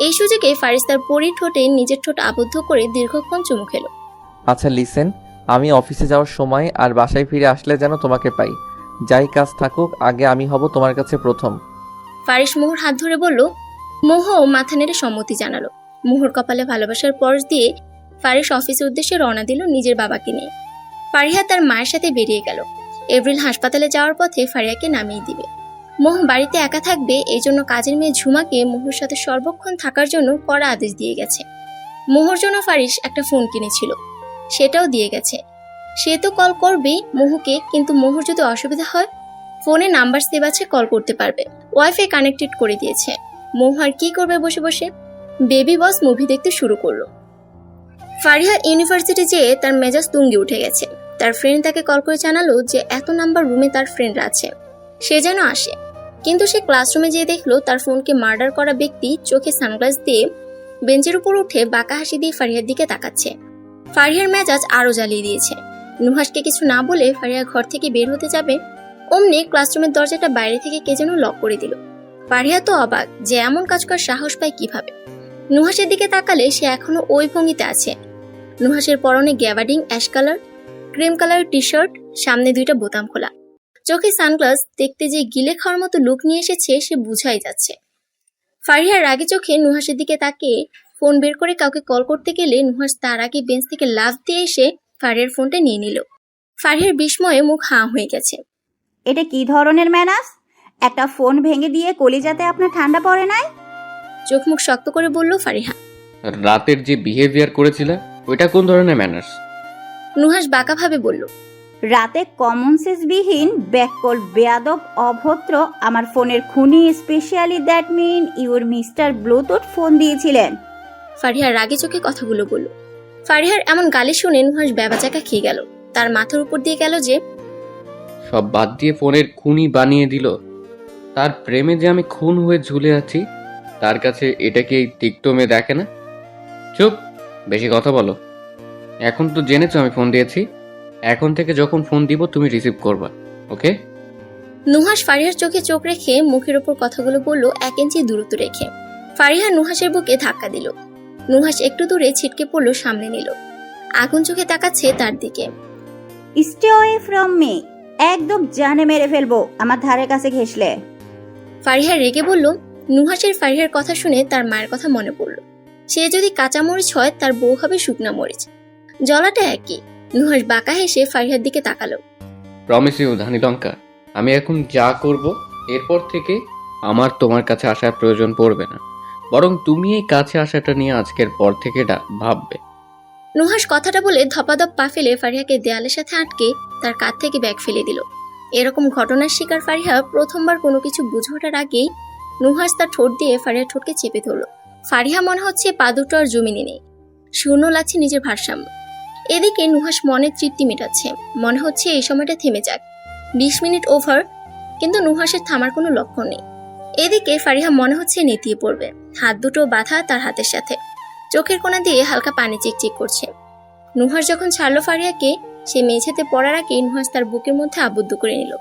এই সুযোগে ফারিস তার পরীর ঠোঁটে নিজের ঠোঁট আবদ্ধ করে দীর্ঘক্ষণ চুমু খেল। আচ্ছা লিসেন, আমি অফিসে যাওয়ার সময় আর বাসায় ফিরে আসলে যেন তোমাকে পাই। যাই কাজ থাকুক, আগে আমি হব তোমার কাছে প্রথম। ফারিস মোহর হাত ধরে বলল। মোহ মাথা নেড়ে সম্মতি জানালো। মোহর কপালে ভালোবাসার পরশ দিয়ে ফারিস অফিসের উদ্দেশ্যে রওনা দিল নিজের বাবাকে নিয়ে। ফারিহা তার মায়ের সাথে বেরিয়ে গেল। এপ্রিল হাসপাতালে যাওয়ার পথে ফারিয়াকে নামিয়ে দিবে। মোহ বাড়িতে একা থাকবে, এই জন্য কাজের মেয়ে ঝুমাকে মোহর সাথে সর্বক্ষণ থাকার জন্য কড়া আদেশ দিয়ে গেছে। মোহর জন্য ফারিস একটা ফোন কিনেছিল, সেটাও দিয়ে গেছে। সে তো কল করবেই মোহকে, কিন্তু মোহর যদি অসুবিধা হয় ফোনে নাম্বার সেভ আছে, কল করতে পারবে। ওয়াইফাই কানেক্টেড করে দিয়েছে। মোহ আর কি করবে বসে বসে? বেবি বস মুভি দেখতে শুরু করলো। ফারিহা ইউনিভার্সিটি যেয়ে তার মেজাজ তুঙ্গে উঠে গেছে। তার ফ্রেন্ড তাকে কল করে জানালো যে এত নাম্বার রুমে তার ফ্রেন্ডরা আছে, সে যেন আসে। কিন্তু সে ক্লাসরুমে যেয়ে দেখলো তার ফোনকে মার্ডার করা ব্যক্তি চোখে সানগ্লাস দিয়ে বেঞ্চের উপর উঠে বাঁকা হাসি দিয়ে ফারিহার দিকে তাকাচ্ছে। ফারিহার মেজাজ আরো জ্বালিয়ে দিয়েছে। নুহাসকে কিছু না বলে ফারিহা ঘর থেকে বের হতে যাবে, অমনি ক্লাসরুমের দরজাটা বাইরে থেকে কে যেন লক করে দিল। ফারিহা তো অবাক যে এমন কাজ করার সাহস পায় কিভাবে। নুহাসের দিকে তাকালে সে এখনো ওই ভঙ্গিতে আছে। নুহাসের পরনে gabardine ash colour, cream colour T shirt, সামনে 2টা বোতাম খোলা, চোখে সানগ্লাস, দেখতে যে গিলে খাওয়ার মতো লুক নিয়ে এসেছে সে বুঝাই যাচ্ছে। ফারিহার রাগে চোখে নুহাসের দিকে তাকিয়ে ফোন বের করে কাউকে কল করতে গেলে নুহাস তার আগে বেঞ্চ থেকে লাফ দিয়ে এসে ফারিহার ফোনটা নিয়ে নিল। ফারিহার বিস্ময়ে মুখ হাঁ হয়ে গেছে। এটা কি ধরনের ম্যানাস? একটা ফোন ভেঙে দিয়ে কলিজাতে আপনার ঠান্ডা পড়ে নাই? চোখ মুখ শক্ত করে বলল ফারিহা। রাতের যে বিহেভিয়ার করেছিল ওইটা কোন ধরনের ম্যানার্স? নুহাস বাঁকাভাবে বলল। রাতে কমন সেন্স বিহীন ব্যাককল বেয়াদব অভদ্র আমার ফোনের খুনি, specially that mean your mister bluetooth phone দিয়েছিলেন। ফারিহার রাগে চোখে কথাগুলো বলল। ফারিহার এমন গালি শুনে নুহাস ব্যাবাচাকা খেয়ে গেল। তার মাথার উপর দিয়ে গেল যে সব বাদ দিয়ে ফোনের খুনি বানিয়ে দিল। তার প্রেমে যে আমি খুন হয়ে ঝুলে আছি, তার কাছে এটাকে এই টিকটমে দেখে না। চুপ, বেশি কথা বলো। এখন তো জেনেছো আমি ফোন দিয়েছি, এখন থেকে যখন ফোন দিব তুমি রিসিভ করবা, ওকে? নুহাস ফারিহার চোখে চোখ রেখে মুখের উপর কথাগুলো বলল 1 ইঞ্চি দূরত্ব রেখে। ফারিহা নুহাসের বুকে ধাক্কা দিল। নুহাস একটু দূরে ছিটকে পড়ল, সামনে নিল। আগুন চোখে তাকাচ্ছে তার দিকে। স্টে অ্যাওয়ে ফ্রম মি, একদম জানে মেরে ফেলবো আমার ধারে কাছে ঘেসলে। ফারিহা রেগে বলল। নুহাসের ফারিহার কথা শুনে তার মায়ের কথা মনে পড়ল। সে যদি কাঁচা মরিচ হয় তার বউ হবে শুকনা মরিচ, জলাটা একই। নুহাস বাঁকা হেসে ফারিহার দিকে তাকালো। প্রমিস ইউ ধানি লঙ্কা, আমি এখন যা করব এরপর থেকে আমার তোমার কাছে আসার প্রয়োজন পড়বে না, বরং তুমি এই কাছে আসাটা নিয়ে আজকের পর থেকে ভাববে। নুহাস কথাটা বলে ধপাধপ পা ফেলে ফারিহাকে দেয়ালের সাথে আটকে তার কাঁধ থেকে ব্যাগ ফেলে দিল। এরকম ঘটনার শিকার ফারিহা প্রথমবার কোনো কিছু বুঝে ওঠার আগেই নুহাস তার ঠোঁট দিয়ে ফারিহার ঠোঁটকে চেপে ধরল। ফারিহা মনে হচ্ছে পা দুটো আর জমিনে নেই, শূন্য লাগছে নিজের ভারসাম্য। এদিকে নুহাস মনের তৃপ্তি মেটাচ্ছে, মনে হচ্ছে এই সময়টা থেমে যাক। 20 মিনিট ওভার, কিন্তু নুহাসের থামার কোনো লক্ষণ নেই। এদিকে ফারিহা মনে হচ্ছে নেতিয়ে পড়বে। হাত দুটো বাঁধা তার হাতের সাথে, চোখের কোণা দিয়ে হালকা পানি চিকচিক করছে। নুহাস যখন ছাড়লো ফারিহাকে, সে মেঝেতে পড়ার আগে নুহাস তার বুকের মধ্যে আবদ্ধ করে নিল।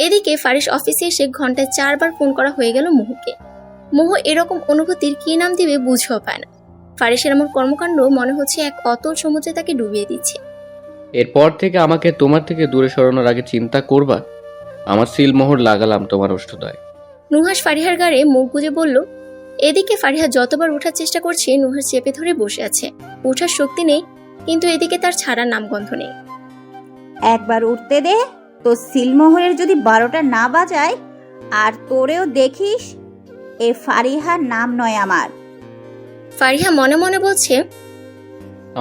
এদিকে ফারিস অফিসে এসে ঘন্টায় 4 বার ফোন করা হয়ে গেল মোহকে। মোহ এরকম অনুভূতির কি নাম দিবে বুঝেও পায় না। ফারিসের এমন কর্মকাণ্ড মনে হচ্ছে এক অতল সমুদ্রে তাকে ডুবিয়ে দিচ্ছে। এরপর থেকে আমাকে তোমার থেকে দূরে সরানোর আগে চিন্তা করবা। আমার সিলমোহর লাগালাম তোমার অষ্টদয়। নুহাস ফারিহার গাড়ে মুখ গুজে বলল। এদিকে ফারিহা যতবার ওঠার চেষ্টা করছে নুহাস চেপে ধরে বসে আছে। ওঠার শক্তি নেই, কিন্তু এদিকে তার ছাড়ার নামগন্ধ নেই। একবার উঠতে দে, তো সিলমোহরের যদি 12টা না বাজায় আর তোরেও দেখিস, এ ফারিহার নাম নয় আমার। ফারিহা মনে মনে বলছে,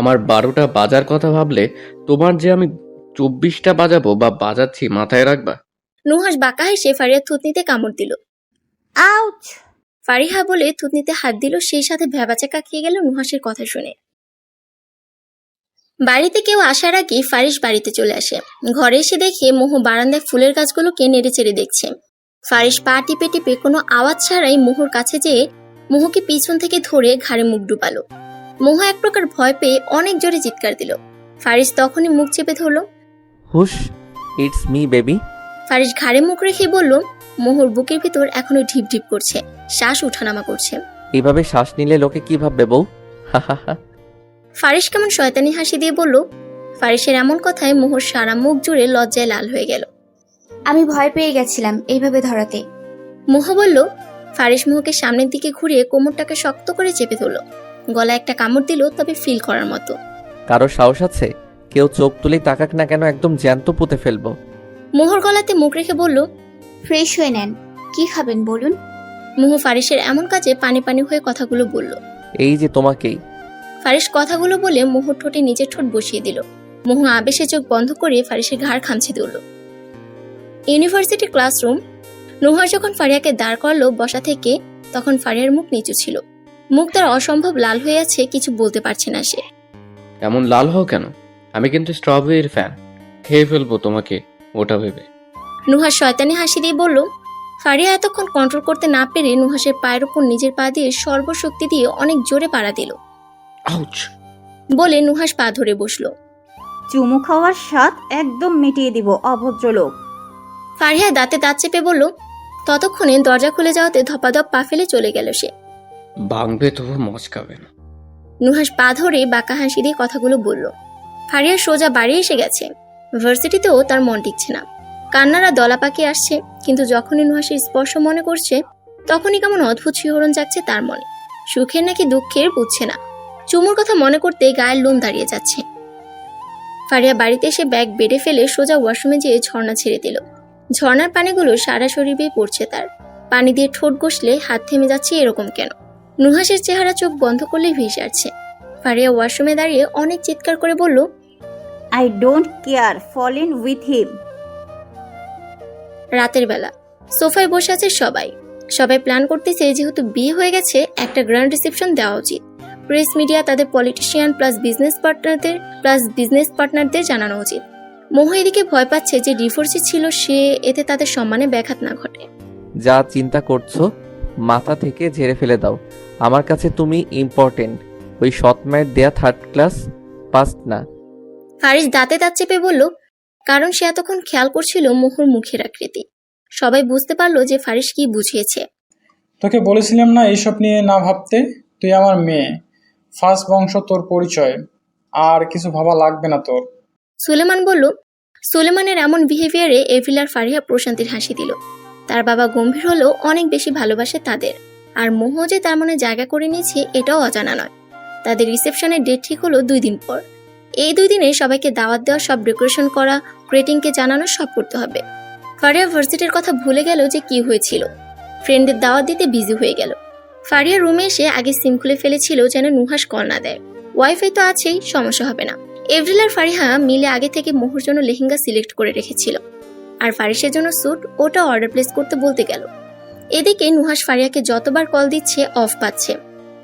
আমার 12টা বাজার কথা ভাবলে তোমার যে আমি 24টা বাজাবো বা বাজাচ্ছি মাথায় রাখবা। নুহাস বাঁকা হেসে ফারিহার থুতনিতে কামড় দিল। আউচ! ফারিহা বলে থুতনিতে হাত দিল, সেই সাথে ভ্যাবাচাকা খেয়ে গেল নুহাসের কথা শুনে। বাড়িতে কেউ আসার আগে ফারিস বাড়িতে চলে আসে। ঘরে এসে দেখে মোহ বারান্দায় ফুলের গাছগুলোকে নেড়ে চেড়ে দেখছে। ফারিস পা টিপে টিপে কোনো আওয়াজ ছাড়াই মোহর কাছে যেয়ে মোহকে পিছন থেকে ধরে ঘাড়ে মুখ ডুবালো। মোহ এক প্রকার ভয় পেয়ে অনেক জোরে চিৎকার দিল। ফারিস তখনই মুখ চেপে ধরল। হুশ, ইটস মি বেবি। ফারিস ঘাড়ে মুখ রেখে বলল। মোহর বুকের ভিতর এখনো ঢিপ ঢিপ করছে, শ্বাস উঠানামা করছে। এইভাবে শ্বাস নিলে লোকে কি ভাববে বউ? হা হা হা। ফারিস কেমন শয়তানি হাসি দিয়ে বলল। ফারিসের এমন কথায় মোহর সারা মুখ জুড়ে লজ্জায় লাল হয়ে গেল। আমি ভয় পেয়ে গেছিলাম এইভাবে ধরাতে। মোহ বলল। ফারিস মোহকে সামনের দিকে ঘুরিয়ে কোমরটাকে শক্ত করে চেপে ধরল, গলায় একটা কামড় দিল, তবে ফিল করার মতো। কারো সাহস আছে? কেউ চোখ তুলে তাকাক না কেন, একদম জ্যান্ত পুঁতে ফেলবো। মোহর গলাতে মুখ রেখে বলল। ফ্রেশ হয়ে নেন, কি খাবেন বলুন? মোহ ফারিসের এমন কাজে পানি পানি হয়ে কথাগুলো বলল। এই যে তোমাকেই। ফারিস কথাগুলো বলে মোহর ঠোঁটে নিজের ঠোঁট বসিয়ে দিল। মোহ আবেশে চোখ বন্ধ করে ফারিসের ঘাড় খামচে ধরল। University classroom. নুহার যখন ফারিয়াকে দাঁড় করালো বসা থেকে, তখন ফারিয়ার মুখ নিচু ছিল। মুখ তার অসম্ভব লাল হয়ে আছে, কিছু বলতে পারছে না সে। এমন লাল হও কেন? আমি কিন্তু স্ট্রবেরির ফ্যান, খেয়ে ফেলবো তোমাকে ওটা ভেবে। নুহাস শয়তানি হাসি দিয়ে বলল। ফারিয়া এতক্ষণ কন্ট্রোল করতে না পেরে নুহাসের পায়ের উপর নিজের পা দিয়ে সর্বশক্তি দিয়ে অনেক জোরে পাড়া দিল। আউচ বলে নুহাস পা ধরে বসলো। চুমু খাওয়ার স্বাদ একদম মিটিয়ে দিব অভদ্রলোক। ফারিয়া দাঁতে দাঁত চেপে বলল। ততক্ষণে দরজা খুলে যাওয়াতে ধপাধপ পা ফেলে চলে গেল সে। ভাঙবে তবু মচকাবে না। নুহাস পা ধরে বাঁকা হাসি দিয়ে কথাগুলো বলল। ফারিয়া সোজা বাড়ি এসে গেছে। ভার্সিটিতেও তার মন টিকছে না, কান্নারা দলা পাকিয়ে আসছে। কিন্তু যখনই নুহাসের স্পর্শ মনে করছে, তখনই কেমন অদ্ভুত শিহরণ জাগছে তার মনে। সুখের নাকি দুঃখের বুঝছে না। চুমুর কথা মনে করতে গায়ের লোম দাঁড়িয়ে যাচ্ছে। ফারিয়া বাড়িতে এসে ব্যাগ বেডে ফেলে সোজা ওয়াশরুমে যেয়ে ঝর্ণা ছেড়ে দিল। ঝর্ণার পানিগুলো সারা শরীর বেয়ে পড়ছে তার। পানি দিয়ে ঠোঁট ঘষলে হাত থেমে যাচ্ছে এরকম কেন? নুহাসের চেহারা চোখ বন্ধ করলে ভেসে আসছে। ফারিয়া ওয়াশরুমে দাঁড়িয়ে অনেক চিৎকার করে বলল, I don't care, fall in with him. রাতের বেলা সোফায় বসে আছে সবাই। সবাই প্ল্যান করতেছে যেহেতু বিয়ে হয়ে গেছে, একটা গ্র্যান্ড রিসেপশন দেওয়া উচিত। প্রেস মিডিয়া তাদের পলিটিশিয়ান প্লাস বিজনেস পার্টনারদের জানানো উচিত। মোহ এদিকে ভয় পাচ্ছে যে ডিভোর্সে ছিল সে, এতে তাদের সম্মানে ব্যাঘাত না ঘটে। যা চিন্তা করছো মাথা থেকে ঝেড়ে ফেলে দাও। আমার কাছে তুমি ইম্পর্টেন্ট, ওই সৎ মায়ের দেয়া থার্ড ক্লাস পাস না। ফারিস দাঁতে দাঁত চেপে বলল, কারণ সে এতক্ষণ খেয়াল করছিল মোহর মুখের আকৃতি। সবাই বুঝতে পারলো যে ফারিস কি বুঝিয়েছে। তোকে বলেছিলাম না এইসব নিয়ে না ভাবতে? তুই আমার মেয়ে, ফার্স্ট বংশ, তোর পরিচয়, আর কিছু ভাবা লাগবে না তোর। সুলেমান বলল। সুলেমানের এমন বিহেভিয়ারে এভিল আর ফারিহা প্রশান্তির হাসি দিল। তার বাবা গম্ভীর হলেও অনেক বেশি ভালোবাসে তাদের, আর মোহ যে তার মনে জায়গা করে নিয়েছে এটাও অজানা নয়। তাদের রিসেপশনের ডেট ঠিক হলো 2 দিন পর। এই 2 দিনে সবাইকে দাওয়াত দেওয়া, সব ডেকোরেশন করা, গ্রিটিংকে জানানো, সব করতে হবে। ফারিয়া ভার্সিটির কথা ভুলে গেল যে কি হয়েছিল। ফ্রেন্ডদের দাওয়াত দিতে বিজি হয়ে গেল। ফারিয়া রুমে এসে আগে সিম খুলে ফেলেছিল যেন নুহাস কল না দেয়। ওয়াইফাই তো আছেই, সমস্যা হবে না। এভরিল আর ফারিহা মিলে আগে থেকে মোহর জন্য লেহেঙ্গা সিলেক্ট করে রেখেছিল, আর ফারিসের জন্য স্যুট, ওটা অর্ডার প্লেস করতে বলতে গেল। এদিকে নুহাস ফারিয়াকে যতবার কল দিচ্ছে অফ পাচ্ছে।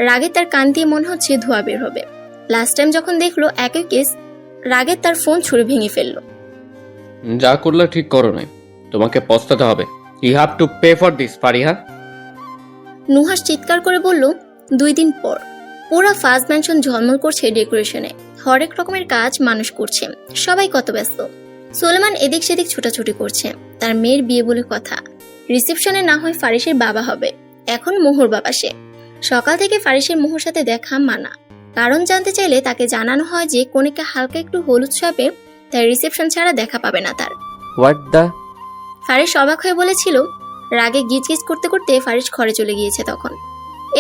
রাগে তার কান দিয়ে মনে হচ্ছে ধোঁয়া বের হবে। লাস্ট টাইম যখন দেখলো একই কেস, রাগে তার ফোন ছুঁড়ে ভেঙে ফেললো। যা করলে ঠিক করো নাই, তোমাকে পস্তাতে হবে। You have to pay for this Fariha. Nuhas চিৎকার করে বলল। 2 দিন পর পুরা ফার্স্ট ম্যানশন ঝলমল করছে ডেকোরেশনে। হরেক রকমের কাজ মানুষ করছে, সবাই কত ব্যস্ত। সুলেমান এদিক সেদিক ছোটাছুটি করছে। তার মেয়ের বিয়ে বলে কথা। রিসেপশনে না হয় ফারিসের বাবা হবে, এখন মোহর বাবা সে। সকাল থেকে ফারিসের মোহর সাথে দেখা মানা। কারণ জানতে চাইলে তাকে জানানো হয় যে কনেকে হালকা একটু হলুদ ছাপে, তাই রিসেপশন ছাড়া দেখা পাবে না তার। হোয়াট দা? ফারিস অবাক হয়ে বলেছিল। রাগে গিজগিজ করতে করতে ফারিস ঘরে চলে গিয়েছে তখন।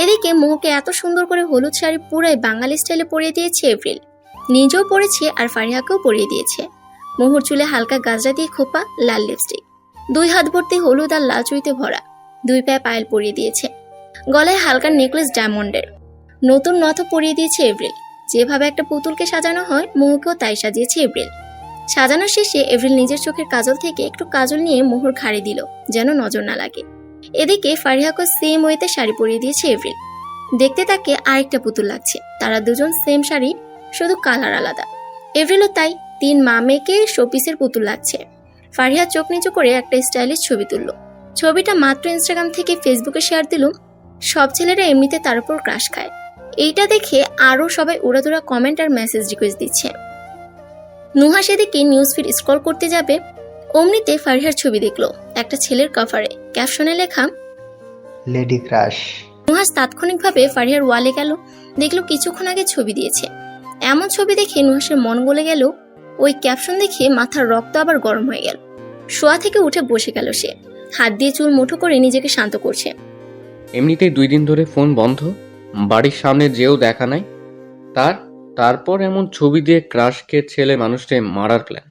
এদিকে মোহকে এত সুন্দর করে হলুদ শাড়ি পুরাই বাঙালি স্টাইলে পরিয়ে দিয়েছে এপ্রিল। নিজেও পরেছে আর ফারিহাকেও পরিয়ে দিয়েছে। মোহর চুলে হালকা গাজরা দিয়ে খোপা, লাল লিপস্টিক, 2 হাত ভর্তি হলুদ আর লাল চুইতে ভরা, 2 পায়ে পায়েল পরিয়ে দিয়েছে। গলায় হালকা নেকলেস ডায়মন্ডের। নতুন নথ পরিয়ে দিয়েছে এপ্রিল। যেভাবে একটা পুতুলকে সাজানো হয়, মোহকেও তাই সাজিয়েছে এপ্রিল। সাজানোর শেষে এপ্রিল নিজের চোখের কাজল থেকে একটু কাজল নিয়ে মোহর ঘাড়ে দিল, যেন নজর না লাগে। এদিকে ফারিহাকে সেম ওয়েতে শাড়ি পরিয়ে দিয়েছে এপ্রিল। দেখতে তাকে আরেকটা পুতুল লাগছে। তারা দুজন সেম শাড়ি, শুধু কালার আলাদা। এপ্রিলও তাই 3 মা মেয়েকে শোপিসের পুতুল লাগছে। ফারিহা চোখ নিচু করে একটা স্টাইলিশ ছবি তুলল। ছবিটা মাত্র ইনস্টাগ্রাম থেকে ফেসবুকে শেয়ার দিল। সব ছেলেরা এমনিতে তার উপর ক্রাশ খায়। এইটা দেখে আরো সবাই উড়াধুরা কমেন্ট আর মেসেজ রিকোয়েস্ট দিচ্ছে। নুহা সেদিকে নিউজ ফিড স্ক্রল করতে যাবে, অমনিতে ফারিহার ছবি দেখলো একটা ছেলের কভারে, ক্যাপশনে লেখা লেডি ক্রাশ। নুহাস তাৎক্ষণিকভাবে ফারিহার ওয়ালে গেল, দেখলো কিছুক্ষণ আগে ছবি দিয়েছে। এমন ছবি দেখে নুহাসের মন গলে গেল। ওই ক্যাপশন দেখে মাথার রক্ত আবার গরম হয়ে গেল। শোয়া থেকে উঠে বসে গেল সে, হাত দিয়ে চুল মুঠো করে নিজেকে শান্ত করছে। এমনিতেই 2 দিন ধরে ফোন বন্ধ, বাড়ির সামনে যেও দেখা নাই, তারপর এমন ছবি দিয়ে ক্রাশকে ছেলে মানুষকে মারার প্ল্যান।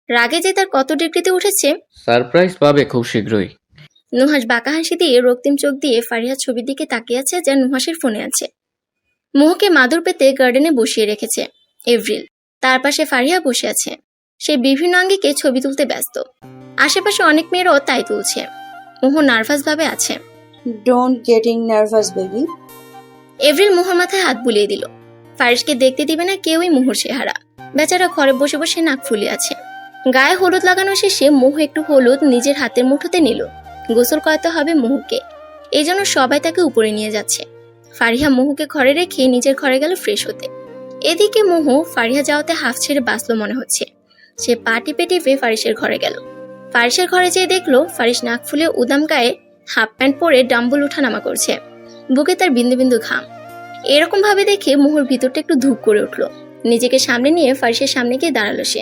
রাগে যে তার কত ডিগ্রিতে উঠেছে। সারপ্রাইজ পাবে খুব শীঘ্রই। নুহাস বাঁকা হাসি দিয়ে রক্তিম চোখ দিয়ে ফারিহার ছবির দিকে তাকিয়ে আছে, যা নুহাসের ফোনে আছে। মোহকে মাদুর পেতে গার্ডেনে বসিয়ে রেখেছে এভরিল, তার পাশে ফারিহা বসে আছে। সে বিভিন্ন আঙ্গিকে ছবি তুলতে ব্যস্ত। আশেপাশে অনেক মেয়েরাও তাই তুলছে। মোহ নার্ভাস ভাবে আছে। Don't getting nervous baby. Avril মোহর মাথায় হাত বুলিয়ে দিল। ফারিসকে দেখতে দিবে না কেউই মোহর চেহারা। বেচারা ঘরে বসে বসে নাক ফুলিয়ে আছে। গায়ে হলুদ লাগানো শেষে মোহ একটু হলুদ নিজের হাতের মুঠোতে নিল। গোসল করাতে হবে মোহকে, এই জন্য সবাই তাকে উপরে নিয়ে যাচ্ছে। ফারিহা মোহকে ঘরে রেখে নিজের ঘরে গেল ফ্রেশ হতে। এদিকে মোহ ফারিহা যাওয়াতে হাফ ছেড়ে বাঁচলো মনে হচ্ছে। সে পা টিপে টিপে ফারিসের ঘরে গেল। ফারিসের ঘরে যেয়ে দেখলো ফারিস নাক ফুলে উদাম গায়ে হাফ প্যান্ট পরে ডাম্বল উঠানামা করছে। বুকে তার বিন্দু বিন্দু ঘাম। এরকম ভাবে দেখে মোহর ভিতরটা একটু ধূপ করে উঠলো। নিজেকে সামনে নিয়ে ফারিসের সামনে গিয়ে দাঁড়ালো সে।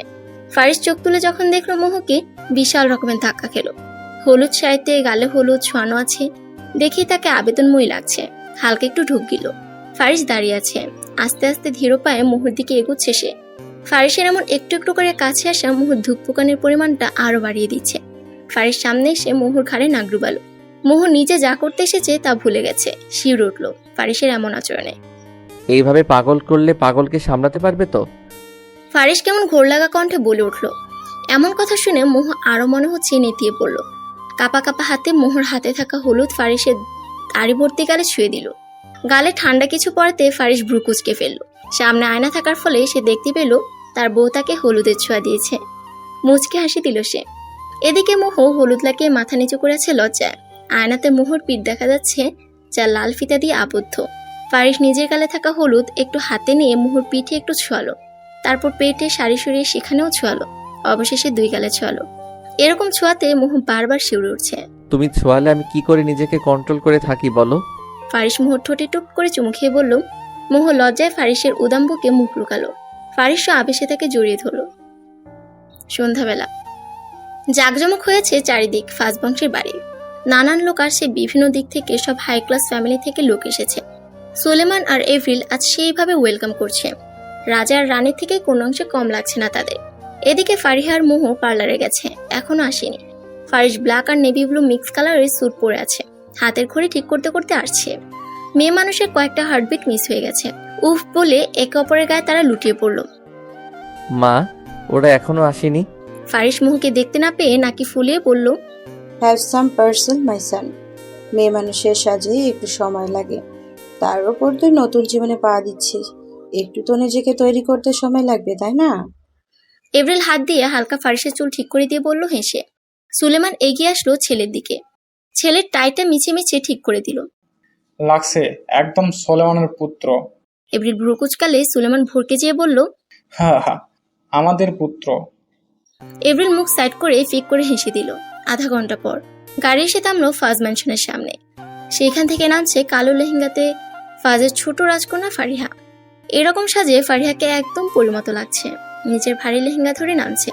ফারিস চোখ তুলে যখন দেখলো মোহকে, বিশাল রকমের ধাক্কা খেলো। হলুদ শাড়িতে গালে হলুদ ছোঁয়ানো আছে, দেখেই তাকে আবেদনময়ী লাগছে। হালকা একটু ঢুক গেল। ফারিস দাঁড়িয়ে আছে, আস্তে আস্তে ধীর পায়ে মোহর দিকে এগোচ্ছে সে। ফারিসের এমন একটু একটু করে কাছে আসা মোহর ধূপ পোকানের পরিমাণটা আরো বাড়িয়ে দিচ্ছে। ফারিস সামনে এসে মোহর ঘাড়ে নাক ডুবালো। মোহ নিজে যা করতে এসেছে তা ভুলে গেছে, শিউরে উঠলো ফারিসের এমন আচরণে। এইভাবে পাগল করলে পাগলকে সামলাতে পারবে তো? ফারিস কেমন ঘোর লাগা কণ্ঠে বলে উঠলো। এমন কথা শুনে মোহ আরো মনে হচ্ছে নেতিয়ে পড়লো। কাপা কাপা হাতে মোহর হাতে থাকা হলুদ ফারিসের দাড়ি ভর্তি গালে ছুঁয়ে দিল। গালে ঠান্ডা কিছু পড়াতে ফারিস ভ্রু কুঁচকে ফেললো। সামনে আয়না থাকার ফলে সে দেখতে পেল তার বউ তাকে হলুদের ছোঁয়া দিয়েছে। মুচকে হাসি দিল সে। এদিকে মোহ হলুদ লাগিয়ে মাথা নিচু করেছে লজ্জায়। আয়নাতে মোহর পিঠ দেখা যাচ্ছে, যা লাল ফিতা দিয়ে আবদ্ধ। ফারিস নিজের গালে থাকা হলুদ একটু হাতে নিয়ে মোহর পিঠে একটু ছোঁয়ালো, তারপর পেটে শাড়ি সরিয়ে সেখানেও ছোঁয়ালো, অবশেষে 2 গালে ছোঁয়ালো। এরকম ছোঁয়াতে মোহ বারবার শিউরে উঠছে। তুমি ছোঁয়ালে আমি কি করে নিজেকে কন্ট্রোল করে থাকি বলো? ফারিস মোহর ঠোঁটে টুপ করে চুমু খেয়ে বলল। মোহ লজ্জায় ফারিসের উদাম বুকে মুখ লুকালো। ফারিসও আবেশে তাকে জড়িয়ে ধরল। সন্ধ্যাবেলা জাঁকজমক হয়েছে চারিদিক ফাজ বংশের বাড়ি। নানান লোক আসছে বিভিন্ন দিক থেকে, সব হাই ক্লাস ফ্যামিলি থেকে লোক এসেছে। সুলেমান আর এভরিল আজ সেইভাবে ওয়েলকাম করছে। রাজা আর রানীর থেকে কোনো অংশে কম লাগছে না তাদের। এদিকে ফারিহার মোহ পার্লারে গেছে, এখনো আসেনি। ফারিস ব্ল্যাক আর নেভি ব্লু মিক্স কালারের স্যুট পরে আছে, হাতের ঘড়ি ঠিক করতে করতে আসছে। মেয়ে মানুষের কয়েকটা হার্টবিট মিস হয়ে গেছে। উফ বলে একে অপরের গায়ে তারা লুটিয়ে পড়ল। মা, ওরা এখনো আসেনি? ফারিস মোহকে দেখতে না পেয়ে নাকি ফুলিয়ে বলল, হ্যাভ সাম পার্সন মাই সান। মেয়ে মানুষের সাজে একটু সময় লাগে, তার উপর তুই নতুন জীবনে পা দিচ্ছিস, একটু তো নিজেকে তৈরি করতে সময় লাগবে, তাই না? এভরিল হাত দিয়ে হালকা ফারিসের চুল ঠিক করে দিয়ে বলল হেসে। সুলেমান এগিয়ে আসলো ছেলের দিকে। ছেলের টাইটা মিছে মিছে ঠিক করে দিল। লাগছে একদম সোলেমানের পুত্র। এভরিল ভ্রু কুচকালে সুলেমান ভরকে যেয়ে বলল, হ্যাঁ হ্যাঁ, আমাদের পুত্র। এভরিল মুখ সাইড করে ফিক করে হেসে দিল। আধা ঘন্টা পর গাড়ি এসে থামলো ফাজ ম্যানশনের সামনে। সেখান থেকে নামছে কালো লেহেঙ্গাতে ফাজের ছোট রাজকন্যা ফারিহা। এরকম সাজে ফারিহাকে একদম পরিমতো লাগছে। নিচের ভারী লেহেঙ্গা ধরে নামছে।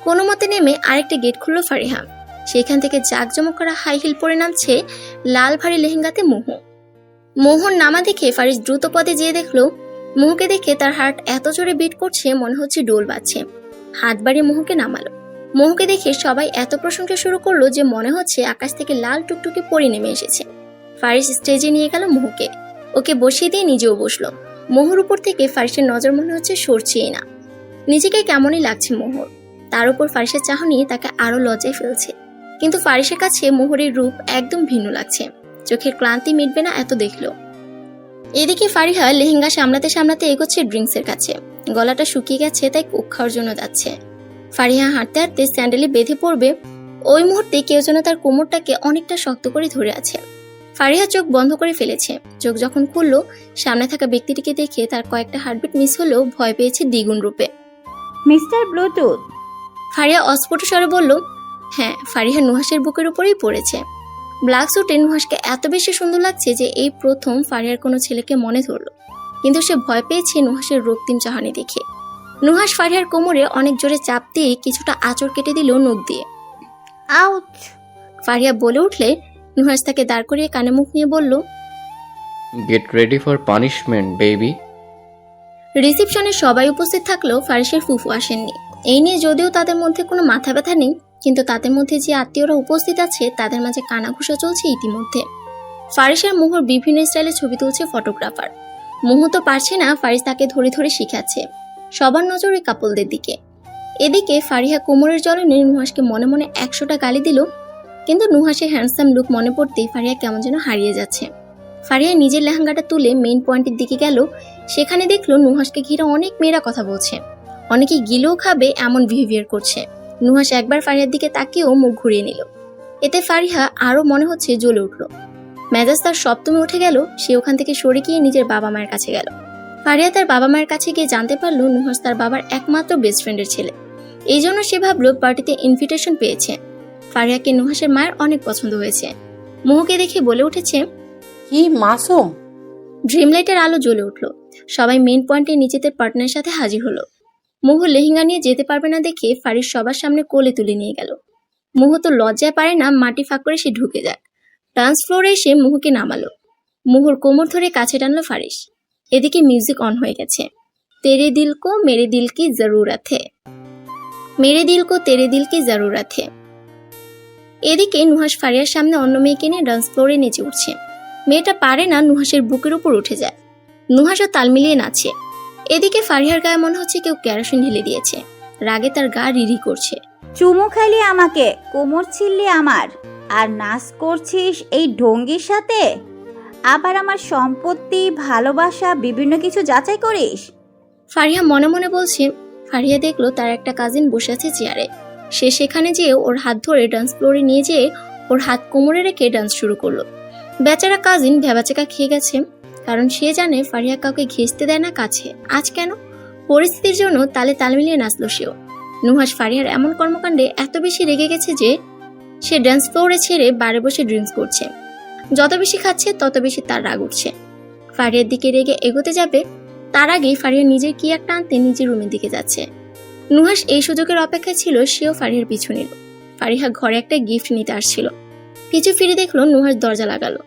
কোনো মতে নেমে আরেকটা গেট খুললো ফারিহা। সেখান থেকে জাঁকজমক করা হাই হিল পরে নামছে লাল ভারী লেহেঙ্গাতে মোহ। মোহর নামা দেখে ফারিস দ্রুত পদে যেয়ে দেখলো মোহকে দেখে তার হার্ট এত জোরে বিট করছে মনে হচ্ছে ডোল বাজছে। হাত বাড়িয়ে মোহকে নামালো। মোহকে দেখে সবাই এত প্রশংসা শুরু করলো যে মনে হচ্ছে আকাশ থেকে লাল টুকটুকে পরি নেমে এসেছে। ফারিস স্টেজে নিয়ে গেল মোহকে, ওকে বসিয়ে দিয়ে নিজেও বসলো। মোহর উপর থেকে ফারিসের নজর মনে হচ্ছে সরছেই না। নিজেকে কেমনই লাগছে মোহর। তার উপর ফারিসের চাহনি তাকে আরো লজ্জায় ফেলছে। কিন্তু ফারিসের কাছে মোহরের রূপ একদম ভিন্ন লাগছে। চোখের ক্লান্তি মিটবে না এত দেখলো। এদিকে ফারিহা লেহেঙ্গা সামলাতে সামলাতে এগোচ্ছে ড্রিঙ্কসের কাছে। গলাটা শুকিয়ে গেছে, তাই কোক খাওয়ার জন্য যাচ্ছে। ফারিহা হাঁটতে হাঁটতে স্যান্ডেলে বেঁধে পড়বে, ওই মুহূর্তে কেউ যেন তার কোমরটাকে অনেকটা শক্ত করে ধরে আছে। ফারিহা চোখ বন্ধ করে ফেলেছে। চোখ যখন খুললো, সামনে থাকা ব্যক্তিটিকে দেখে তার কয়েকটা হার্টবিট মিস হলেও ভয় পেয়েছে দ্বিগুণ রূপে। Mister Bluetooth. ফারিয়া অস্ফুট স্বরে বলল, হ্যাঁ। ফারিহা নুহাসের বুকের উপরেই পড়েছে। ব্ল্যাক স্যুটে নুহাসকে এত বেশি সুন্দর লাগছে যে এই প্রথম ফারিয়ার কোনো ছেলেকে মনে ধরল, কিন্তু সে ভয় পেয়েছে নুহাসের রক্তিম চাহনি দেখে। নুহাস ফারিয়ার কোমরে অনেক জোরে চাপ দিয়ে কিছুটা আঁচড় কেটে দিল নখ দিয়ে। আউচ! ফারিয়া বলে উঠলে নুহাস তাকে দাঁড় করিয়ে কানে মুখ নিয়ে বলল, get ready for punishment baby. রিসেপশনে সবাই উপস্থিত থাকলেও ফারিসের ফুফু আসেননি। এই নিয়ে যদিও তাদের মধ্যে কোনো মাথা ব্যথা নেই, কিন্তু তাদের মধ্যে যে আত্মীয়রা উপস্থিত আছে তাদের মাঝে কানাঘুষা চলছে ইতিমধ্যে। ফারিসের মুহর বিভিন্ন স্টাইলে ছবি তুলছে ফটোগ্রাফার। মুহ তো পারছে না, ফারিস তাকে ধরে ধরে শিখাচ্ছে। সবার নজর ওই কাপলদের দিকে। এদিকে ফারিহা কোমরের জলনে নুহাসকে মনে মনে 100টা গালি দিল, কিন্তু নুহাসের হ্যান্ডসাম লুক মনে পড়তেই ফারিহা কেমন যেন হারিয়ে যাচ্ছে। ফারিহা নিজের লেহেঙ্গাটা তুলে মেইন পয়েন্টের দিকে গেল। সেখানে দেখলো নুহাসকে ঘিরে অনেক মেয়েরা কথা বলছে, অনেকে গিলেও খাবে এমন বিহেভিয়ার করছে। নুহাস একবার ফারিহার দিকে তাকিয়েও মুখ ঘুরিয়ে নিল। এতে ফারিহা আরো মনে হচ্ছে জ্বলে উঠল। মেজাজ তার সপ্তমে উঠে গেল। সে ওখান থেকে সরে গিয়ে নিজের বাবা মায়ের কাছে গেল। ফারিহা তার বাবা মায়ের কাছে গিয়ে জানতে পারলো নুহাস তার বাবার একমাত্র বেস্ট ফ্রেন্ডের ছেলে। এই জন্য সে ভাবলো পার্টিতে ইনভিটেশন পেয়েছে। ফারিহাকে নুহাসের মায়ের অনেক পছন্দ হয়েছে। মোহকে দেখে বলে উঠেছে, কি মাসুম! ড্রিমলাইটের আলো জ্বলে উঠল। সবাই মেইন পয়েন্টে নিজেদের পার্টনারের সাথে হাজির হলো। মোহ লেহেঙ্গা নিয়ে যেতে পারবে না দেখে ফারিস সবার সামনে কোলে তুলে নিয়ে গেল। মোহ তো লজ্জায় পারে না, মাটি ফাঁক করে সে ঢুকে যায়। ডান্স ফ্লোরে এসে মোহকে নামালো। মোহর কোমর ধরে কাছে টানলো ফারিস। এদিকে মিউজিক অন হয়ে গেছে। তেরে দিল কো মেরে দিল কি জরুরত হে, মেরে দিল কো তেরে দিল কি জরুরত হে। এদিকে নুহাস ফারিয়ার সামনে অন্য মেয়েকে নিয়ে ডান্স ফ্লোরে নেচে উঠছে। মেয়েটা পারে না, নুহাসের বুকের উপর উঠে যায়। নুহাসও তাল মিলিয়ে নাচে। এদিকে ফারিহার গায়ে মনে হচ্ছে কেউ কেরোসিন ঢেলে দিয়েছে। রাগে তার গা রিরি করছে। চুমু খাইলি আমাকে, কোমর ছিললি আমার, আর নাচ করছিস এই ঢঙ্গির সাথে। আবার আমার সম্পত্তি, ভালোবাসা, বিভিন্ন কিছু যাচাই করিস। ফারিহা মনে মনে বলছে। ফারিহা দেখলো তার একটা কাজিন বসে আছে চেয়ারে। সে সেখানে যেয়ে ওর হাত ধরে ডান্স ফ্লোরে নিয়ে যেয়ে ওর হাত কোমরে রেখে ডান্স শুরু করলো। বেচারা কাজিন ভেবাচাকা খেয়ে গেছে, কারণ সে জানে ফারিহা কাউকে ঘেঁষতে দেয় না কাছে। আজ কেন? পরিস্থিতির জন্য তালে তাল মিলিয়ে নাচলো সেও। নুহাস ফারিহার এমন কর্মকাণ্ডে এত বেশি রেগে গেছে যে সে ডান্স ফ্লোরে ছেড়ে বারে বসে ড্রিঙ্কস করছে। যত বেশি খাচ্ছে তত বেশি তার রাগ উঠছে। ফারিহার দিকে রেগে এগোতে যাবে, তার আগেই ফারিহা নিজের কি একটা আনতে নিজের রুমের দিকে যাচ্ছে। নুহাস এই সুযোগের অপেক্ষায় ছিল। সেও ফারিহার পিছু নিল। ফারিহা ঘরে একটা গিফট নিতে আসছিল। পিছু ফিরে দেখলো নুহাস দরজা লাগালো।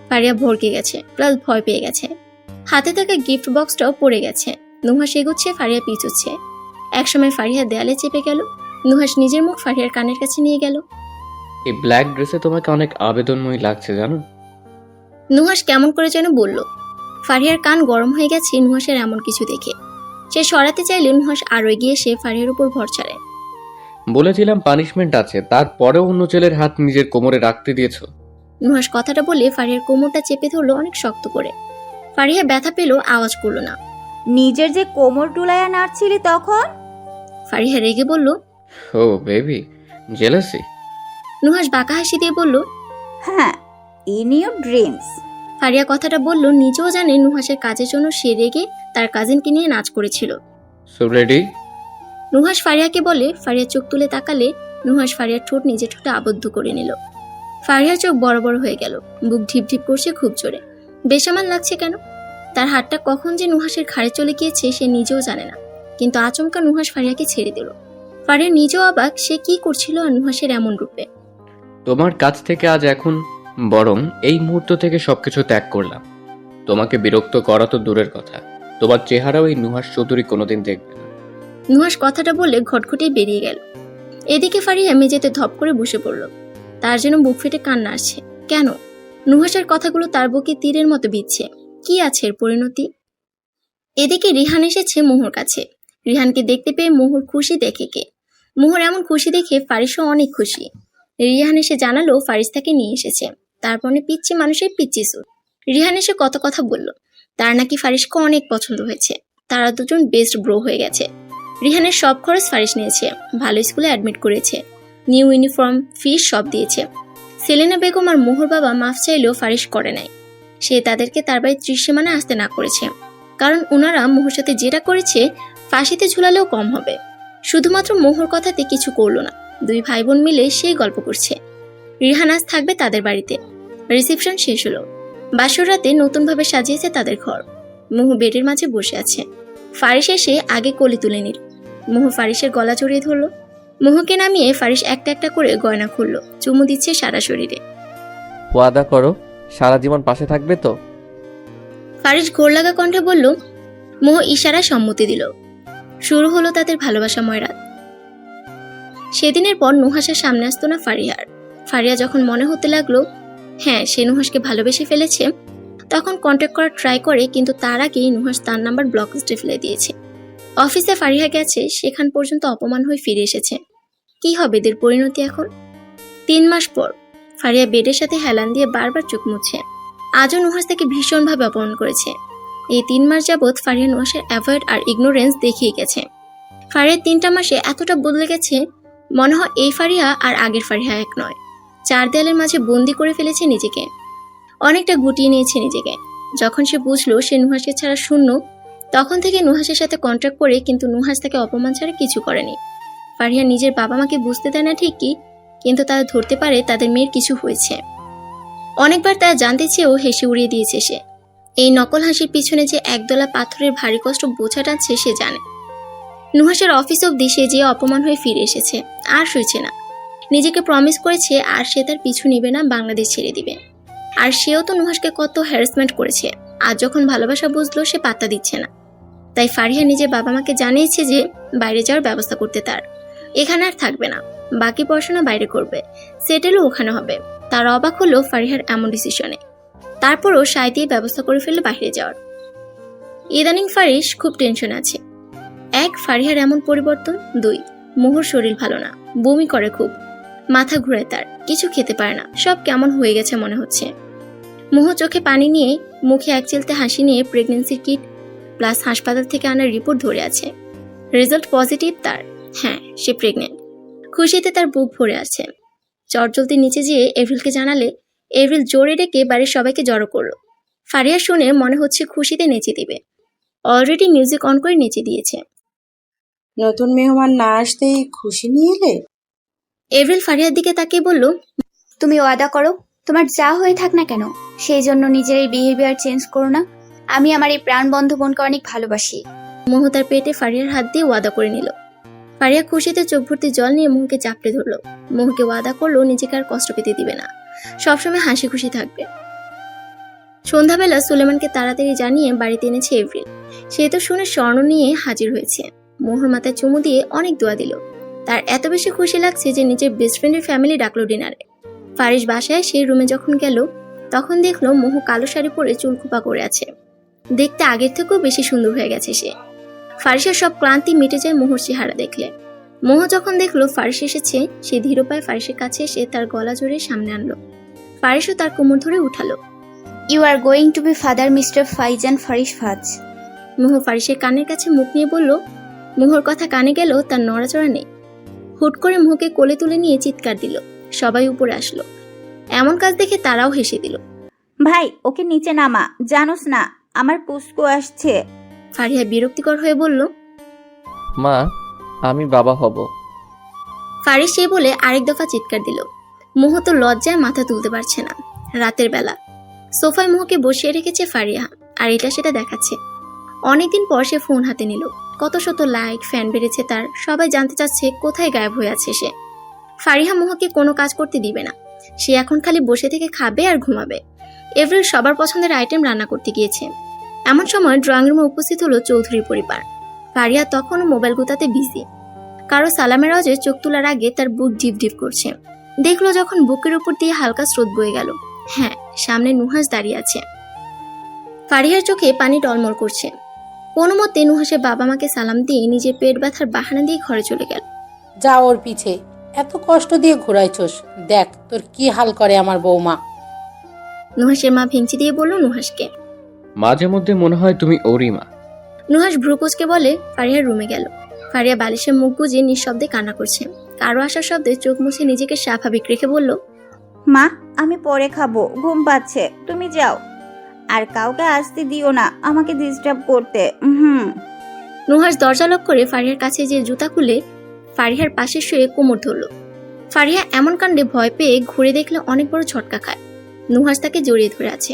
ফারিহা ভরকে গেছে, প্লাস ভয় পেয়ে গেছে। হাতে থাকা গিফট বক্সটাও পড়ে গেছে। নুহাস এগোচ্ছে, ফারিহা পিছুচ্ছে। একসময় ফারিহা দেয়ালে চেপে গেল। নুহাস নিজের মুখ ফারিহার কানের কাছে নিয়ে গেল। এই ব্ল্যাক ড্রেসে তোমাকে অনেক আবেদনময়ী লাগছে জানো। নুহাস কেমন করে যেন বলল। ফারিহার কান গরম হয়ে গেছে নুহাসের এমন কিছু দেখে। সে সরাতে চাইলে নুহাস আরো এগিয়ে এসে ফারিহার উপর ভর ছাড়ে। বলেছিলাম পানিশমেন্ট আছে, তারপরেও অন্য ছেলের হাত নিজের কোমরে রাখতে দিয়েছো। নুহাস কথাটা বলে ফারিহার কোমরটা চেপে ধরলো অনেক শক্ত করে। ফারিহা ব্যথা পেল, আওয়াজ করলো না। নিজের যে কোমর টুলাইয়া নাড়ছিলি তখন? ফারিহা রেগে বলল, ও বেবি, জেলাসি। নুহাস বাঁকা হাসি দিয়ে বলল, হ্যাঁ, ইন ইউর ড্রিমস। ফারিয়া কথাটা বলল, নিজেও জানে নুহাসের কাজের জন্য সে রেগে তার কাজিনকে নিয়ে নাচ করেছিল। So ready? নুহাস ফারিয়াকে বলে। ফারিয়া চোখ তুলে তাকালে নুহাস ফারিয়ার ঠোঁট নিজের ঠোঁটে আবদ্ধ করে নিল। ফারিয়ার চোখ বড় বড় হয়ে গেল, বুক ঢিপ ঢিপ করছে খুব জোরে। বেসামাল লাগছে কেন? তার হাতটা কখন যে নুহাসের ঘাড়ে চলে গিয়েছে সে নিজেও জানে না, কিন্তু আচমকা নুহাস ফারিয়াকে ছেড়ে দিল। ফারিয়া নিজেও অবাক, সে কি করছিল আর নুহাসের এমন রূপে। তোমার কাছ থেকে আজ এখন বরং এই মুহূর্ত থেকে সবকিছু ত্যাগ করলাম। তোমাকে বিরক্ত করা তো দূরের কথা, তোমার চেহারাও এই নুহাস চৌধুরী কোনোদিন দেখবে না। নুহাস কথাটা বলে ঘটঘটে বেরিয়ে গেল। এদিকে ফারিয়া মেঝেতে ধপ করে বসে পড়ল। তার যেন বুক ফেটে কান্না আসছে। কেন? নুহাসের কথাগুলো তার বুকে তীরের মতো বিচ্ছে। কি আছে এর পরিণতি? এদিকে রিহান এসেছে মোহর কাছে। রিহানকে দেখতে পেয়ে মোহর খুশি দেখে কে। মোহর এমন খুশি দেখে ফারিসও অনেক খুশি। রিহান এসে জানালো ফারিস তাকে নিয়ে এসেছে। তারপরে পিচ্ছি মানুষের পিচ্ছি সুর। রিহান এসে কত কথা বলল। তার নাকি ফারিসকে অনেক পছন্দ হয়েছে। তারা দুজন বেস্ট ব্রো হয়ে গেছে। রিহানের সব খরচ ফারিস নিয়েছে, ভালো স্কুলে অ্যাডমিট করেছে, নিউ ইউনিফর্ম, ফিস সব দিয়েছে। সেলেনা বেগম আর মোহর বাবা মাফ চাইলেও ফারিস করে নাই। সে তাদেরকে তার বাড়ির ত্রিসীমানায় আসতে না করেছে, কারণ ওনারা মোহর সাথে যেটা করেছে ফাঁসিতে ঝুলালেও কম হবে। শুধুমাত্র মোহর কথাতে কিছু করলো না। দুই ভাই বোন মিলে সেই গল্প করছে। রিহান আজ থাকবে তাদের বাড়িতে। রিসেপশন শেষ হলো। বাসর রাতে নতুনভাবে সাজিয়েছে তাদের ঘর। মোহ বেডের মাঝে বসে আছে। ফারিস এসে আগে কোলে তুলে নিল। মোহ ফারিসের গলা জড়িয়ে ধরলো। মোহকে নামিয়ে ফারিস একটা একটা করে গয়না খুললো, চুমু দিচ্ছে সারা শরীরে। ওয়াদা করো সারা জীবন পাশে থাকবে তো? ফারিস ঘোর লাগা কণ্ঠে বলল। মোহ ইশারায় সম্মতি দিল। শুরু হলো তাদের ভালোবাসাময় রাত। সেদিনের পর নুহাসের সামনে আসতো না ফারিয়ার। ফারিয়া যখন মনে হতে লাগলো হ্যাঁ সে নুহাসকে ভালোবেসে ফেলেছে, তখন কন্ট্যাক্ট করার ট্রাই করে, কিন্তু তার আগেই নুহাস তার নাম্বার ব্লক লিস্টে ফেলে দিয়েছে। অফিসে ফারিয়া গেছে, সেখান পর্যন্ত অপমান হয়ে ফিরে এসেছে। কি হবে এদের পরিণতি এখন? 3 মাস পর ফারিয়া বেডের সাথে হেলান দিয়ে বারবার চোখ মুছে। আজও নুহাস তাকে ভীষণভাবে অপমান করেছে। এই 3 মাস যাবৎ ফারিয়া নুহাসের অ্যাভয়েড আর ইগনোরেন্স দেখিয়ে গেছে। ফারিয়ার 3টা মাসে এতটা বদলে গেছে, মনে হয় এই ফারিয়া আর আগের ফারিয়া এক নয়। 4 দেয়ালের মাঝে বন্দি করে ফেলেছে নিজেকে, অনেকটা গুটিয়ে নিয়েছে নিজেকে। যখন সে বুঝলো সে নুহাসকে ছাড়া শূন্য, তখন থেকে নুহাসের সাথে কন্ট্যাক্ট করে, কিন্তু নুহাস তাকে অপমান ছাড়া কিছু করেনি। ফারিয়া নিজের বাবা মাকে বুঝতে দেয় না ঠিকই, কিন্তু তারা ধরতে পারে তাদের মেয়ের কিছু হয়েছে। অনেকবার তারা জানতে চেয়েও হেসে উড়িয়ে দিয়েছে সে। এই নকল হাসির পিছনে যে একদলা পাথরের ভারী কষ্ট বোঝা টানছে সে জানে। নুহাসের অফিস অব্দি সে যে অপমান হয়ে ফিরে এসেছে, আর সইছে না। নিজেকে প্রমিস করেছে আর সে তার পিছু নিবে না, বাংলাদেশ ছেড়ে দিবে। আর সেও তো নুহাসকে কত হ্যারাসমেন্ট করেছে। আজ যখন ভালোবাসা বুঝলো সে পাত্তা দিচ্ছে না। তাই ফারিয়া নিজের বাবা মাকে জানিয়েছে যে বাইরে যাওয়ার ব্যবস্থা করতে তার। এখানে আর থাকবে না, বাকি পড়াশোনা বাইরে করবে, সেটেলও ওখানে হবে। তার অবাক হলো ফারিহার এমন ডিসিশনে। তারপরও সায় দিয়ে ব্যবস্থা করে ফেললো বাইরে যাওয়ার। ইদানিং ফারিস খুব টেনশন আছে। 1, ফারিহার এমন পরিবর্তন। 2, মোহর শরীর ভালো না, বমি করে খুব, মাথা ঘুরায় তার, কিছু খেতে পারে না, সব কেমন হয়ে গেছে মনে হচ্ছে। মোহ চোখে পানি নিয়ে, মুখে এক চিলতে হাসি নিয়ে প্রেগনেন্সির কিট প্লাস হাসপাতাল থেকে আনার রিপোর্ট ধরে আছে। রেজাল্ট পজিটিভ তার। হ্যাঁ, সে প্রেগনেন্ট। খুশিতে তার বুক ভরে আছে। চটজলদি নিচে যেয়ে এভরিলকে জানালে এভরিল জোরে ডেকে বাড়ির সবাইকে জড়ো করলো। ফারিয়া শুনে মনে হচ্ছে খুশিতে নেচে দিবে। অলরেডি মিউজিক অন করে নেচে দিয়েছে। নতুন মেহমান না আসতেই খুশি নিয়ে এলে? এভরিল ফারিয়ার দিকে তাকিয়ে বলল, তুমি ওয়াদা করো, তোমার যা হয়ে থাক না কেন সেই জন্য নিজের এই বিহেভিয়ার চেঞ্জ করো না। আমি আমার এই প্রাণবন্ধ বোনকে অনেক ভালোবাসি। মোহ তার পেটে ফারিয়ার হাত দিয়ে ওয়াদা করে নিল। ফারিয়া খুশিতে চোখ ভর্তি জল নিয়ে মোহকে চাপড়ে ধরলো। মোহকে ওয়াদা করলো নিজেকে আর কষ্ট পেতে দিবে না, সবসময় হাসি খুশি থাকবে। সন্ধ্যাবেলা সুলেমানকে তাড়াতাড়ি জানিয়ে বাড়িতে এনেছে এভরিল। সে তো শুনে স্বর্ণ নিয়ে হাজির হয়েছে। মোহর মাথায় চুমু দিয়ে অনেক দোয়া দিল। তার এত বেশি খুশি লাগছে যে নিজের বেস্ট ফ্রেন্ডের ফ্যামিলি ডাকলো ডিনারে। ফারিস বাসায় সেই রুমে যখন গেল, তখন দেখলো মোহ কালো শাড়ি পরে চুল খোপা করে আছে। দেখতে আগের থেকেও বেশি সুন্দর হয়ে গেছে সে। ফারিসের সব ক্লান্তি মিটে যায় মোহর চেহারা দেখলে। মোহ যখন দেখলো ফারিস এসেছে, সে ধীর পায়ে ফারিসের কাছে এসে তার গলা জড়িয়ে সামনে আনলো। ফারিসও তার কোমর ধরে উঠালো। You are going to be father mister Faizan Faris Faaz. Moh ফারিসের কানের কাছে মুখ নিয়ে বলল। মোহর কথা কানে গেলেও তার নড়াচড়া নেই। হুট করে মোহকে কোলে তুলে নিয়ে চিৎকার দিল। সবাই উপরে আসলো। এমন কাজ দেখে তারাও হেসে দিল। ভাই ওকে নিচে নামা, জানোস না আমার পুস্কু আসছে। ফারিয়া বিরক্তিকর হয়ে বলল, মা আমি বাবা হব। ফারিস সে বলে আরেক দফা চিৎকার দিল। মোহ তো লজ্জায় মাথা তুলতে পারছে না। রাতের বেলা সোফায় মোহকে বসিয়ে রেখেছে ফারিয়া, আর এটা সেটা দেখাচ্ছে। অনেকদিন পর সে ফোন হাতে নিল। কত শত লাইক ফ্যান বেড়েছে তার। সবাই জানতে চাচ্ছে কোথায় গায়েব হয়ে আছে সে। ফারিহা মোহকে কোনো কাজ করতে দিবে না। সে এখন খালি বসে থেকে খাবে আর ঘুমাবে। এভরিল সবার পছন্দের আইটেম রান্না করতে গিয়েছে। এমন সময় ড্রয়িং রুমে উপস্থিত হলো চৌধুরীর পরিবার। ফারিয়া তখনও মোবাইল গুতাতে বিজি। কারো সালামের আওয়াজে চোখ তোলার আগে তার বুক ডিপ ডিপ করছে। দেখলো যখন বুকের উপর দিয়ে হালকা স্রোত বয়ে গেল। হ্যাঁ, সামনে নুহাস দাঁড়িয়ে আছে। ফারিহার চোখে পানি টলমল করছে। কোনো মতে নুহাসের বাবা মাকে সালাম দিয়ে নিজের পেট ব্যথার বাহানা দিয়ে ঘরে চলে গেল। যা ওর পিছে, এত কষ্ট দিয়ে ঘুরাইছস, দেখ তোর কি হাল করে আমার বৌমা। নুহাসের মা ভেঙচি দিয়ে বলল নুহাসকে। মাঝে মধ্যে মনে হয় তুমি ওরই মা। নুহাস ভ্রুকুচকে বলে ফারিয়ার রুমে গেল। ফারিয়া বালিশে মুখ গুজে নিঃশব্দে কান্না করছে। কারো আসার শব্দে চোখ মুছে নিজেকে স্বাভাবিক রেখে বলল, মা আমি পরে খাবো, ঘুম পাচ্ছে, তুমি যাও। আর কাউকে আসতে দিও না আমাকে ডিস্টার্ব করতে। নুহাস দরজা লক করে ফারিয়ার কাছে যে জুতা খুলে ফারিহার পাশে শুয়ে কোমর ধরল। ফারিহা এমন কাণ্ডে ভয় পেয়ে ঘুরে দেখলে অনেক বড় ঝটকা খায়। নুহাস তাকে জড়িয়ে ধরে আছে।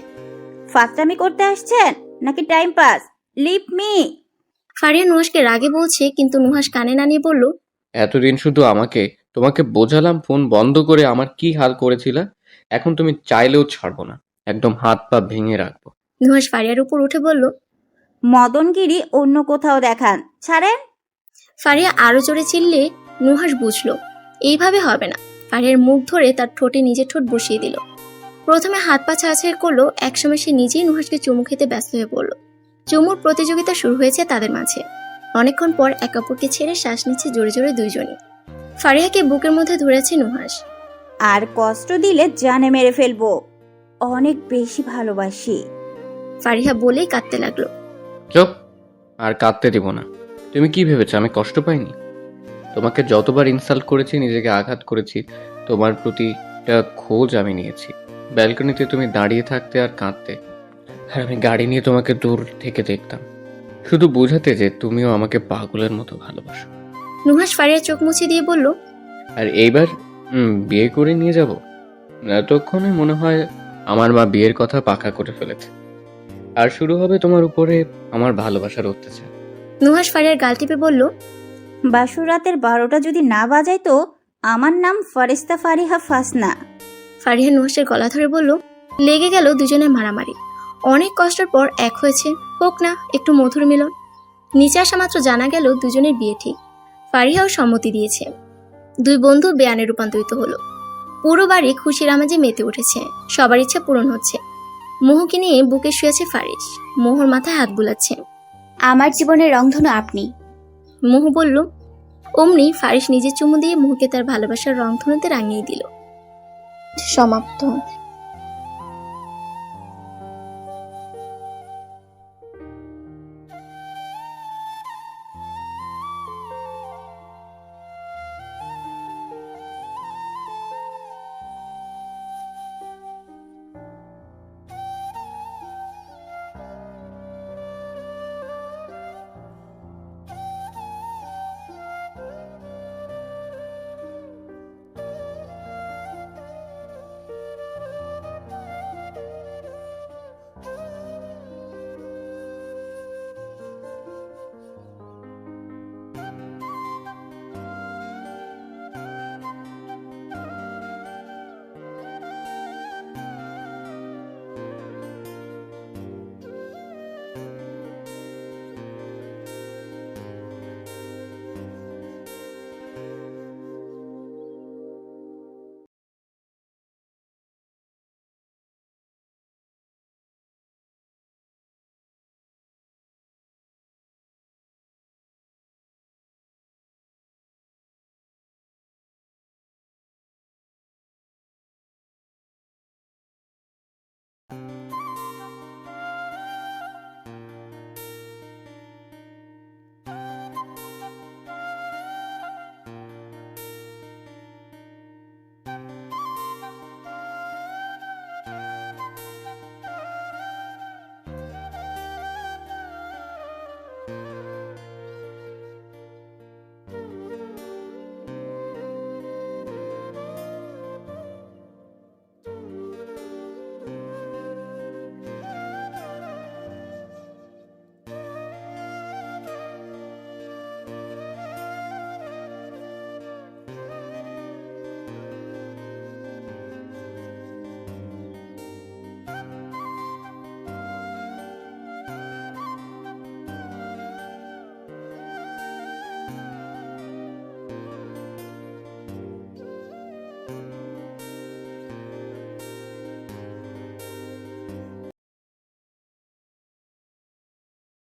ফাত্রামি করতে আসছেন নাকি time pass? Leave me. Fariha নুহাসকে রাগে বলছে, কিন্তু নুহাস কানে না নিয়ে বলল, এতদিন শুধু তোমাকে বোঝালাম ফোন বন্ধ করে আমার কি হাল করেছিলা, এখন তুমি চাইলেও ছাড়বো না, একদম হাত পা ভেঙে রাখবো। নুহাস ফারিহার উপর উঠে বলল, মদনগিরি অন্য কোথাও দেখান, ছাড়েন। ফারিহা আরো জোরে চিল্লে নুহাস বুঝলো এইভাবে হবে না। ফারিহার মুখ ধরে তার ঠোঁটে নিজের ঠোঁট বসিয়ে দিল। প্রথমে হাত পা ছাড়াছাড়ি করলো, একসময় সে নিজেই নুহাসকে চুমু খেতে ব্যস্ত হয়ে পড়ল। চুমুর প্রতিযোগিতা শুরু হয়েছে তাদের মাঝে। অনেকক্ষণ পর এক অপরকে ছেড়ে শ্বাস নিচ্ছে জোরে জোরে দুইজনই। ফারিহাকে বুকের মধ্যে ধরেছে নুহাস। আর কষ্ট দিলে জানে মেরে ফেলবো, অনেক বেশি ভালোবাসি। ফারিহা বলেই কাঁদতে লাগলো। চুপ, আর কাঁদতে দিব না। তুমি কি ভেবেছো আমি কষ্ট পাইনি? তোমাকে যতবার ইনসাল্ট করেছি, নিজেকে আঘাত করেছি, তোমার প্রতিটা খোঁজ আমি নিয়েছি। ব্যালকনিতে তুমি দাঁড়িয়ে থাকতে আর কাঁদতে, আর আমি গাড়ি নিয়ে তোমাকে দূর থেকে দেখতাম, শুধু বোঝাতে যে তুমিও আমাকে পাগলের মতো ভালোবাসো। নুহাস ফারিহার চোখ মুছে দিয়ে বলল, আর এইবার বিয়ে করে নিয়ে যাব। এতক্ষণে মনে হয় আমার মা বিয়ের কথা পাকা করে ফেলেছে, আর শুরু হবে তোমার উপরে আমার ভালোবাসার অত্যাচার। নুহাস ফারিহার গাল টিপে বলল, বাসুর রাতের 12টা যদি না বাজায় তো আমার নাম ফারিস্তা ফারিহা ফাসনা। ফারিহা নুহাসের গলা ধরে বলল, লেগে গেল দুজনের মারামারি। অনেক কষ্টের পর এক হয়েছে, হোক না একটু মধুর মিলন। নিচে আসা মাত্র জানা গেল দুজনের বিয়ে ঠিক। ফারিহাও সম্মতি দিয়েছে। দুই বন্ধু বেয়ানে রূপান্তরিত হলো। পুরো বাড়ি খুশির আমেজে মেতে উঠেছে। সবার ইচ্ছা পূরণ হচ্ছে। মোহকে নিয়ে বুকে শুয়েছে ফারিস। মোহর মাথায় হাত বুলাচ্ছে। আমার জীবনের রংধনু আপনি। মোহ বলল। অমনি ফারিস নিজের চুমু দিয়ে মোহকে তার ভালোবাসার রংধনুতে রাঙিয়ে দিল। সমাপ্ত।